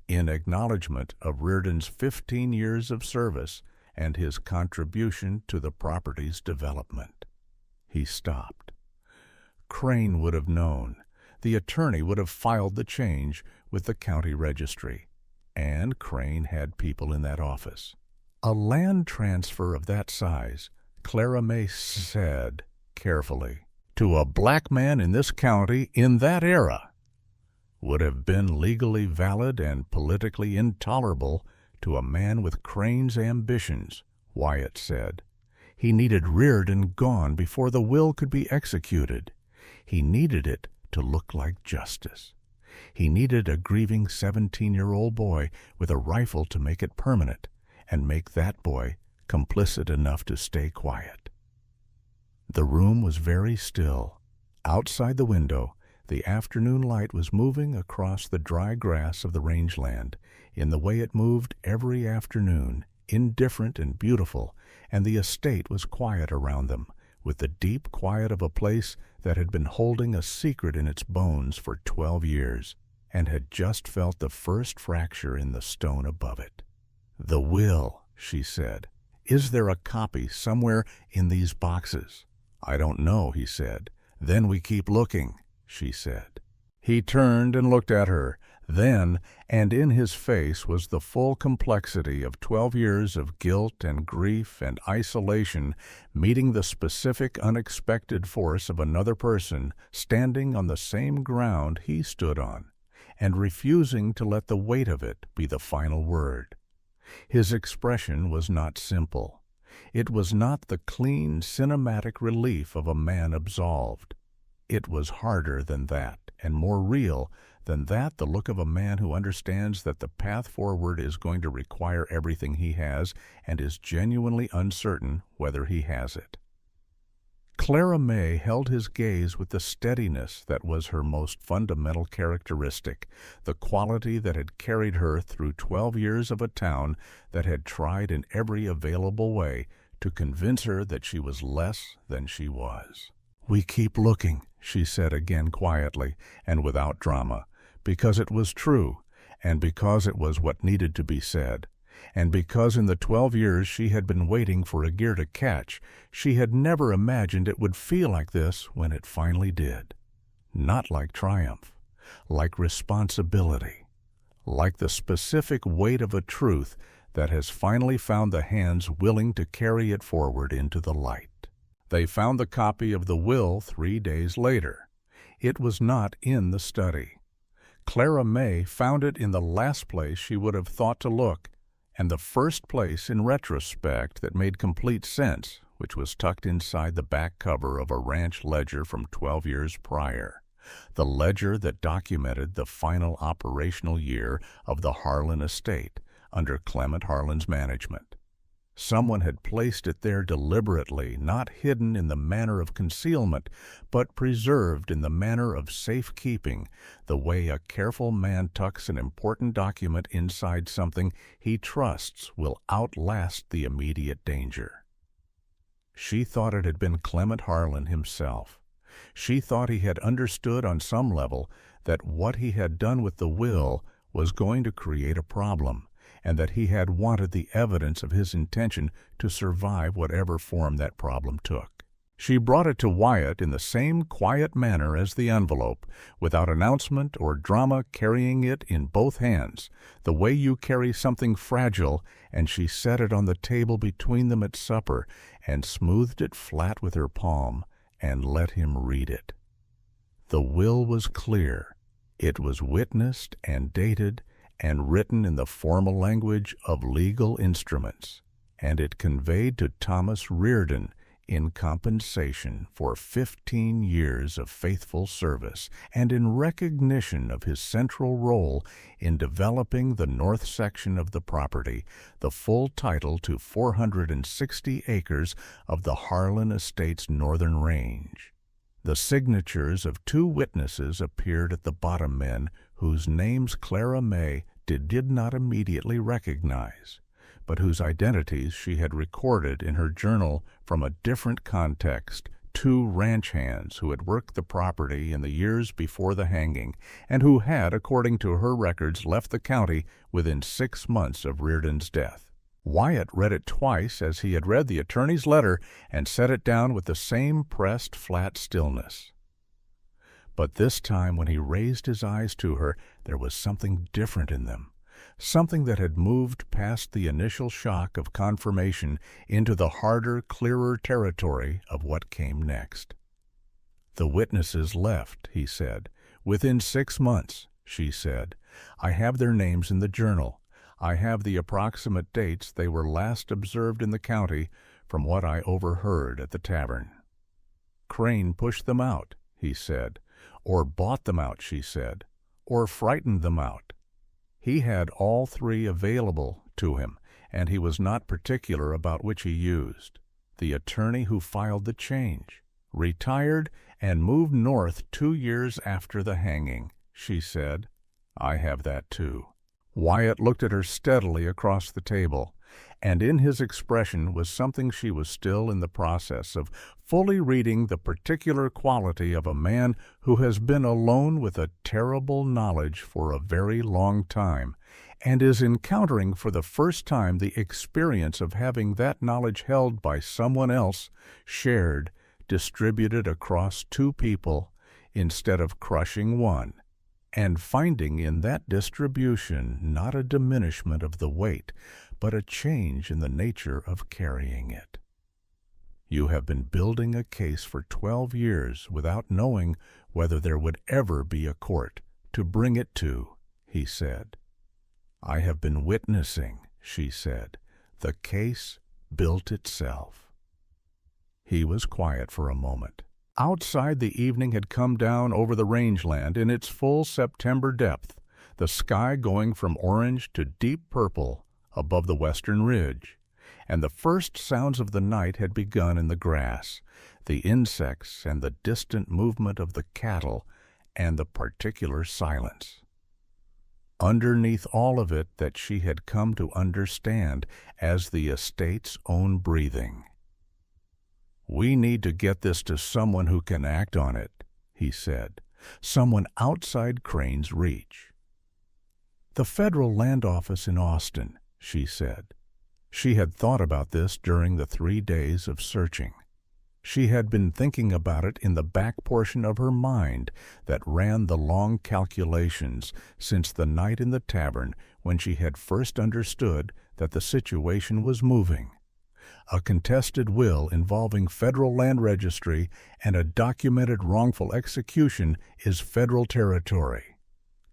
in acknowledgment of Reardon's 15 years of service and his contribution to the property's development." He stopped. Crane would have known. The attorney would have filed the change with the county registry, and Crane had people in that office. A land transfer of that size, Clara Mae said carefully, to a black man in this county in that era, would have been legally valid and politically intolerable to a man with Crane's ambitions, Wyatt said. He needed Reardon gone before the will could be executed. He needed it to look like justice. He needed a grieving 17-year-old boy with a rifle to make it permanent and make that boy complicit enough to stay quiet. The room was very still. Outside the window, the afternoon light was moving across the dry grass of the rangeland in the way it moved every afternoon, indifferent and beautiful, and the estate was quiet around them, with the deep quiet of a place that had been holding a secret in its bones for 12 years and had just felt the first fracture in the stone above it. "The will," she said. "Is there a copy somewhere in these boxes?" "I don't know," he said. "Then we keep looking," she said. He turned and looked at her. Then, and in his face was the full complexity of 12 years of guilt and grief and isolation meeting the specific unexpected force of another person standing on the same ground he stood on, and refusing to let the weight of it be the final word. His expression was not simple. It was not the clean, cinematic relief of a man absolved. It was harder than that, and more real Than that, the look of a man who understands that the path forward is going to require everything he has and is genuinely uncertain whether he has it. Clara Mae held his gaze with the steadiness that was her most fundamental characteristic, the quality that had carried her through 12 years of a town that had tried in every available way to convince her that she was less than she was. "We keep looking," she said again quietly and without drama, because it was true, and because it was what needed to be said. And because in the 12 years she had been waiting for a gear to catch, she had never imagined it would feel like this when it finally did. Not like triumph, like responsibility, like the specific weight of a truth that has finally found the hands willing to carry it forward into the light. They found the copy of the will 3 days later. It was not in the study. Clara Mae found it in the last place she would have thought to look, and the first place in retrospect that made complete sense, which was tucked inside the back cover of a ranch ledger from 12 years prior, the ledger that documented the final operational year of the Harlan estate under Clement Harlan's management. Someone had placed it there deliberately, not hidden in the manner of concealment, but preserved in the manner of safekeeping, the way a careful man tucks an important document inside something he trusts will outlast the immediate danger. She thought it had been Clement Harlan himself. She thought he had understood on some level that what he had done with the will was going to create a problem, and that he had wanted the evidence of his intention to survive whatever form that problem took. She brought it to Wyatt in the same quiet manner as the envelope, without announcement or drama, carrying it in both hands, the way you carry something fragile, and she set it on the table between them at supper and smoothed it flat with her palm and let him read it. The will was clear. It was witnessed and dated and written in the formal language of legal instruments, and it conveyed to Thomas Reardon, in compensation for 15 years of faithful service and in recognition of his central role in developing the north section of the property, the full title to 460 acres of the Harlan estate's northern range. The signatures of 2 witnesses appeared at the bottom men, whose names Clara Mae did not immediately recognize, but whose identities she had recorded in her journal from a different context, 2 ranch hands who had worked the property in the years before the hanging, and who had, according to her records, left the county within 6 months of Reardon's death. Wyatt read it twice as he had read the attorney's letter and set it down with the same pressed, flat stillness. But this time, when he raised his eyes to her, there was something different in them, something that had moved past the initial shock of confirmation into the harder, clearer territory of what came next. "The witnesses left," he said. "Within 6 months," she said. "I have their names in the journal. I have the approximate dates they were last observed in the county from what I overheard at the tavern." "Crane pushed them out," he said. "Or bought them out," she said. "Or frightened them out." He had all 3 available to him, and he was not particular about which he used. The attorney who filed the change retired and moved north 2 years after the hanging, she said. "I have that too." Wyatt looked at her steadily across the table, and in his expression was something she was still in the process of fully reading, the particular quality of a man who has been alone with a terrible knowledge for a very long time, and is encountering for the first time the experience of having that knowledge held by someone else, shared, distributed across 2 people, instead of crushing one, and finding in that distribution not a diminishment of the weight, but a change in the nature of carrying it. "You have been building a case for 12 years without knowing whether there would ever be a court to bring it to," he said. "I have been witnessing," she said. "The case built itself." He was quiet for a moment. Outside, the evening had come down over the rangeland in its full September depth, the sky going from orange to deep purple above the western ridge, and the first sounds of the night had begun in the grass, the insects and the distant movement of the cattle and the particular silence. Underneath all of it that she had come to understand as the estate's own breathing. "We need to get this to someone who can act on it," he said, "someone outside Crane's reach." "The Federal Land Office in Austin," she said. She had thought about this during the 3 days of searching. She had been thinking about it in the back portion of her mind that ran the long calculations since the night in the tavern when she had first understood that the situation was moving. A contested will involving federal land registry and a documented wrongful execution is federal territory.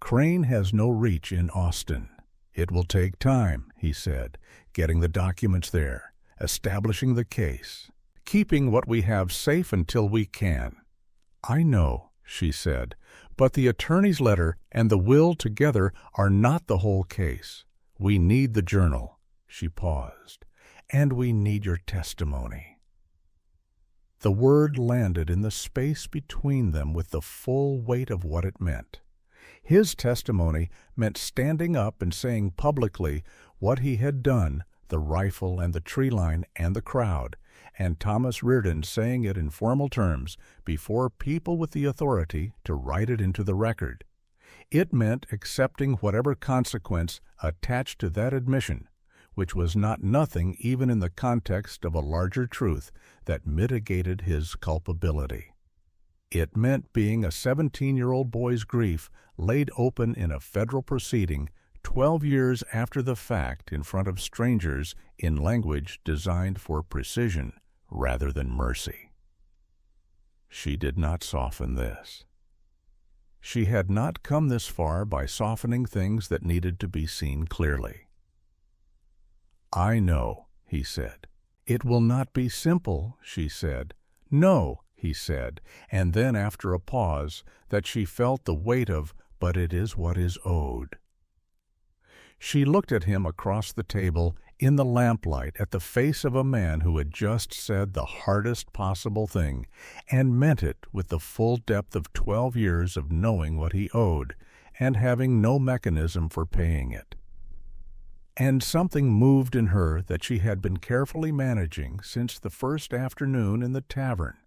Crane has no reach in Austin. "It will take time," he said, "getting the documents there, establishing the case, keeping what we have safe until we can." "I know," she said, "but the attorney's letter and the will together are not the whole case. We need the journal." She paused. "And we need your testimony." The word landed in the space between them with the full weight of what it meant. His testimony meant standing up and saying publicly what he had done, the rifle and the tree line and the crowd, and Thomas Reardon saying it in formal terms before people with the authority to write it into the record. It meant accepting whatever consequence attached to that admission, which was not nothing even in the context of a larger truth that mitigated his culpability. It meant being a 17-year-old boy's grief laid open in a federal proceeding 12 years after the fact in front of strangers in language designed for precision rather than mercy. She did not soften this. She had not come this far by softening things that needed to be seen clearly. "I know," he said. "It will not be simple," she said. "No," he said, and then after a pause that she felt the weight of, "but it is what is owed." She looked at him across the table in the lamplight at the face of a man who had just said the hardest possible thing and meant it with the full depth of 12 years of knowing what he owed and having no mechanism for paying it. And something moved in her that she had been carefully managing since the first afternoon in the tavern,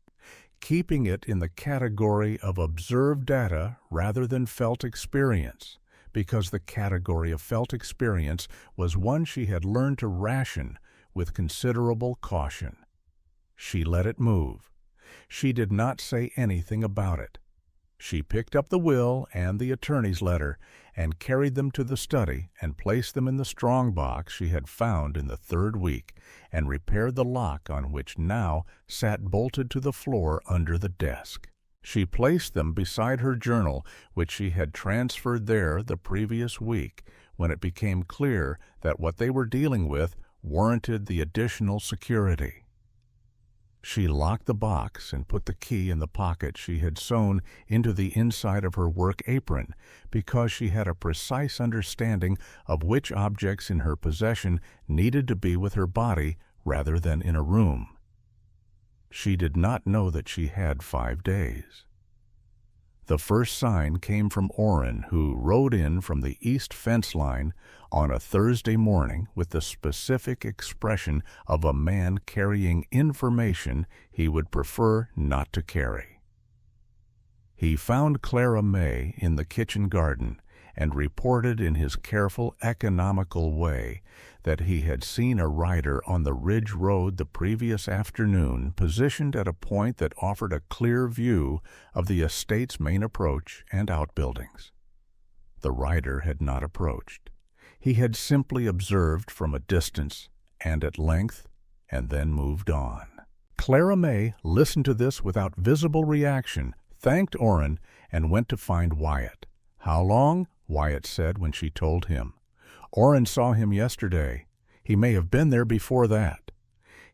keeping it in the category of observed data rather than felt experience, because the category of felt experience was one she had learned to ration with considerable caution. She let it move. She did not say anything about it. She picked up the will and the attorney's letter and carried them to the study and placed them in the strong box she had found in the 3rd week and repaired the lock on which now sat bolted to the floor under the desk. She placed them beside her journal, which she had transferred there the previous week when it became clear that what they were dealing with warranted the additional security. She locked the box and put the key in the pocket she had sewn into the inside of her work apron because she had a precise understanding of which objects in her possession needed to be with her body rather than in a room. She did not know that she had 5 days. The first sign came from Orrin, who rode in from the east fence line on a Thursday morning with the specific expression of a man carrying information he would prefer not to carry. He found Clara Mae in the kitchen garden and reported in his careful, economical way that he had seen a rider on the ridge road the previous afternoon positioned at a point that offered a clear view of the estate's main approach and outbuildings. The rider had not approached. He had simply observed from a distance and at length and then moved on. Clara Mae listened to this without visible reaction, thanked Orrin, and went to find Wyatt. "How long?" Wyatt said when she told him. "Orrin saw him yesterday. He may have been there before that."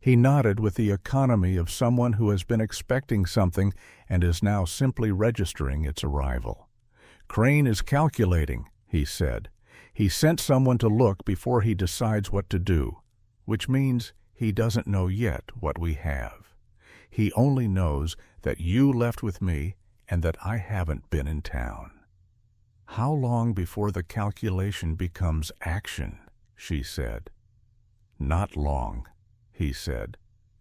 He nodded with the economy of someone who has been expecting something and is now simply registering its arrival. "Crane is calculating," he said. "He sent someone to look before he decides what to do, which means he doesn't know yet what we have. He only knows that you left with me and that I haven't been in town." "How long before the calculation becomes action?" she said. "Not long," he said.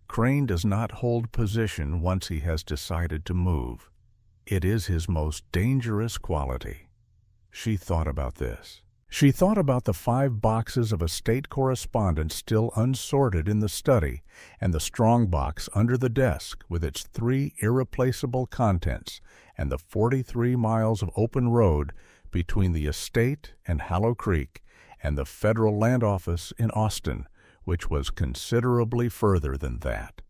"Crane does not hold position once he has decided to move. It is his most dangerous quality." She thought about this. She thought about the 5 boxes of estate correspondence still unsorted in the study and the strong box under the desk with its 3 irreplaceable contents and the 43 miles of open road between the estate and Hollow Creek and the federal land office in Austin, which was considerably further than that.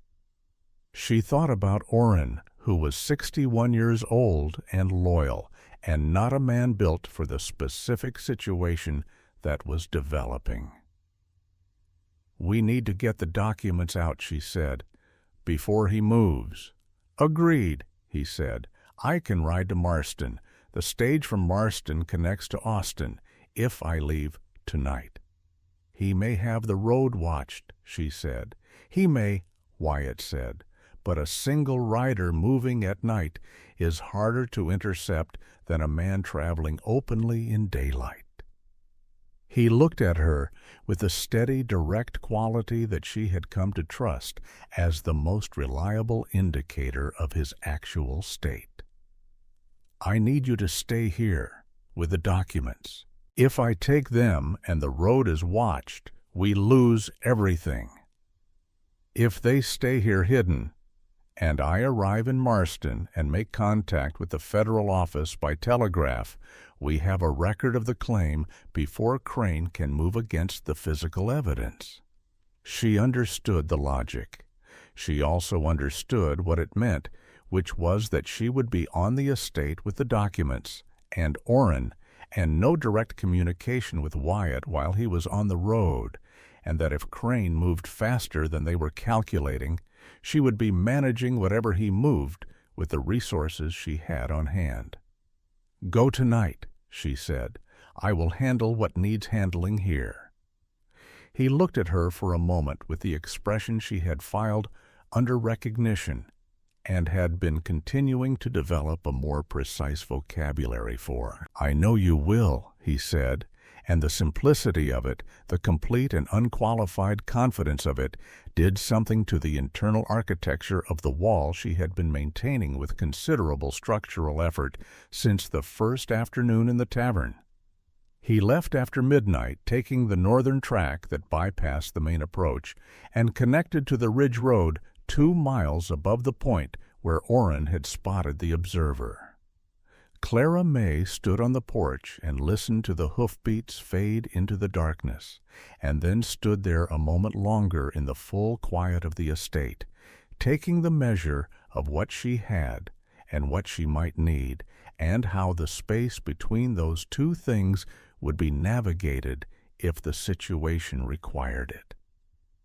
She thought about Orrin, who was 61 years old and loyal, and not a man built for the specific situation that was developing. "We need to get the documents out," she said, "before he moves." "Agreed," he said. "I can ride to Marston. The stage from Marston connects to Austin, if I leave tonight." "He may have the road watched," she said. "He may," Wyatt said. "But a single rider moving at night is harder to intercept than a man traveling openly in daylight." He looked at her with the steady, direct quality that she had come to trust as the most reliable indicator of his actual state. "I need you to stay here with the documents. If I take them and the road is watched, we lose everything. If they stay here hidden, and I arrive in Marston and make contact with the federal office by telegraph, we have a record of the claim before Crane can move against the physical evidence." She understood the logic. She also understood what it meant, which was that she would be on the estate with the documents, and Orrin, and no direct communication with Wyatt while he was on the road, and that if Crane moved faster than they were calculating, she would be managing whatever he moved with the resources she had on hand. "Go tonight," she said. "I will handle what needs handling here." He looked at her for a moment with the expression she had filed under recognition and had been continuing to develop a more precise vocabulary for. "I know you will," he said, and the simplicity of it, the complete and unqualified confidence of it, did something to the internal architecture of the wall she had been maintaining with considerable structural effort since the first afternoon in the tavern. He left after midnight, taking the northern track that bypassed the main approach and connected to the ridge road 2 miles above the point where Orrin had spotted the observer. Clara Mae stood on the porch and listened to the hoofbeats fade into the darkness, and then stood there a moment longer in the full quiet of the estate, taking the measure of what she had and what she might need, and how the space between those 2 things would be navigated if the situation required it.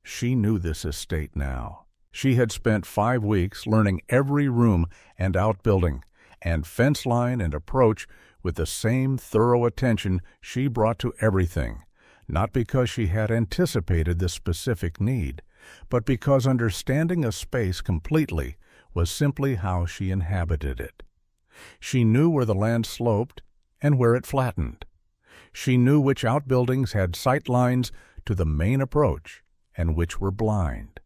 She knew this estate now. She had spent 5 weeks learning every room and outbuilding, and fence line and approach with the same thorough attention she brought to everything, not because she had anticipated this specific need, but because understanding a space completely was simply how she inhabited it. She knew where the land sloped and where it flattened. She knew which outbuildings had sight lines to the main approach and which were blind.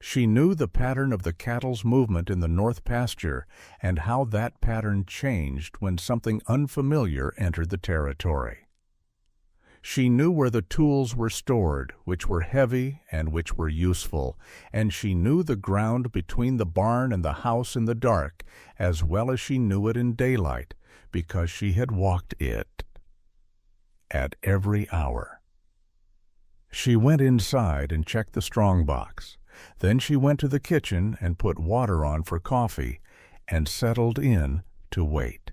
She knew the pattern of the cattle's movement in the north pasture and how that pattern changed when something unfamiliar entered the territory. She knew where the tools were stored, which were heavy and which were useful, and she knew the ground between the barn and the house in the dark as well as she knew it in daylight, because she had walked it at every hour. She went inside and checked the strongbox. Then she went to the kitchen and put water on for coffee and settled in to wait.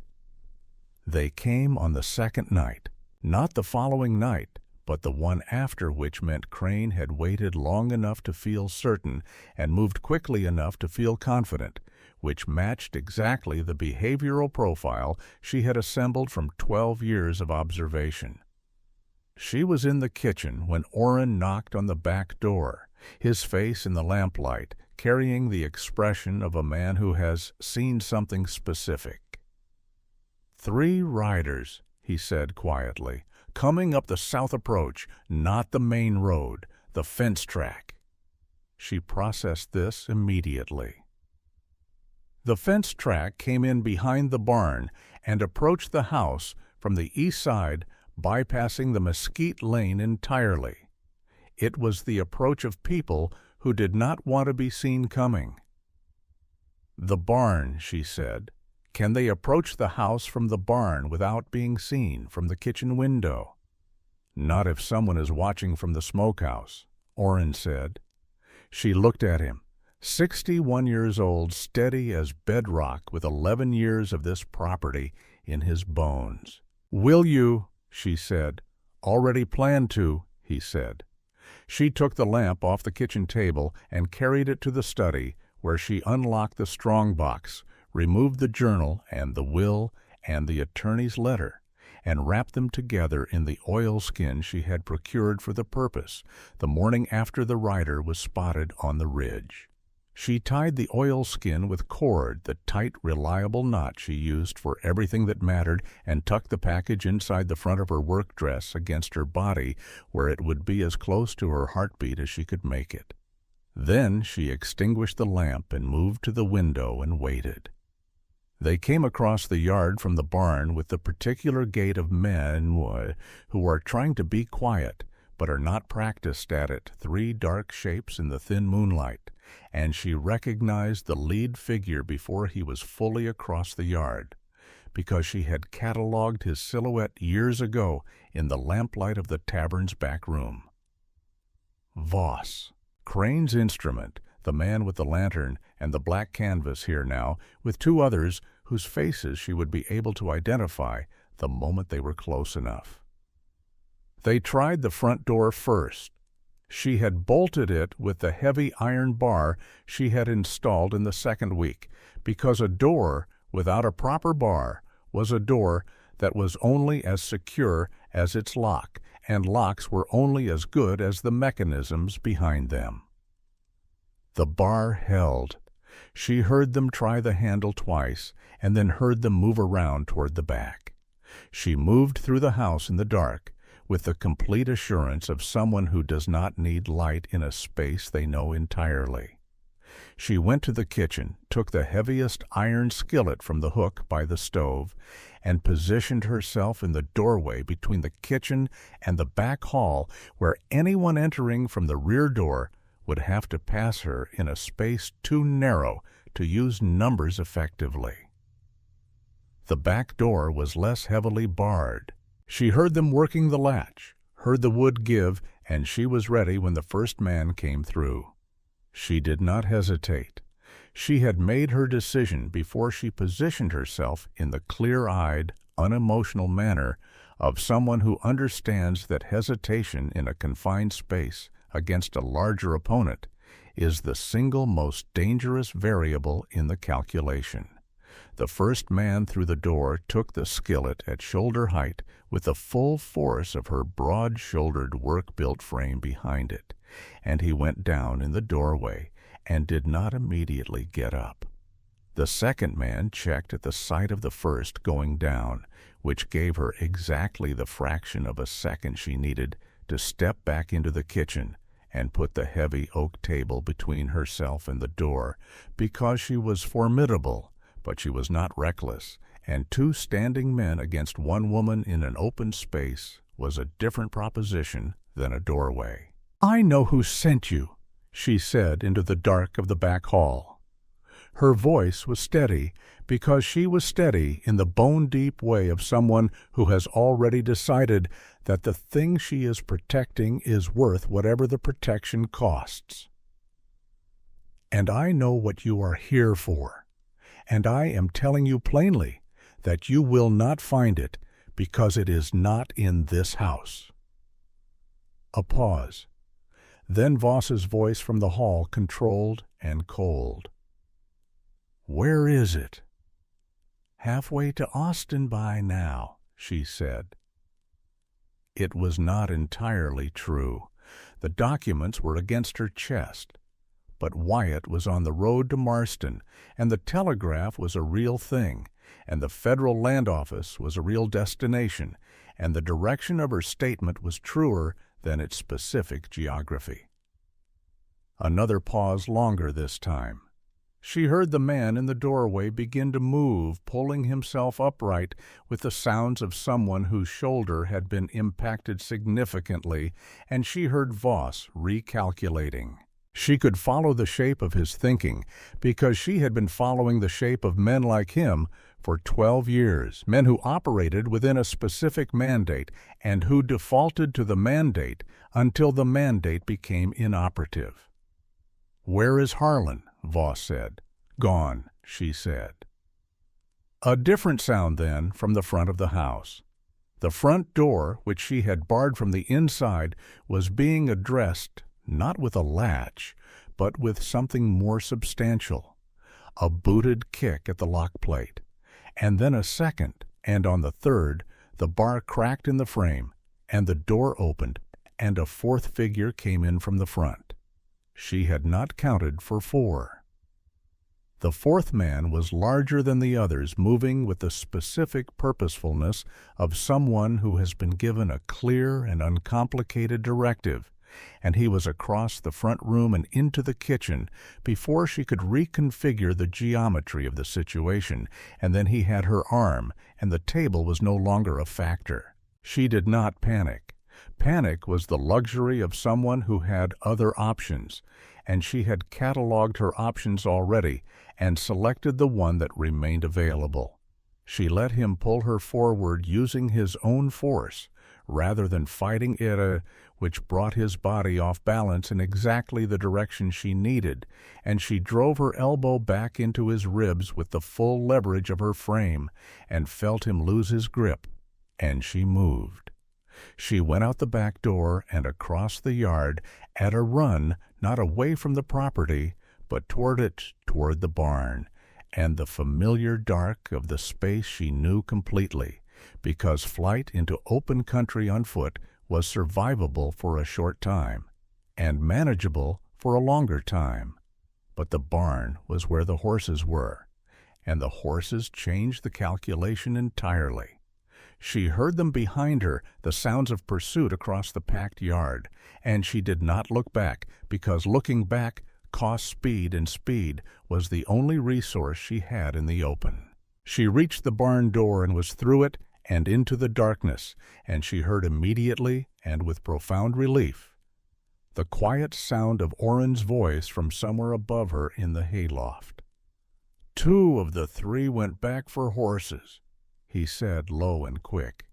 They came on the second night, not the following night, but the one after which meant Crane had waited long enough to feel certain and moved quickly enough to feel confident, which matched exactly the behavioral profile she had assembled from 12 years of observation. She was in the kitchen when Orrin knocked on the back door, his face in the lamplight, carrying the expression of a man who has seen something specific. "3 riders," he said quietly, "coming up the south approach, not the main road, the fence track." She processed this immediately. The fence track came in behind the barn and approached the house from the east side, bypassing the mesquite lane entirely. It was the approach of people who did not want to be seen coming. "The barn," she said. "Can they approach the house from the barn without being seen from the kitchen window?" "Not if someone is watching from the smokehouse," Orrin said. She looked at him, 61 years old, steady as bedrock, with 11 years of this property in his bones. "Will you?" she said. "Already planned to," he said. She took the lamp off the kitchen table and carried it to the study, where she unlocked the strong box, removed the journal and the will and the attorney's letter, and wrapped them together in the oilskin she had procured for the purpose the morning after the rider was spotted on the ridge. She tied the oilskin with cord, the tight, reliable knot she used for everything that mattered, and tucked the package inside the front of her work dress against her body, where it would be as close to her heartbeat as she could make it. Then she extinguished the lamp and moved to the window and waited. They came across the yard from the barn with the particular gait of men who are trying to be quiet, but are not practiced at it, 3 dark shapes in the thin moonlight, and she recognized the lead figure before he was fully across the yard, because she had catalogued his silhouette years ago in the lamplight of the tavern's back room. Voss, Crane's instrument, the man with the lantern and the black canvas here now, with 2 others whose faces she would be able to identify the moment they were close enough. They tried the front door first. She had bolted it with the heavy iron bar she had installed in the second week, because a door without a proper bar was a door that was only as secure as its lock, and locks were only as good as the mechanisms behind them. The bar held. She heard them try the handle twice, and then heard them move around toward the back. She moved through the house in the dark, with the complete assurance of someone who does not need light in a space they know entirely. She went to the kitchen, took the heaviest iron skillet from the hook by the stove, and positioned herself in the doorway between the kitchen and the back hall, where anyone entering from the rear door would have to pass her in a space too narrow to use numbers effectively. The back door was less heavily barred. She heard them working the latch, heard the wood give, and she was ready when the first man came through. She did not hesitate. She had made her decision before she positioned herself in the clear-eyed, unemotional manner of someone who understands that hesitation in a confined space against a larger opponent is the single most dangerous variable in the calculation. The first man through the door took the skillet at shoulder height with the full force of her broad-shouldered, work-built frame behind it, and he went down in the doorway and did not immediately get up. The second man checked at the sight of the first going down, which gave her exactly the fraction of a second she needed to step back into the kitchen and put the heavy oak table between herself and the door, because she was formidable, but she was not reckless, and 2 standing men against 1 woman in an open space was a different proposition than a doorway. "I know who sent you," she said into the dark of the back hall. Her voice was steady, because she was steady in the bone-deep way of someone who has already decided that the thing she is protecting is worth whatever the protection costs. "And I know what you are here for. And I am telling you plainly that you will not find it, because it is not in this house." A pause. Then Voss's voice from the hall, controlled and cold. "Where is it?" "Halfway to Austin by now," she said. It was not entirely true. The documents were against her chest. But Wyatt was on the road to Marston, and the telegraph was a real thing, and the Federal Land Office was a real destination, and the direction of her statement was truer than its specific geography. Another pause, longer this time. She heard the man in the doorway begin to move, pulling himself upright with the sounds of someone whose shoulder had been impacted significantly, and she heard Voss recalculating. She could follow the shape of his thinking because she had been following the shape of men like him for 12 years, men who operated within a specific mandate and who defaulted to the mandate until the mandate became inoperative. "Where is Harlan?" Voss said. "Gone," she said. A different sound then from the front of the house. The front door, which she had barred from the inside, was being addressed not with a latch, but with something more substantial. A booted kick at the lock plate. And then a second, and on the third, the bar cracked in the frame, and the door opened, and a fourth figure came in from the front. She had not counted for 4. The fourth man was larger than the others, moving with the specific purposefulness of someone who has been given a clear and uncomplicated directive, and he was across the front room and into the kitchen before she could reconfigure the geometry of the situation, and then he had her arm, and the table was no longer a factor. She did not panic. Panic was the luxury of someone who had other options, and she had catalogued her options already and selected the one that remained available. She let him pull her forward using his own force, rather than fighting it, which brought his body off balance in exactly the direction she needed, and she drove her elbow back into his ribs with the full leverage of her frame, and felt him lose his grip, and she moved. She went out the back door and across the yard at a run, not away from the property, but toward the barn, and the familiar dark of the space she knew completely, because flight into open country on foot was survivable for a short time, and manageable for a longer time. But the barn was where the horses were, and the horses changed the calculation entirely. She heard them behind her, the sounds of pursuit across the packed yard, and she did not look back, because looking back cost speed, and speed was the only resource she had in the open. She reached the barn door and was through it and into the darkness, and she heard immediately, and with profound relief, the quiet sound of Orrin's voice from somewhere above her in the hayloft. "2 of the 3 went back for horses," he said, low and quick.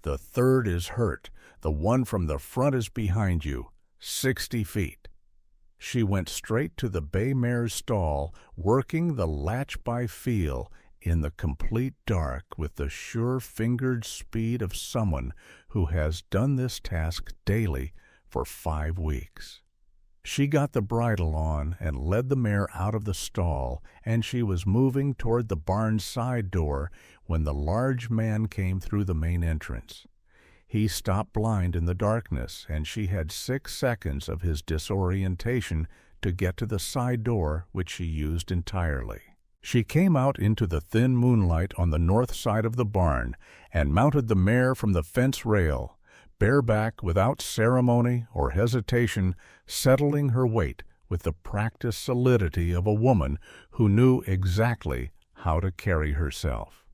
"The 3rd is hurt. The one from the front is behind you, 60 feet. She went straight to the bay mare's stall, working the latch by feel, in the complete dark, with the sure-fingered speed of someone who has done this task daily for 5 weeks. She got the bridle on and led the mare out of the stall, and she was moving toward the barn's side door when the large man came through the main entrance. He stopped blind in the darkness, and she had 6 seconds of his disorientation to get to the side door, which she used entirely. She came out into the thin moonlight on the north side of the barn and mounted the mare from the fence rail, bareback, without ceremony or hesitation, settling her weight with the practiced solidity of a woman who knew exactly how to carry herself.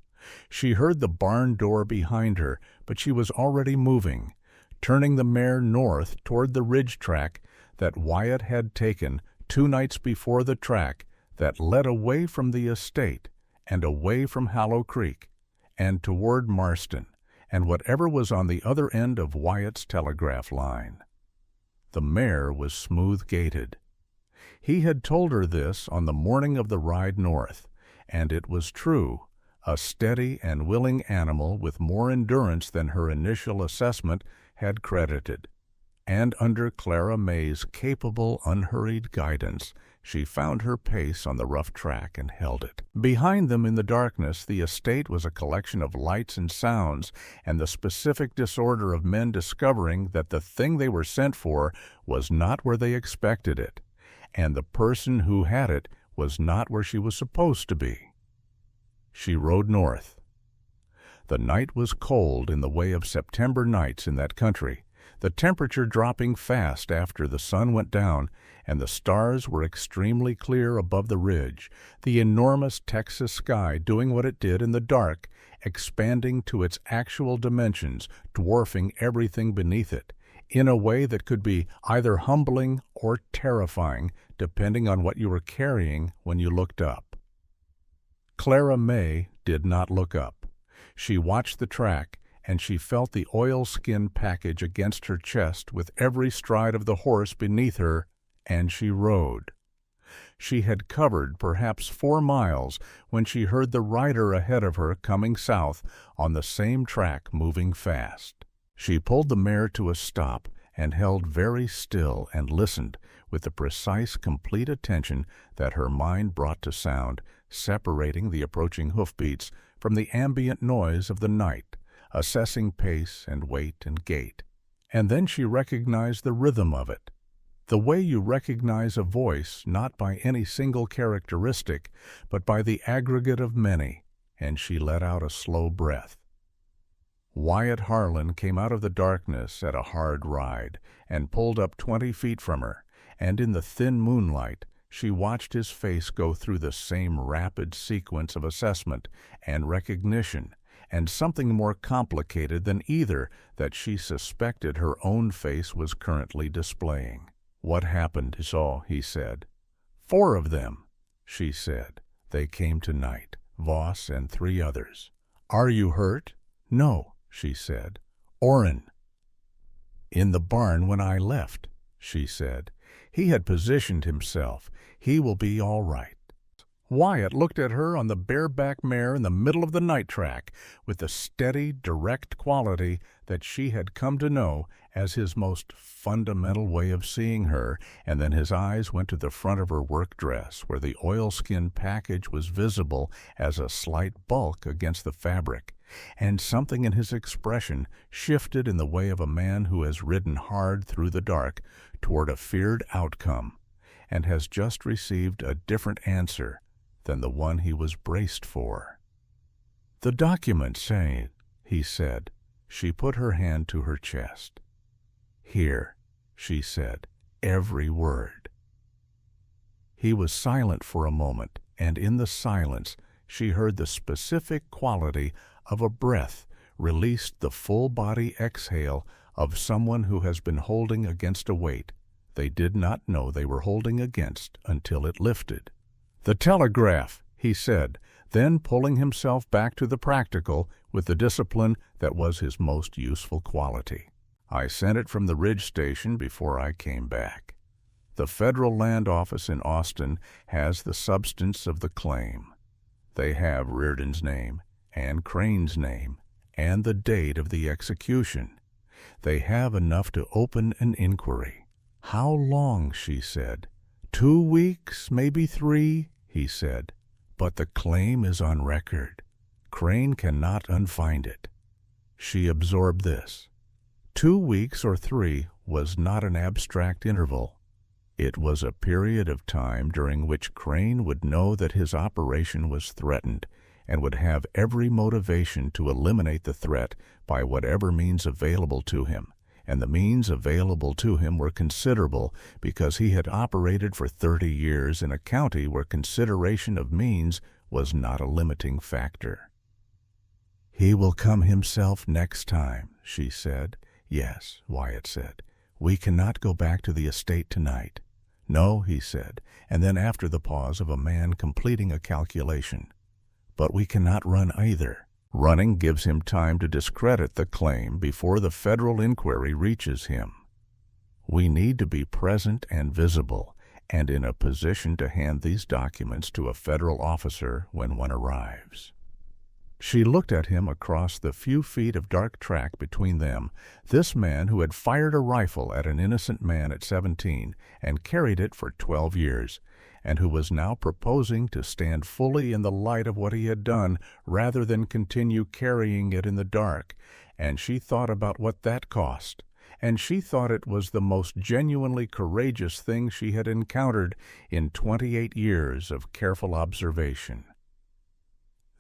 She heard the barn door behind her, but she was already moving, turning the mare north toward the ridge track that Wyatt had taken 2 nights before, the track that led away from the estate and away from Hollow Creek and toward Marston and whatever was on the other end of Wyatt's telegraph line. The mare was smooth-gaited. He had told her this on the morning of the ride north, and it was true, a steady and willing animal with more endurance than her initial assessment had credited. and under Clara Mae's capable, unhurried guidance, she found her pace on the rough track and held it. Behind them in the darkness, the estate was a collection of lights and sounds, and the specific disorder of men discovering that the thing they were sent for was not where they expected it, and the person who had it was not where she was supposed to be. She rode north. The night was cold in the way of September nights in that country, the temperature dropping fast after the sun went down, and the stars were extremely clear above the ridge, the enormous Texas sky doing what it did in the dark, expanding to its actual dimensions, dwarfing everything beneath it, in a way that could be either humbling or terrifying, depending on what you were carrying when you looked up. Clara Mae did not look up. She watched the track, and she felt the oilskin package against her chest with every stride of the horse beneath her, and she rode. She had covered perhaps 4 miles when she heard the rider ahead of her coming south on the same track moving fast. She pulled the mare to a stop and held very still and listened with the precise, complete attention that her mind brought to sound, separating the approaching hoofbeats from the ambient noise of the night, assessing pace and weight and gait. And then she recognized the rhythm of it, the way you recognize a voice not by any single characteristic, but by the aggregate of many, and she let out a slow breath. Wyatt Harlan came out of the darkness at a hard ride and pulled up 20 feet from her, and in the thin moonlight she watched his face go through the same rapid sequence of assessment and recognition, and something more complicated than either that she suspected her own face was currently displaying. "What happened is all," he said. "4 of them," she said. "They came tonight, Voss and 3 others. Are you hurt?" "No," she said. "Orrin." "In the barn when I left," she said. "He had positioned himself. He will be all right." Wyatt looked at her on the bareback mare in the middle of the night track with the steady, direct quality that she had come to know as his most fundamental way of seeing her, and then his eyes went to the front of her work dress where the oilskin package was visible as a slight bulk against the fabric, and something in his expression shifted in the way of a man who has ridden hard through the dark toward a feared outcome and has just received a different answer than the one he was braced for. "The document saying," he said. She put her hand to her chest. "Here," she said, "every word." He was silent for a moment, and in the silence she heard the specific quality of a breath released, the full-body exhale of someone who has been holding against a weight they did not know they were holding against until it lifted. "The telegraph," he said, then pulling himself back to the practical with the discipline that was his most useful quality. "I sent it from the Ridge Station before I came back. The Federal Land Office in Austin has the substance of the claim. They have Reardon's name and Crane's name and the date of the execution. They have enough to open an inquiry." "How long?" she said. 2 weeks, maybe 3, he said. "But the claim is on record. Crane cannot unfind it." She absorbed this. 2 weeks or 3 was not an abstract interval. It was a period of time during which Crane would know that his operation was threatened and would have every motivation to eliminate the threat by whatever means available to him. And the means available to him were considerable because he had operated for 30 years in a county where consideration of means was not a limiting factor. "He will come himself next time," she said. "Yes," Wyatt said. "We cannot go back to the estate tonight." "No," he said, and then after the pause of a man completing a calculation. "But we cannot run either. Running gives him time to discredit the claim before the federal inquiry reaches him. We need to be present and visible and in a position to hand these documents to a federal officer when one arrives." She looked at him across the few feet of dark track between them, this man who had fired a rifle at an innocent man at 17 and carried it for 12 years, and who was now proposing to stand fully in the light of what he had done rather than continue carrying it in the dark, and she thought about what that cost, and she thought it was the most genuinely courageous thing she had encountered in 28 years of careful observation.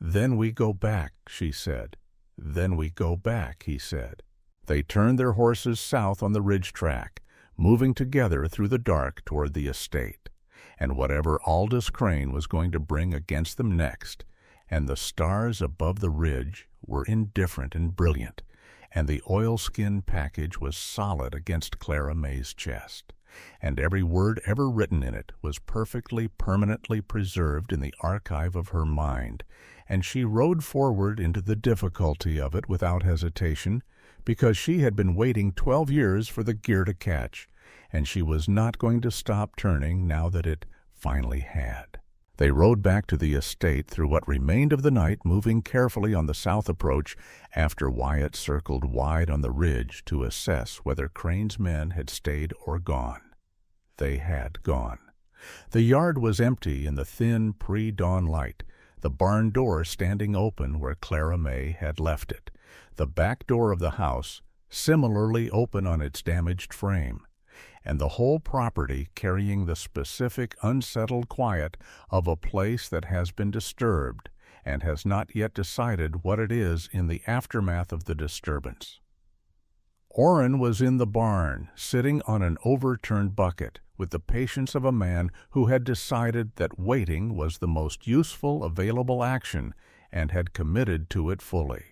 "Then we go back," she said. "Then we go back," he said. They turned their horses south on the ridge track, moving together through the dark toward the estate, and whatever Aldous Crane was going to bring against them next, and the stars above the ridge were indifferent and brilliant, and the oilskin package was solid against Clara Mae's chest, and every word ever written in it was perfectly, permanently preserved in the archive of her mind, and she rode forward into the difficulty of it without hesitation, because she had been waiting 12 years for the gear to catch, and she was not going to stop turning now that it finally had. They rode back to the estate through what remained of the night, moving carefully on the south approach after Wyatt circled wide on the ridge to assess whether Crane's men had stayed or gone. They had gone. The yard was empty in the thin pre-dawn light, the barn door standing open where Clara Mae had left it, the back door of the house similarly open on its damaged frame, and the whole property carrying the specific unsettled quiet of a place that has been disturbed and has not yet decided what it is in the aftermath of the disturbance. Orrin was in the barn, sitting on an overturned bucket, with the patience of a man who had decided that waiting was the most useful available action and had committed to it fully.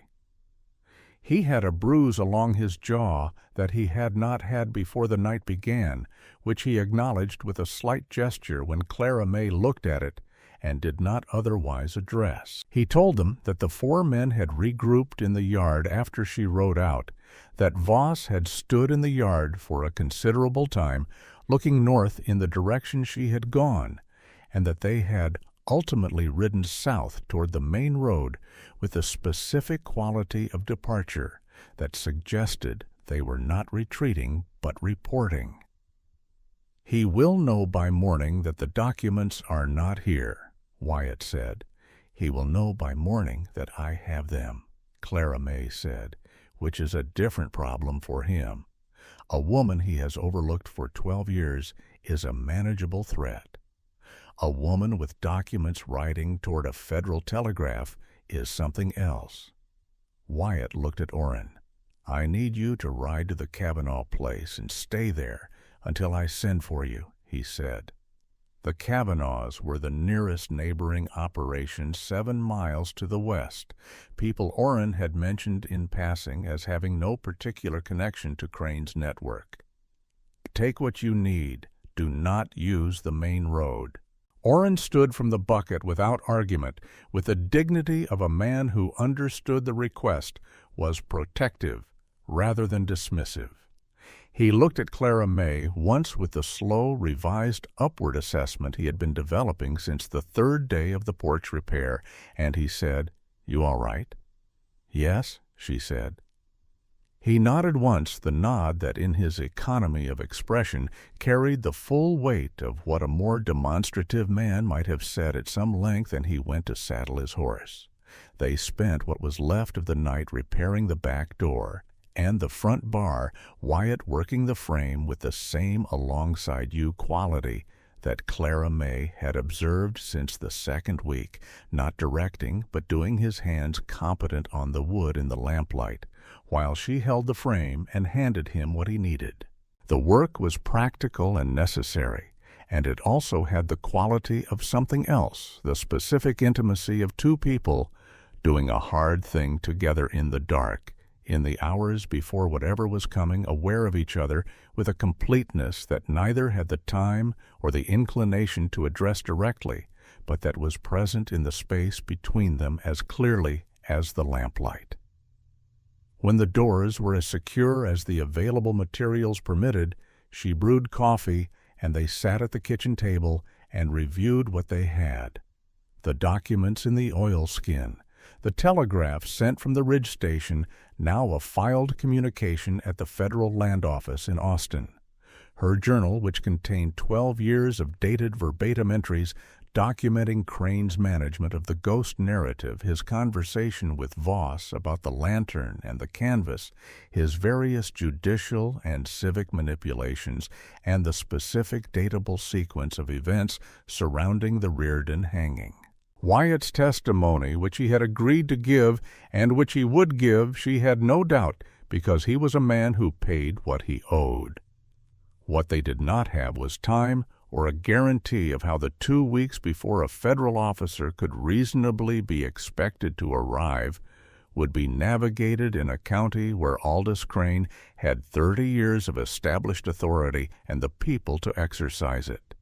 He had a bruise along his jaw that he had not had before the night began, which he acknowledged with a slight gesture when Clara Mae looked at it and did not otherwise address. He told them that the 4 men had regrouped in the yard after she rode out, that Voss had stood in the yard for a considerable time, looking north in the direction she had gone, and that they had ultimately ridden south toward the main road with a specific quality of departure that suggested they were not retreating but reporting. "He will know by morning that the documents are not here," Wyatt said. "He will know by morning that I have them," Clara Mae said, "which is a different problem for him. A woman he has overlooked for 12 years is a manageable threat. A woman with documents riding toward a federal telegraph is something else." Wyatt looked at Orrin. "I need you to ride to the Kavanaugh place and stay there until I send for you," he said. The Kavanaughs were the nearest neighboring operation 7 miles to the west, people Orrin had mentioned in passing as having no particular connection to Crane's network. "Take what you need. Do not use the main road." Orrin stood from the bucket without argument, with the dignity of a man who understood the request was protective rather than dismissive. He looked at Clara Mae once with the slow, revised upward assessment he had been developing since the 3rd day of the porch repair, and he said, "You all right?" "Yes," she said. He nodded once, the nod that in his economy of expression carried the full weight of what a more demonstrative man might have said at some length, and he went to saddle his horse. They spent what was left of the night repairing the back door and the front bar, Wyatt working the frame with the same alongside-you quality that Clara Mae had observed since the 2nd week, not directing but doing his hands competent on the wood in the lamplight, while she held the frame and handed him what he needed. The work was practical and necessary, and it also had the quality of something else, the specific intimacy of 2 people doing a hard thing together in the dark, in the hours before whatever was coming, aware of each other with a completeness that neither had the time or the inclination to address directly, but that was present in the space between them as clearly as the lamplight. When the doors were as secure as the available materials permitted, she brewed coffee, and they sat at the kitchen table and reviewed what they had. The documents in the oilskin, The telegraph sent from the Ridge Station, now a filed communication at the Federal Land Office in Austin. Her journal, which contained 12 years of dated verbatim entries documenting Crane's management of the ghost narrative, his conversation with Voss about the lantern and the canvas, his various judicial and civic manipulations, and the specific datable sequence of events surrounding the Reardon hanging. Wyatt's testimony, which he had agreed to give and which he would give, she had no doubt, because he was a man who paid what he owed. What they did not have was time or a guarantee of how the 2 weeks before a federal officer could reasonably be expected to arrive would be navigated in a county where Aldous Crane had 30 years of established authority and the people to exercise it.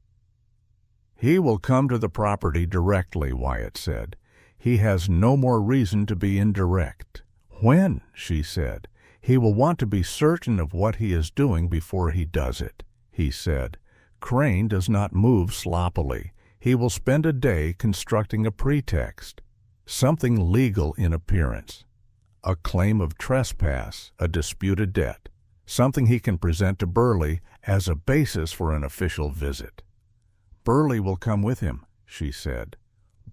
"He will come to the property directly," Wyatt said. "He has no more reason to be indirect." "When?" she said. "He will want to be certain of what he is doing before he does it," he said. "Crane does not move sloppily. He will spend a day constructing a pretext, something legal in appearance, a claim of trespass, a disputed debt, something he can present to Burley as a basis for an official visit." "Burley will come with him," she said.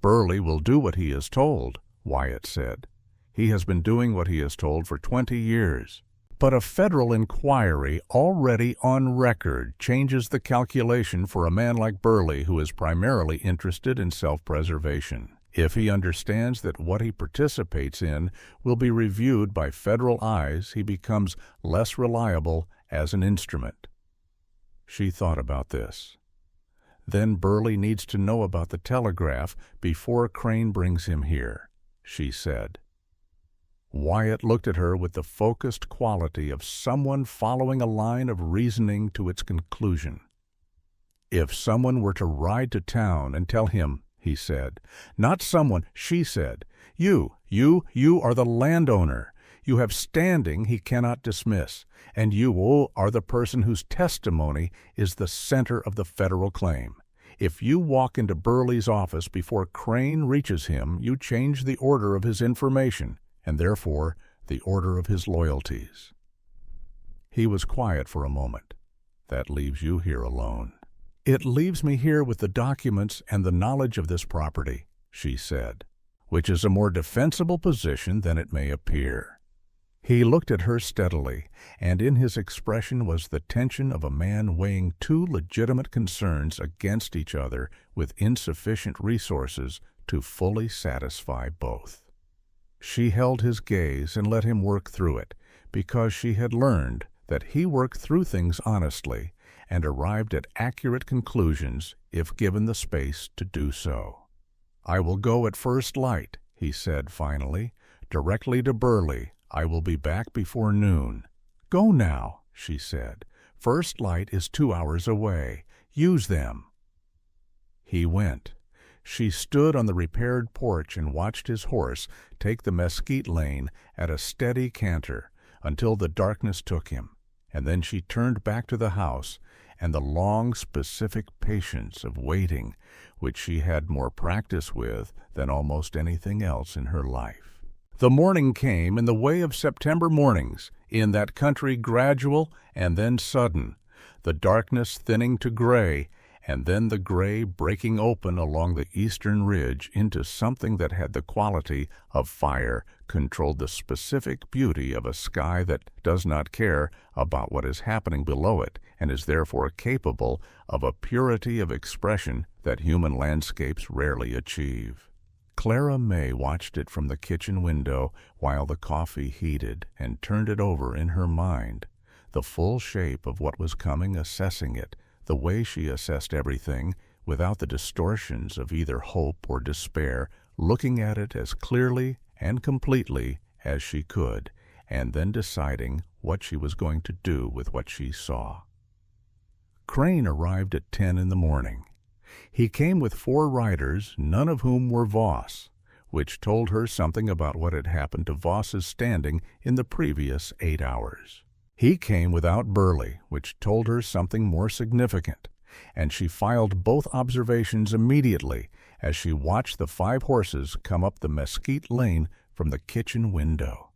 "Burley will do what he is told," Wyatt said. "He has been doing what he is told for 20 years. But a federal inquiry already on record changes the calculation for a man like Burley, who is primarily interested in self-preservation. If he understands that what he participates in will be reviewed by federal eyes, he becomes less reliable as an instrument." She thought about this. "Then Burley needs to know about the telegraph before Crane brings him here," she said. Wyatt looked at her with the focused quality of someone following a line of reasoning to its conclusion. "If someone were to ride to town and tell him," he said. "Not someone," she said. You are the landowner. You have standing he cannot dismiss, and you are the person whose testimony is the center of the federal claim. If you walk into Burley's office before Crane reaches him, you change the order of his information, and therefore the order of his loyalties." He was quiet for a moment. "That leaves you here alone." "It leaves me here with the documents and the knowledge of this property," she said, "which is a more defensible position than it may appear." He looked at her steadily, and in his expression was the tension of a man weighing two legitimate concerns against each other with insufficient resources to fully satisfy both. She held his gaze and let him work through it, because she had learned that he worked through things honestly and arrived at accurate conclusions if given the space to do so. "I will go at first light," he said finally, "directly to Burley. I will be back before noon." "Go now," she said. "First light is 2 hours away. Use them." He went. She stood on the repaired porch and watched his horse take the mesquite lane at a steady canter until the darkness took him, and then she turned back to the house and the long, specific patience of waiting, which she had more practice with than almost anything else in her life. The morning came in the way of September mornings, in that country gradual and then sudden, the darkness thinning to gray, and then the gray breaking open along the eastern ridge into something that had the quality of fire, controlled the specific beauty of a sky that does not care about what is happening below it, and is therefore capable of a purity of expression that human landscapes rarely achieve. Clara Mae watched it from the kitchen window while the coffee heated, and turned it over in her mind, the full shape of what was coming, assessing it, the way she assessed everything, without the distortions of either hope or despair, looking at it as clearly and completely as she could, and then deciding what she was going to do with what she saw. Crane arrived at 10 in the morning. He came with 4 riders, none of whom were Voss, which told her something about what had happened to Voss's standing in the previous 8 hours. He came without Burley, which told her something more significant, and she filed both observations immediately as she watched the 5 horses come up the mesquite lane from the kitchen window.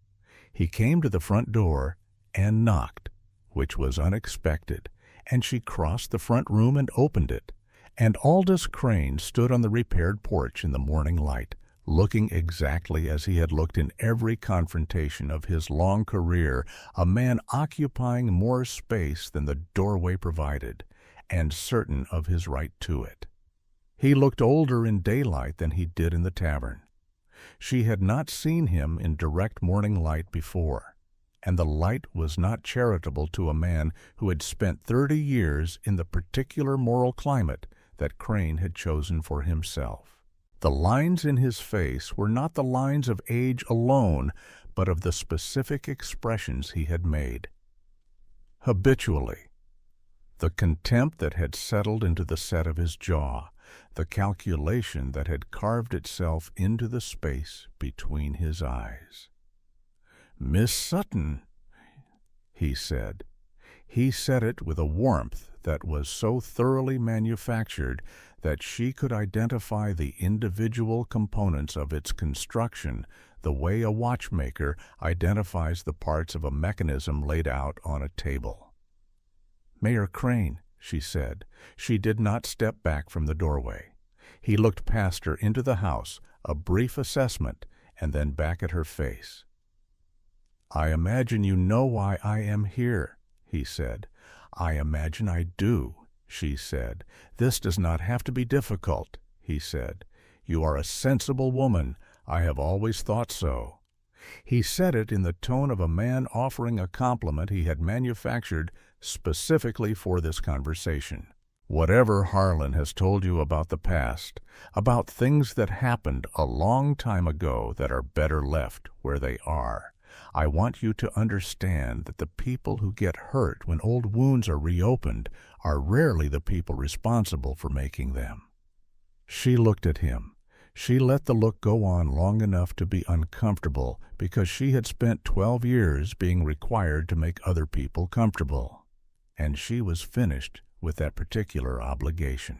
He came to the front door and knocked, which was unexpected, and she crossed the front room and opened it. And Aldous Crane stood on the repaired porch in the morning light, looking exactly as he had looked in every confrontation of his long career, a man occupying more space than the doorway provided, and certain of his right to it. He looked older in daylight than he did in the tavern. She had not seen him in direct morning light before, and the light was not charitable to a man who had spent 30 years in the particular moral climate that Crane had chosen for himself. The lines in his face were not the lines of age alone, but of the specific expressions he had made. Habitually, the contempt that had settled into the set of his jaw, the calculation that had carved itself into the space between his eyes. "Miss Sutton," he said. He said it with a warmth that was so thoroughly manufactured that she could identify the individual components of its construction the way a watchmaker identifies the parts of a mechanism laid out on a table. "Mayor Crane," she said. She did not step back from the doorway. He looked past her into the house, a brief assessment, and then back at her face. "I imagine you know why I am here," he said. "I imagine I do," she said. "This does not have to be difficult," he said. "You are a sensible woman. I have always thought so." He said it in the tone of a man offering a compliment he had manufactured specifically for this conversation. "Whatever Harlan has told you about the past, about things that happened a long time ago that are better left where they are, I want you to understand that the people who get hurt when old wounds are reopened are rarely the people responsible for making them." She looked at him. She let the look go on long enough to be uncomfortable because she had spent 12 years being required to make other people comfortable, and she was finished with that particular obligation.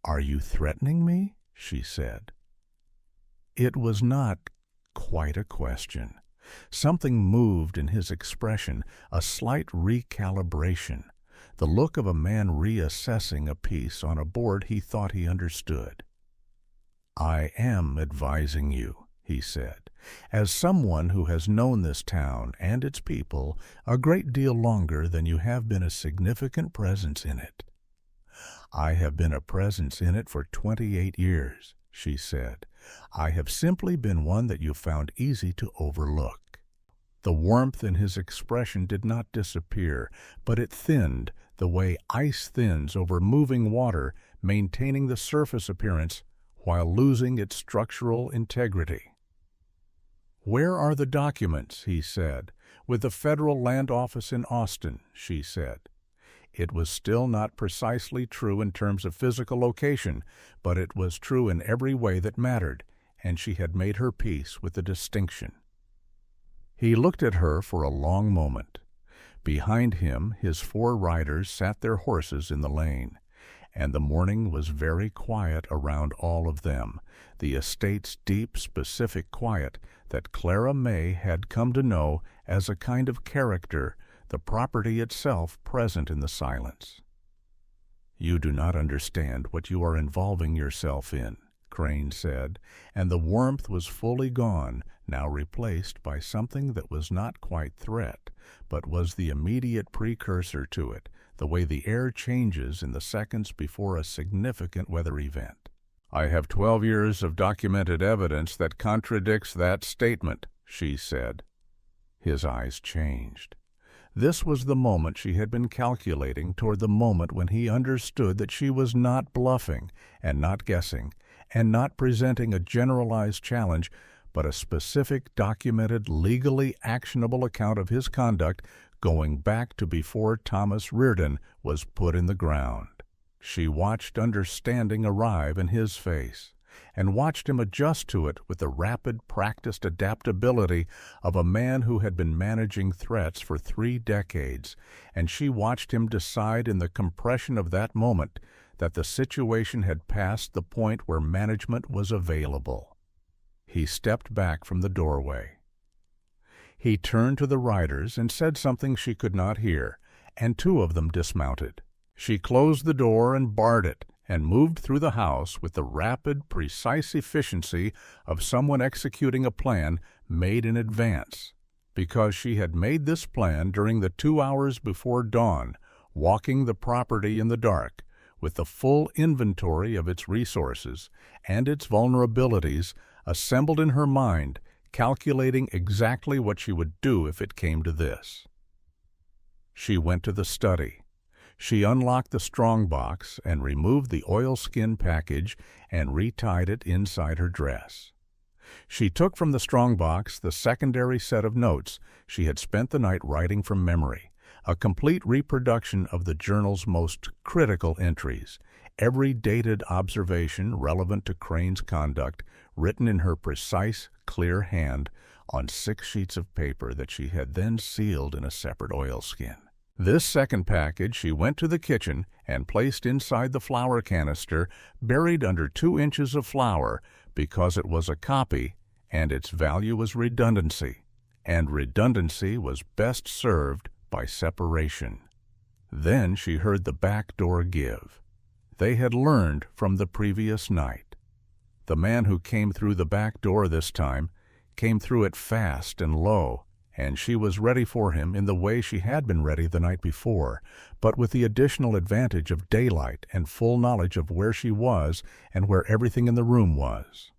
"Are you threatening me?" she said. It was not quite a question. Something moved in his expression, a slight recalibration, the look of a man reassessing a piece on a board he thought he understood. "I am advising you," he said, "as someone who has known this town and its people a great deal longer than you have been a significant presence in it." "I have been a presence in it for 28 years, she said. "I have simply been one that you found easy to overlook." The warmth in his expression did not disappear, but it thinned the way ice thins over moving water, maintaining the surface appearance while losing its structural integrity. "Where are the documents?" he said. "With the Federal Land Office in Austin," she said. It was still not precisely true in terms of physical location, but it was true in every way that mattered, and she had made her peace with the distinction. He looked at her for a long moment. Behind him, his 4 riders sat their horses in the lane, and the morning was very quiet around all of them, the estate's deep, specific quiet that Clara Mae had come to know as a kind of character, the property itself present in the silence. "You do not understand what you are involving yourself in," Crane said, and the warmth was fully gone, now replaced by something that was not quite threat, but was the immediate precursor to it, the way the air changes in the seconds before a significant weather event. "I have 12 years of documented evidence that contradicts that statement," she said. His eyes changed. This was the moment she had been calculating toward the moment when he understood that she was not bluffing and not guessing and not presenting a generalized challenge, but a specific, documented, legally actionable account of his conduct going back to before Thomas Reardon was put in the ground. She watched understanding arrive in his face, and watched him adjust to it with the rapid, practiced adaptability of a man who had been managing threats for 3 decades, and she watched him decide in the compression of that moment that the situation had passed the point where management was available. He stepped back from the doorway. He turned to the riders and said something she could not hear, and two of them dismounted. She closed the door and barred it, and moved through the house with the rapid, precise efficiency of someone executing a plan made in advance, because she had made this plan during the 2 hours before dawn, walking the property in the dark, with the full inventory of its resources and its vulnerabilities assembled in her mind, calculating exactly what she would do if it came to this. She went to the study. She unlocked the strongbox and removed the oilskin package and retied it inside her dress. She took from the strongbox the secondary set of notes she had spent the night writing from memory, a complete reproduction of the journal's most critical entries, every dated observation relevant to Crane's conduct written in her precise, clear hand on 6 sheets of paper that she had then sealed in a separate oilskin. This second package she went to the kitchen and placed inside the flour canister buried under 2 inches of flour because it was a copy and its value was redundancy, and redundancy was best served by separation. Then she heard the back door give. They had learned from the previous night. The man who came through the back door this time came through it fast and low, and she was ready for him in the way she had been ready the night before, but with the additional advantage of daylight and full knowledge of where she was and where everything in the room was.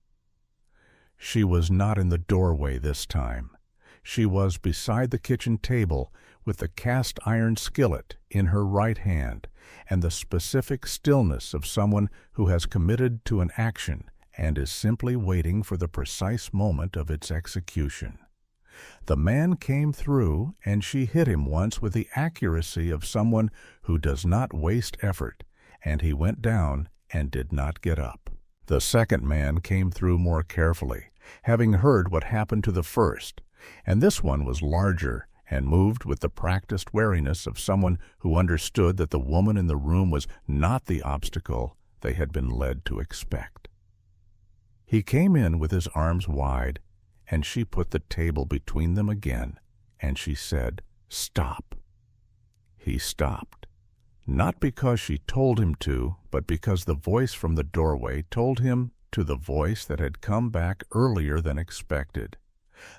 She was not in the doorway this time. She was beside the kitchen table with the cast-iron skillet in her right hand and the specific stillness of someone who has committed to an action and is simply waiting for the precise moment of its execution. The man came through, and she hit him once with the accuracy of someone who does not waste effort, and he went down and did not get up. The second man came through more carefully, having heard what happened to the first, and this one was larger and moved with the practiced wariness of someone who understood that the woman in the room was not the obstacle they had been led to expect. He came in with his arms wide, and she put the table between them again, and she said, "Stop." He stopped, not because she told him to, but because the voice from the doorway told him to the voice that had come back earlier than expected,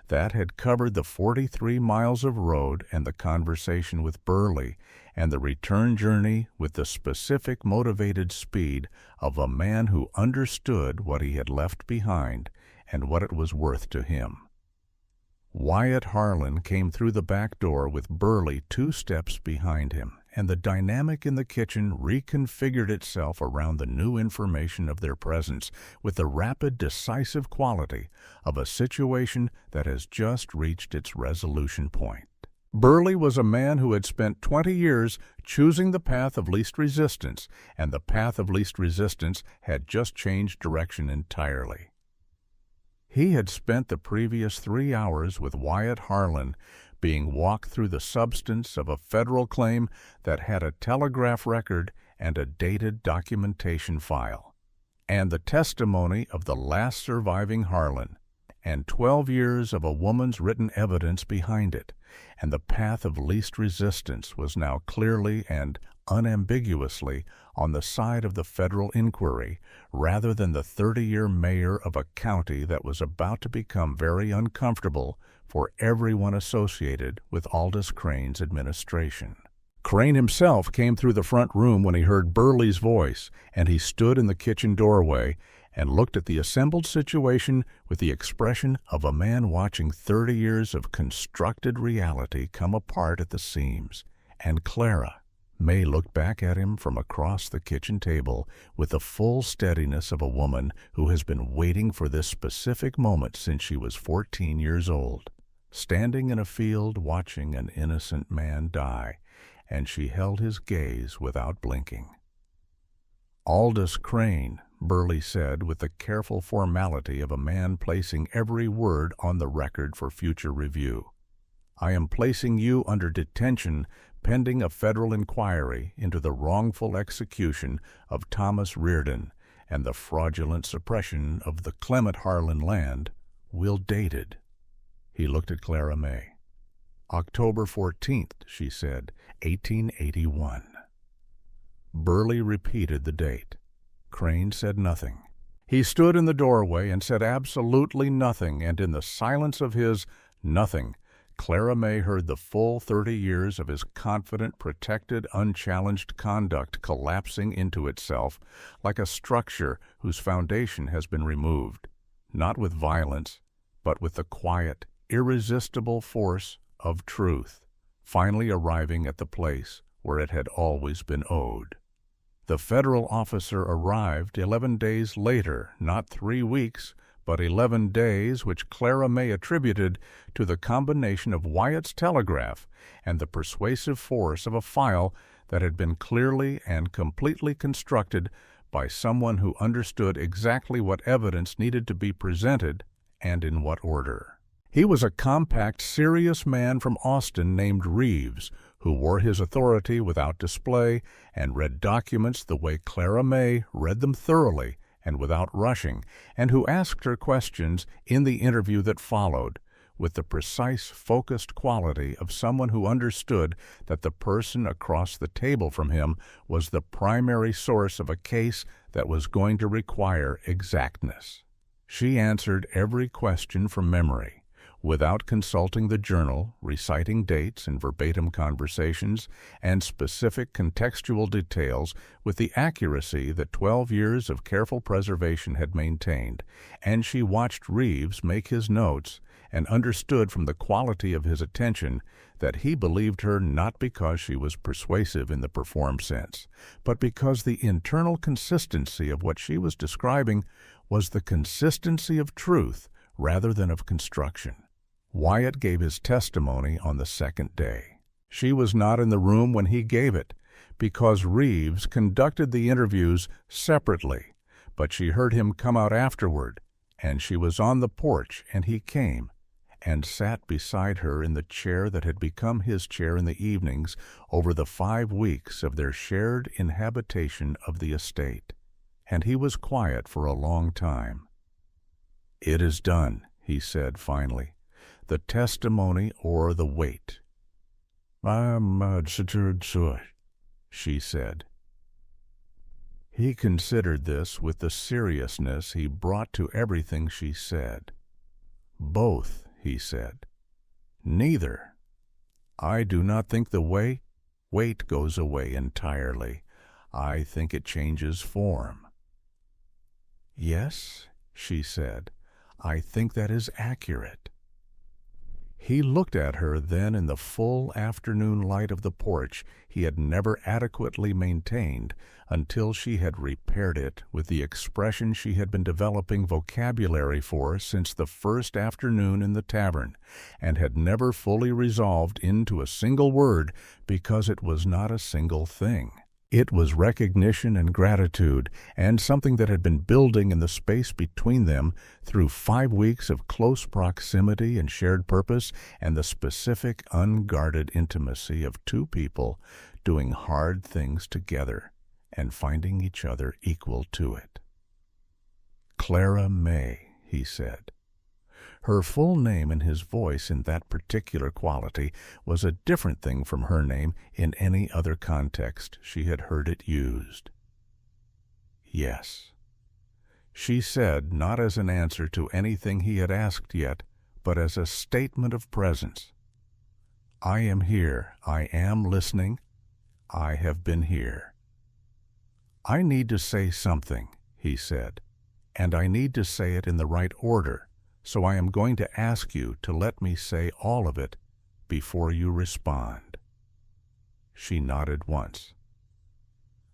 that had covered the 43 miles of road and the conversation with Burley and the return journey with the specific motivated speed of a man who understood what he had left behind and what it was worth to him. Wyatt Harlan came through the back door with Burley 2 steps behind him, and the dynamic in the kitchen reconfigured itself around the new information of their presence with the rapid, decisive quality of a situation that has just reached its resolution point. Burley was a man who had spent 20 years choosing the path of least resistance, and the path of least resistance had just changed direction entirely. He had spent the previous 3 hours with Wyatt Harlan being walked through the substance of a federal claim that had a telegraph record and a dated documentation file, and the testimony of the last surviving Harlan, and 12 years of a woman's written evidence behind it, and the path of least resistance was now clearly and unambiguously on the side of the federal inquiry rather than the 30-year mayor of a county that was about to become very uncomfortable for everyone associated with Aldous Crane's administration. Crane himself came through the front room when he heard Burley's voice, and he stood in the kitchen doorway and looked at the assembled situation with the expression of a man watching 30 years of constructed reality come apart at the seams. And Clara Mae looked back at him from across the kitchen table with the full steadiness of a woman who has been waiting for this specific moment since she was 14 years old, standing in a field watching an innocent man die, and she held his gaze without blinking. "Aldous Crane," Burley said with the careful formality of a man placing every word on the record for future review. I am placing you under detention pending a federal inquiry into the wrongful execution of Thomas Reardon and the fraudulent suppression of the Clement Harlan land, will date it." He looked at Clara Mae. "October 14th, she said, 1881. Burley repeated the date. Crane said nothing. He stood in the doorway and said absolutely nothing, and in the silence of his nothing, Clara Mae heard the full 30 years of his confident, protected, unchallenged conduct collapsing into itself like a structure whose foundation has been removed, not with violence, but with the quiet, irresistible force of truth, finally arriving at the place where it had always been owed. The federal officer arrived 11 days later, not 3 weeks, but 11 days, which Clara Mae attributed to the combination of Wyatt's telegraph and the persuasive force of a file that had been clearly and completely constructed by someone who understood exactly what evidence needed to be presented and in what order. He was a compact, serious man from Austin named Reeves, who wore his authority without display and read documents the way Clara Mae read them thoroughly and without rushing, and who asked her questions in the interview that followed, with the precise, focused quality of someone who understood that the person across the table from him was the primary source of a case that was going to require exactness. She answered every question from memory, without consulting the journal, reciting dates and verbatim conversations, and specific contextual details with the accuracy that 12 years of careful preservation had maintained, and she watched Reeves make his notes and understood from the quality of his attention that he believed her not because she was persuasive in the performed sense, but because the internal consistency of what she was describing was the consistency of truth rather than of construction. Wyatt gave his testimony on the second day. She was not in the room when he gave it, because Reeves conducted the interviews separately, but she heard him come out afterward, and she was on the porch, and he came and sat beside her in the chair that had become his chair in the evenings over the 5 weeks of their shared inhabitation of the estate, and he was quiet for a long time. "It is done," he said finally. "The testimony or the wait." She said. He considered this with the seriousness he brought to everything she said. "Both," he said. "Neither. I do not think the weight goes away entirely. I think it changes form." "Yes," she said, "I think that is accurate." He looked at her then in the full afternoon light of the porch he had never adequately maintained until she had repaired it with the expression she had been developing vocabulary for since the first afternoon in the tavern, and had never fully resolved into a single word because it was not a single thing. It was recognition and gratitude, and something that had been building in the space between them through 5 weeks of close proximity and shared purpose, and the specific, unguarded intimacy of two people doing hard things together and finding each other equal to it. "Clara Mae," he said. Her full name in his voice in that particular quality was a different thing from her name in any other context she had heard it used. "Yes," she said, not as an answer to anything he had asked yet, but as a statement of presence. "I am here. I am listening. I have been here." "I need to say something," he said, "and I need to say it in the right order. So I am going to ask you to let me say all of it before you respond." She nodded once.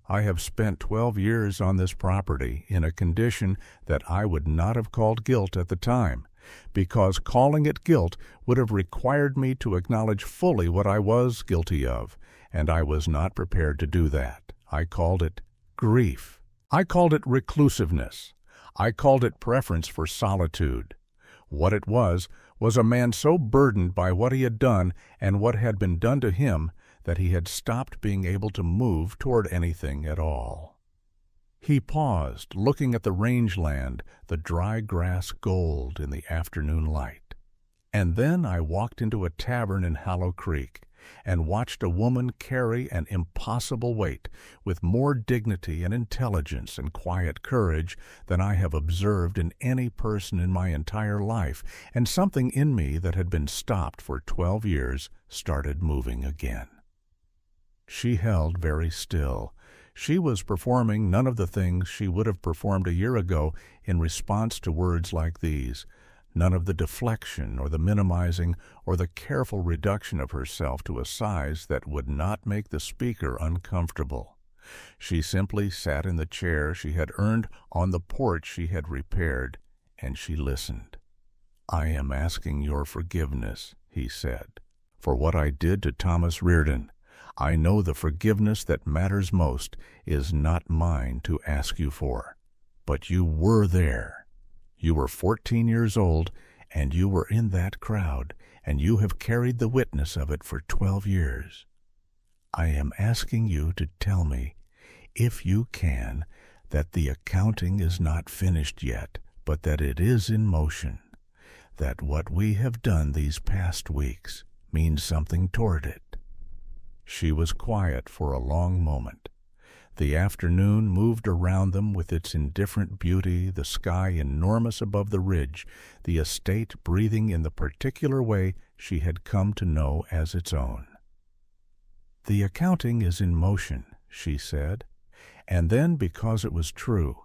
"I have spent 12 years on this property in a condition that I would not have called guilt at the time, because calling it guilt would have required me to acknowledge fully what I was guilty of, and I was not prepared to do that. I called it grief. I called it reclusiveness. I called it preference for solitude. What it was Was a man so burdened by what he had done and what had been done to him that he had stopped being able to move toward anything at all. He paused, looking at the rangeland, the dry grass gold in the afternoon light. And then I walked into a tavern in Hollow Creek and watched a woman carry an impossible weight with more dignity and intelligence and quiet courage than I have observed in any person in my entire life, and something in me that had been stopped for 12 years started moving again. She held very still. She was performing none of the things she would have performed a year ago in response to words like these, none of the deflection or the minimizing or the careful reduction of herself to a size that would not make the speaker uncomfortable. She simply sat in the chair she had earned on the porch she had repaired, and she listened. "I am asking your forgiveness," he said, "for what I did to Thomas Reardon. I know the forgiveness that matters most is not mine to ask you for. But you were there. You were 14 years old, and you were in that crowd, and you have carried the witness of it for 12 years. I am asking you to tell me, if you can, that the accounting is not finished yet, but that it is in motion, that what we have done these past weeks means something toward it." She was quiet for a long moment. The afternoon moved around them with its indifferent beauty, the sky enormous above the ridge, the estate breathing in the particular way she had come to know as its own. "The accounting is in motion," she said, and then, because it was true,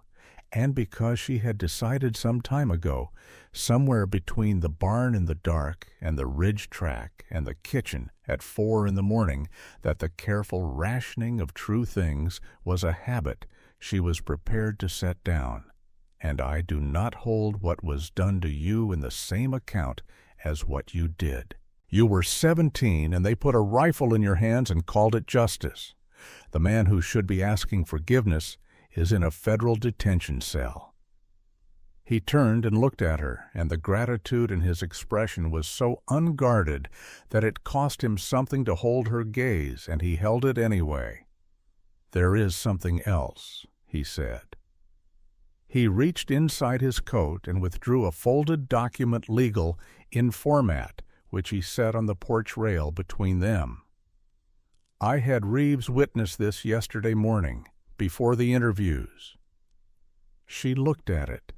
and because she had decided some time ago, somewhere between the barn in the dark and the ridge track and the kitchen at 4 in the morning, that the careful rationing of true things was a habit she was prepared to set down. "And I do not hold what was done to you in the same account as what you did. You were 17, and they put a rifle in your hands and called it justice. The man who should be asking forgiveness is in a federal detention cell." He turned and looked at her, and the gratitude in his expression was so unguarded that it cost him something to hold her gaze, and he held it anyway. "There is something else," he said. He reached inside his coat and withdrew a folded document legal in format, which he set on the porch rail between them. "I had Reeves witness this yesterday morning, before the interviews." She looked at it.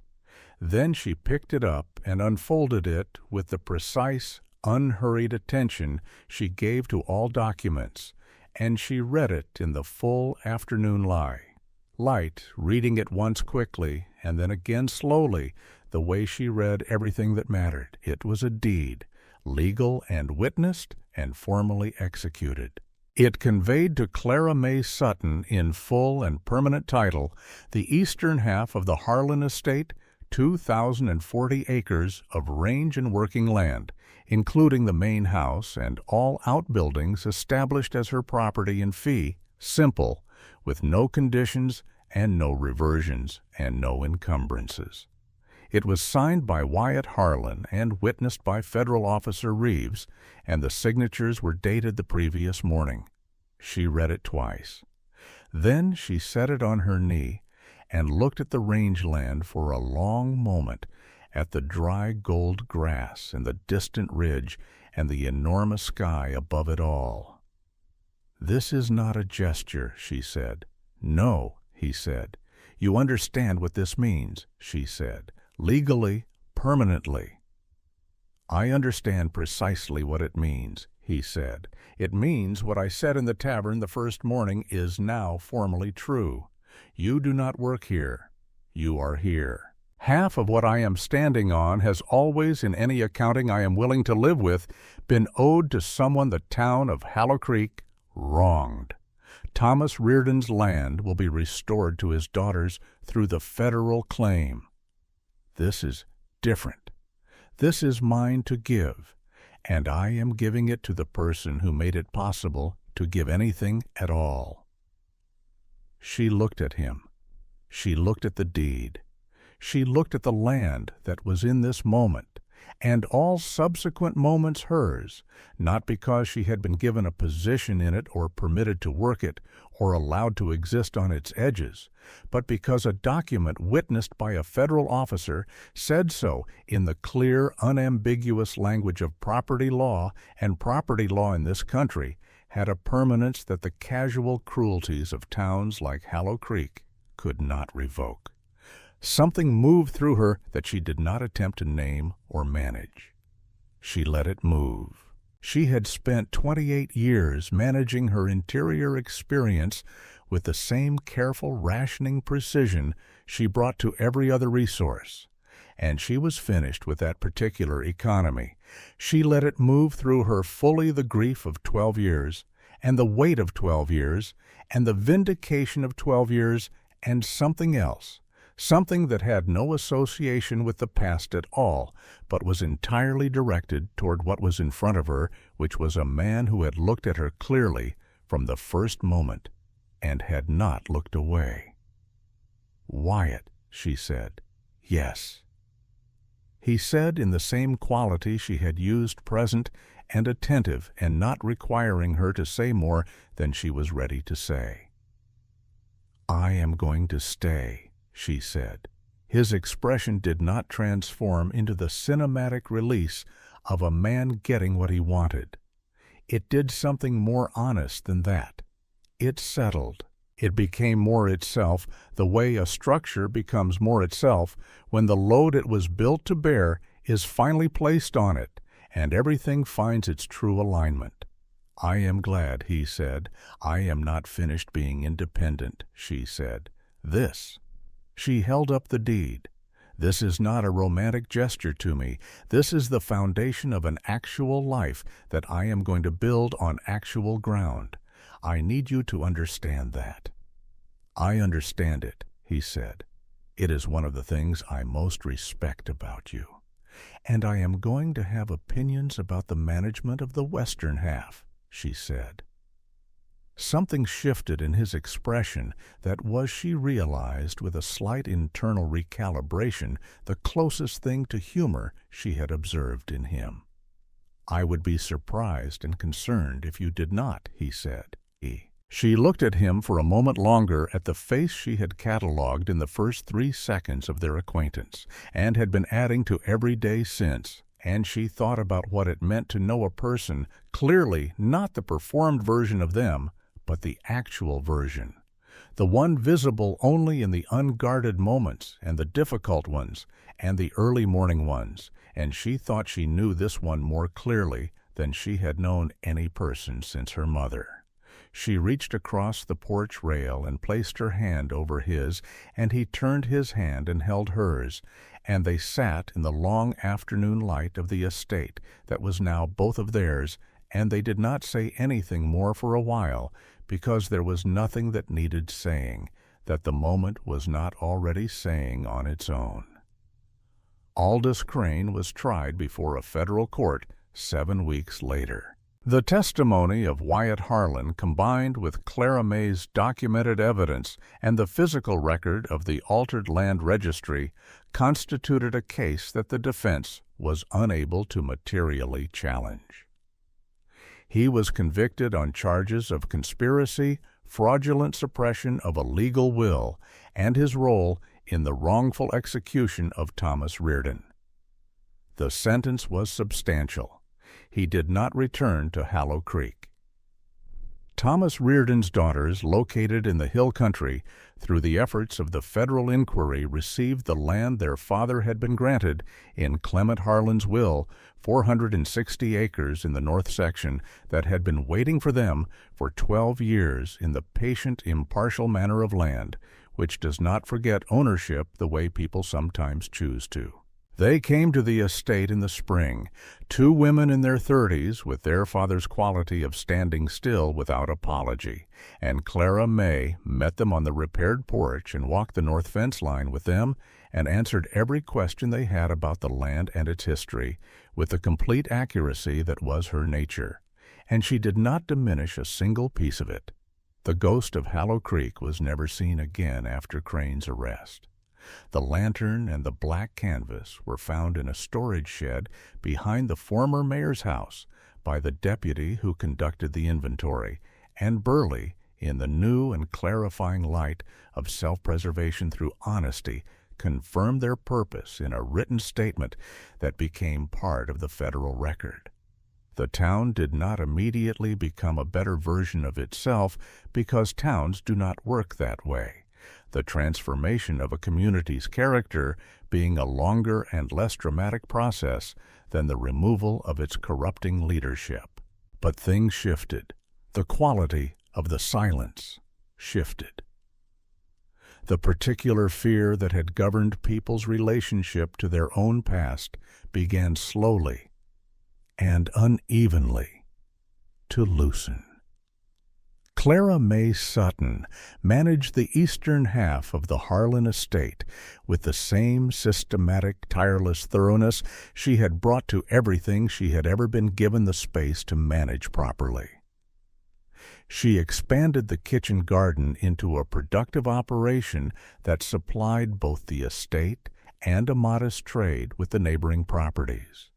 Then she picked it up and unfolded it with the precise, unhurried attention she gave to all documents, and she read it in the full afternoon light, reading it once quickly and then again slowly, the way she read everything that mattered. It was a deed, legal and witnessed and formally executed. It conveyed to Clara Mae Sutton in full and permanent title the eastern half of the Harlan estate, 2,040 acres of range and working land, including the main house and all outbuildings established as her property in fee simple, with no conditions and no reversions and no encumbrances. It was signed by Wyatt Harlan and witnessed by Federal Officer Reeves, and the signatures were dated the previous morning. She read it twice. Then she set it on her knee and looked at the rangeland for a long moment, at the dry gold grass and the distant ridge and the enormous sky above it all. "This is not a gesture," she said. "No," he said. "You understand what this means," she said. "Legally, permanently." "I understand precisely what it means," he said. "It means what I said in the tavern the first morning is now formally true. You do not work here. You are here. Half of what I am standing on has always, in any accounting I am willing to live with, been owed to someone the town of Hollow Creek wronged. Thomas Reardon's land will be restored to his daughters through the federal claim. This is different. This is mine to give, and I am giving it to the person who made it possible to give anything at all." She looked at him. She looked at the deed. She looked at the land that was in this moment, and all subsequent moments hers, not because she had been given a position in it or permitted to work it or allowed to exist on its edges, but because a document witnessed by a federal officer said so in the clear, unambiguous language of property law, and property law in this country had a permanence that the casual cruelties of towns like Hallow Creek could not revoke. Something moved through her that she did not attempt to name or manage. She let it move. She had spent 28 years managing her interior experience with the same careful, rationing precision she brought to every other resource, and she was finished with that particular economy. She let it move through her fully the grief of 12 years, and the weight of 12 years, and the vindication of 12 years, and something else. Something that had no association with the past at all, but was entirely directed toward what was in front of her, which was a man who had looked at her clearly from the first moment and had not looked away. "Wyatt," she said. "Yes." He said in the same quality she had used, present and attentive and not requiring her to say more than she was ready to say. "I am going to stay," she said. His expression did not transform into the cinematic release of a man getting what he wanted. It did something more honest than that. It settled. It became more itself, the way a structure becomes more itself when the load it was built to bear is finally placed on it, and everything finds its true alignment. "I am glad," he said. "I am not finished being independent," she said. "This." She held up the deed. "This is not a romantic gesture to me. This is the foundation of an actual life that I am going to build on actual ground. I need you to understand that." "I understand it," he said. "It is one of the things I most respect about you. And I am going to have opinions about the management of the western half," she said. Something shifted in his expression that was, she realized, with a slight internal recalibration, the closest thing to humor she had observed in him. "I would be surprised and concerned if you did not," he said. She looked at him for a moment longer, at the face she had catalogued in the first 3 seconds of their acquaintance, and had been adding to every day since, and she thought about what it meant to know a person, clearly not the performed version of them, but the actual version, the one visible only in the unguarded moments and the difficult ones and the early morning ones, and she thought she knew this one more clearly than she had known any person since her mother. She reached across the porch rail and placed her hand over his, and he turned his hand and held hers, and they sat in the long afternoon light of the estate that was now both of theirs, and they did not say anything more for a while, because there was nothing that needed saying, that the moment was not already saying on its own. Aldous Crane was tried before a federal court 7 weeks later. The testimony of Wyatt Harlan, combined with Clara Mae's documented evidence and the physical record of the altered land registry, constituted a case that the defense was unable to materially challenge. He was convicted on charges of conspiracy, fraudulent suppression of a legal will, and his role in the wrongful execution of Thomas Reardon. The sentence was substantial. He did not return to Hallow Creek. Thomas Reardon's daughters, located in the hill country, through the efforts of the federal inquiry, received the land their father had been granted in Clement Harlan's will, 460 acres in the north section, that had been waiting for them for 12 years in the patient, impartial manner of land, which does not forget ownership the way people sometimes choose to. They came to the estate in the spring, 2 women in their 30s, with their father's quality of standing still without apology, and Clara Mae met them on the repaired porch and walked the north fence line with them and answered every question they had about the land and its history with the complete accuracy that was her nature, and she did not diminish a single piece of it. The ghost of Hallow Creek was never seen again after Crane's arrest. The lantern and the black canvas were found in a storage shed behind the former mayor's house by the deputy who conducted the inventory, and Burley, in the new and clarifying light of self-preservation through honesty, confirmed their purpose in a written statement that became part of the federal record. The town did not immediately become a better version of itself because towns do not work that way, the transformation of a community's character being a longer and less dramatic process than the removal of its corrupting leadership. But things shifted. The quality of the silence shifted. The particular fear that had governed people's relationship to their own past began slowly and unevenly to loosen. Clara Mae Sutton managed the eastern half of the Harlan estate with the same systematic, tireless thoroughness she had brought to everything she had ever been given the space to manage properly. She expanded the kitchen garden into a productive operation that supplied both the estate and a modest trade with the neighboring properties.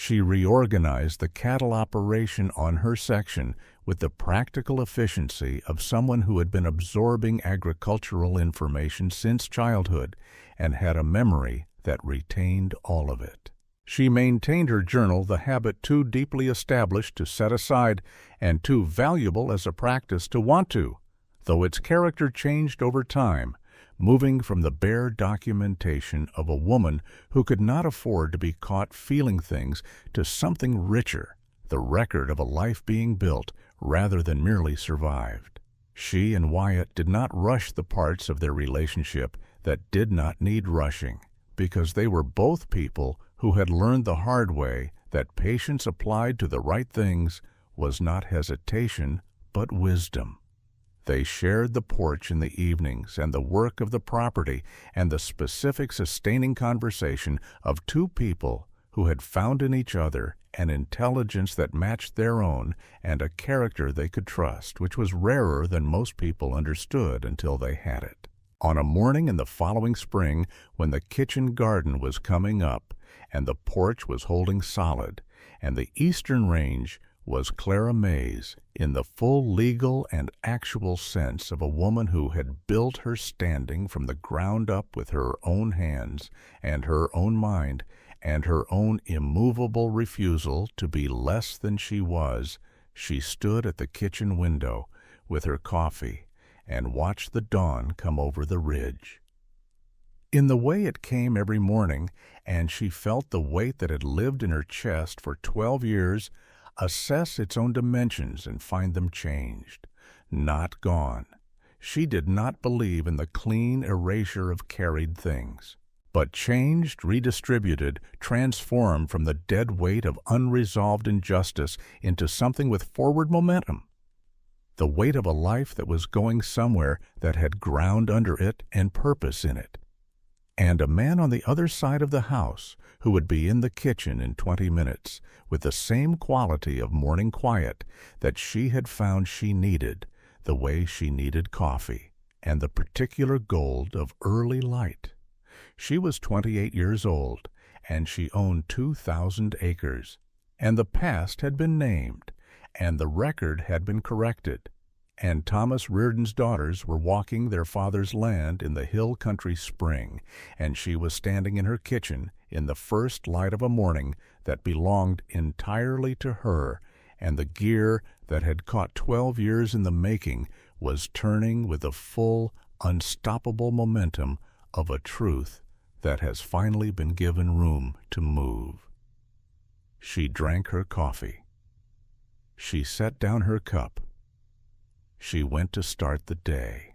She reorganized the cattle operation on her section with the practical efficiency of someone who had been absorbing agricultural information since childhood and had a memory that retained all of it. She maintained her journal, the habit too deeply established to set aside and too valuable as a practice to want to, though its character changed over time, moving from the bare documentation of a woman who could not afford to be caught feeling things to something richer, the record of a life being built rather than merely survived. She and Wyatt did not rush the parts of their relationship that did not need rushing, because they were both people who had learned the hard way that patience applied to the right things was not hesitation but wisdom. They shared the porch in the evenings and the work of the property and the specific sustaining conversation of two people who had found in each other an intelligence that matched their own and a character they could trust, which was rarer than most people understood until they had it. On a morning in the following spring, when the kitchen garden was coming up and the porch was holding solid, and the eastern range was Clara Mae's in the full legal and actual sense of a woman who had built her standing from the ground up with her own hands and her own mind and her own immovable refusal to be less than she was, she stood at the kitchen window with her coffee and watched the dawn come over the ridge. In the way it came every morning, and she felt the weight that had lived in her chest for 12 years assess its own dimensions and find them changed, not gone. She did not believe in the clean erasure of carried things, but changed, redistributed, transformed from the dead weight of unresolved injustice into something with forward momentum. The weight of a life that was going somewhere, that had ground under it and purpose in it. And a man on the other side of the house who would be in the kitchen in 20 minutes with the same quality of morning quiet that she had found she needed, the way she needed coffee, and the particular gold of early light. She was 28 years old, and she owned 2,000 acres, and the past had been named, and the record had been corrected, and Thomas Reardon's daughters were walking their father's land in the hill country spring, and she was standing in her kitchen in the first light of a morning that belonged entirely to her, and the gear that had caught 12 years in the making was turning with the full, unstoppable momentum of a truth that has finally been given room to move. She drank her coffee. She set down her cup. She went to start the day.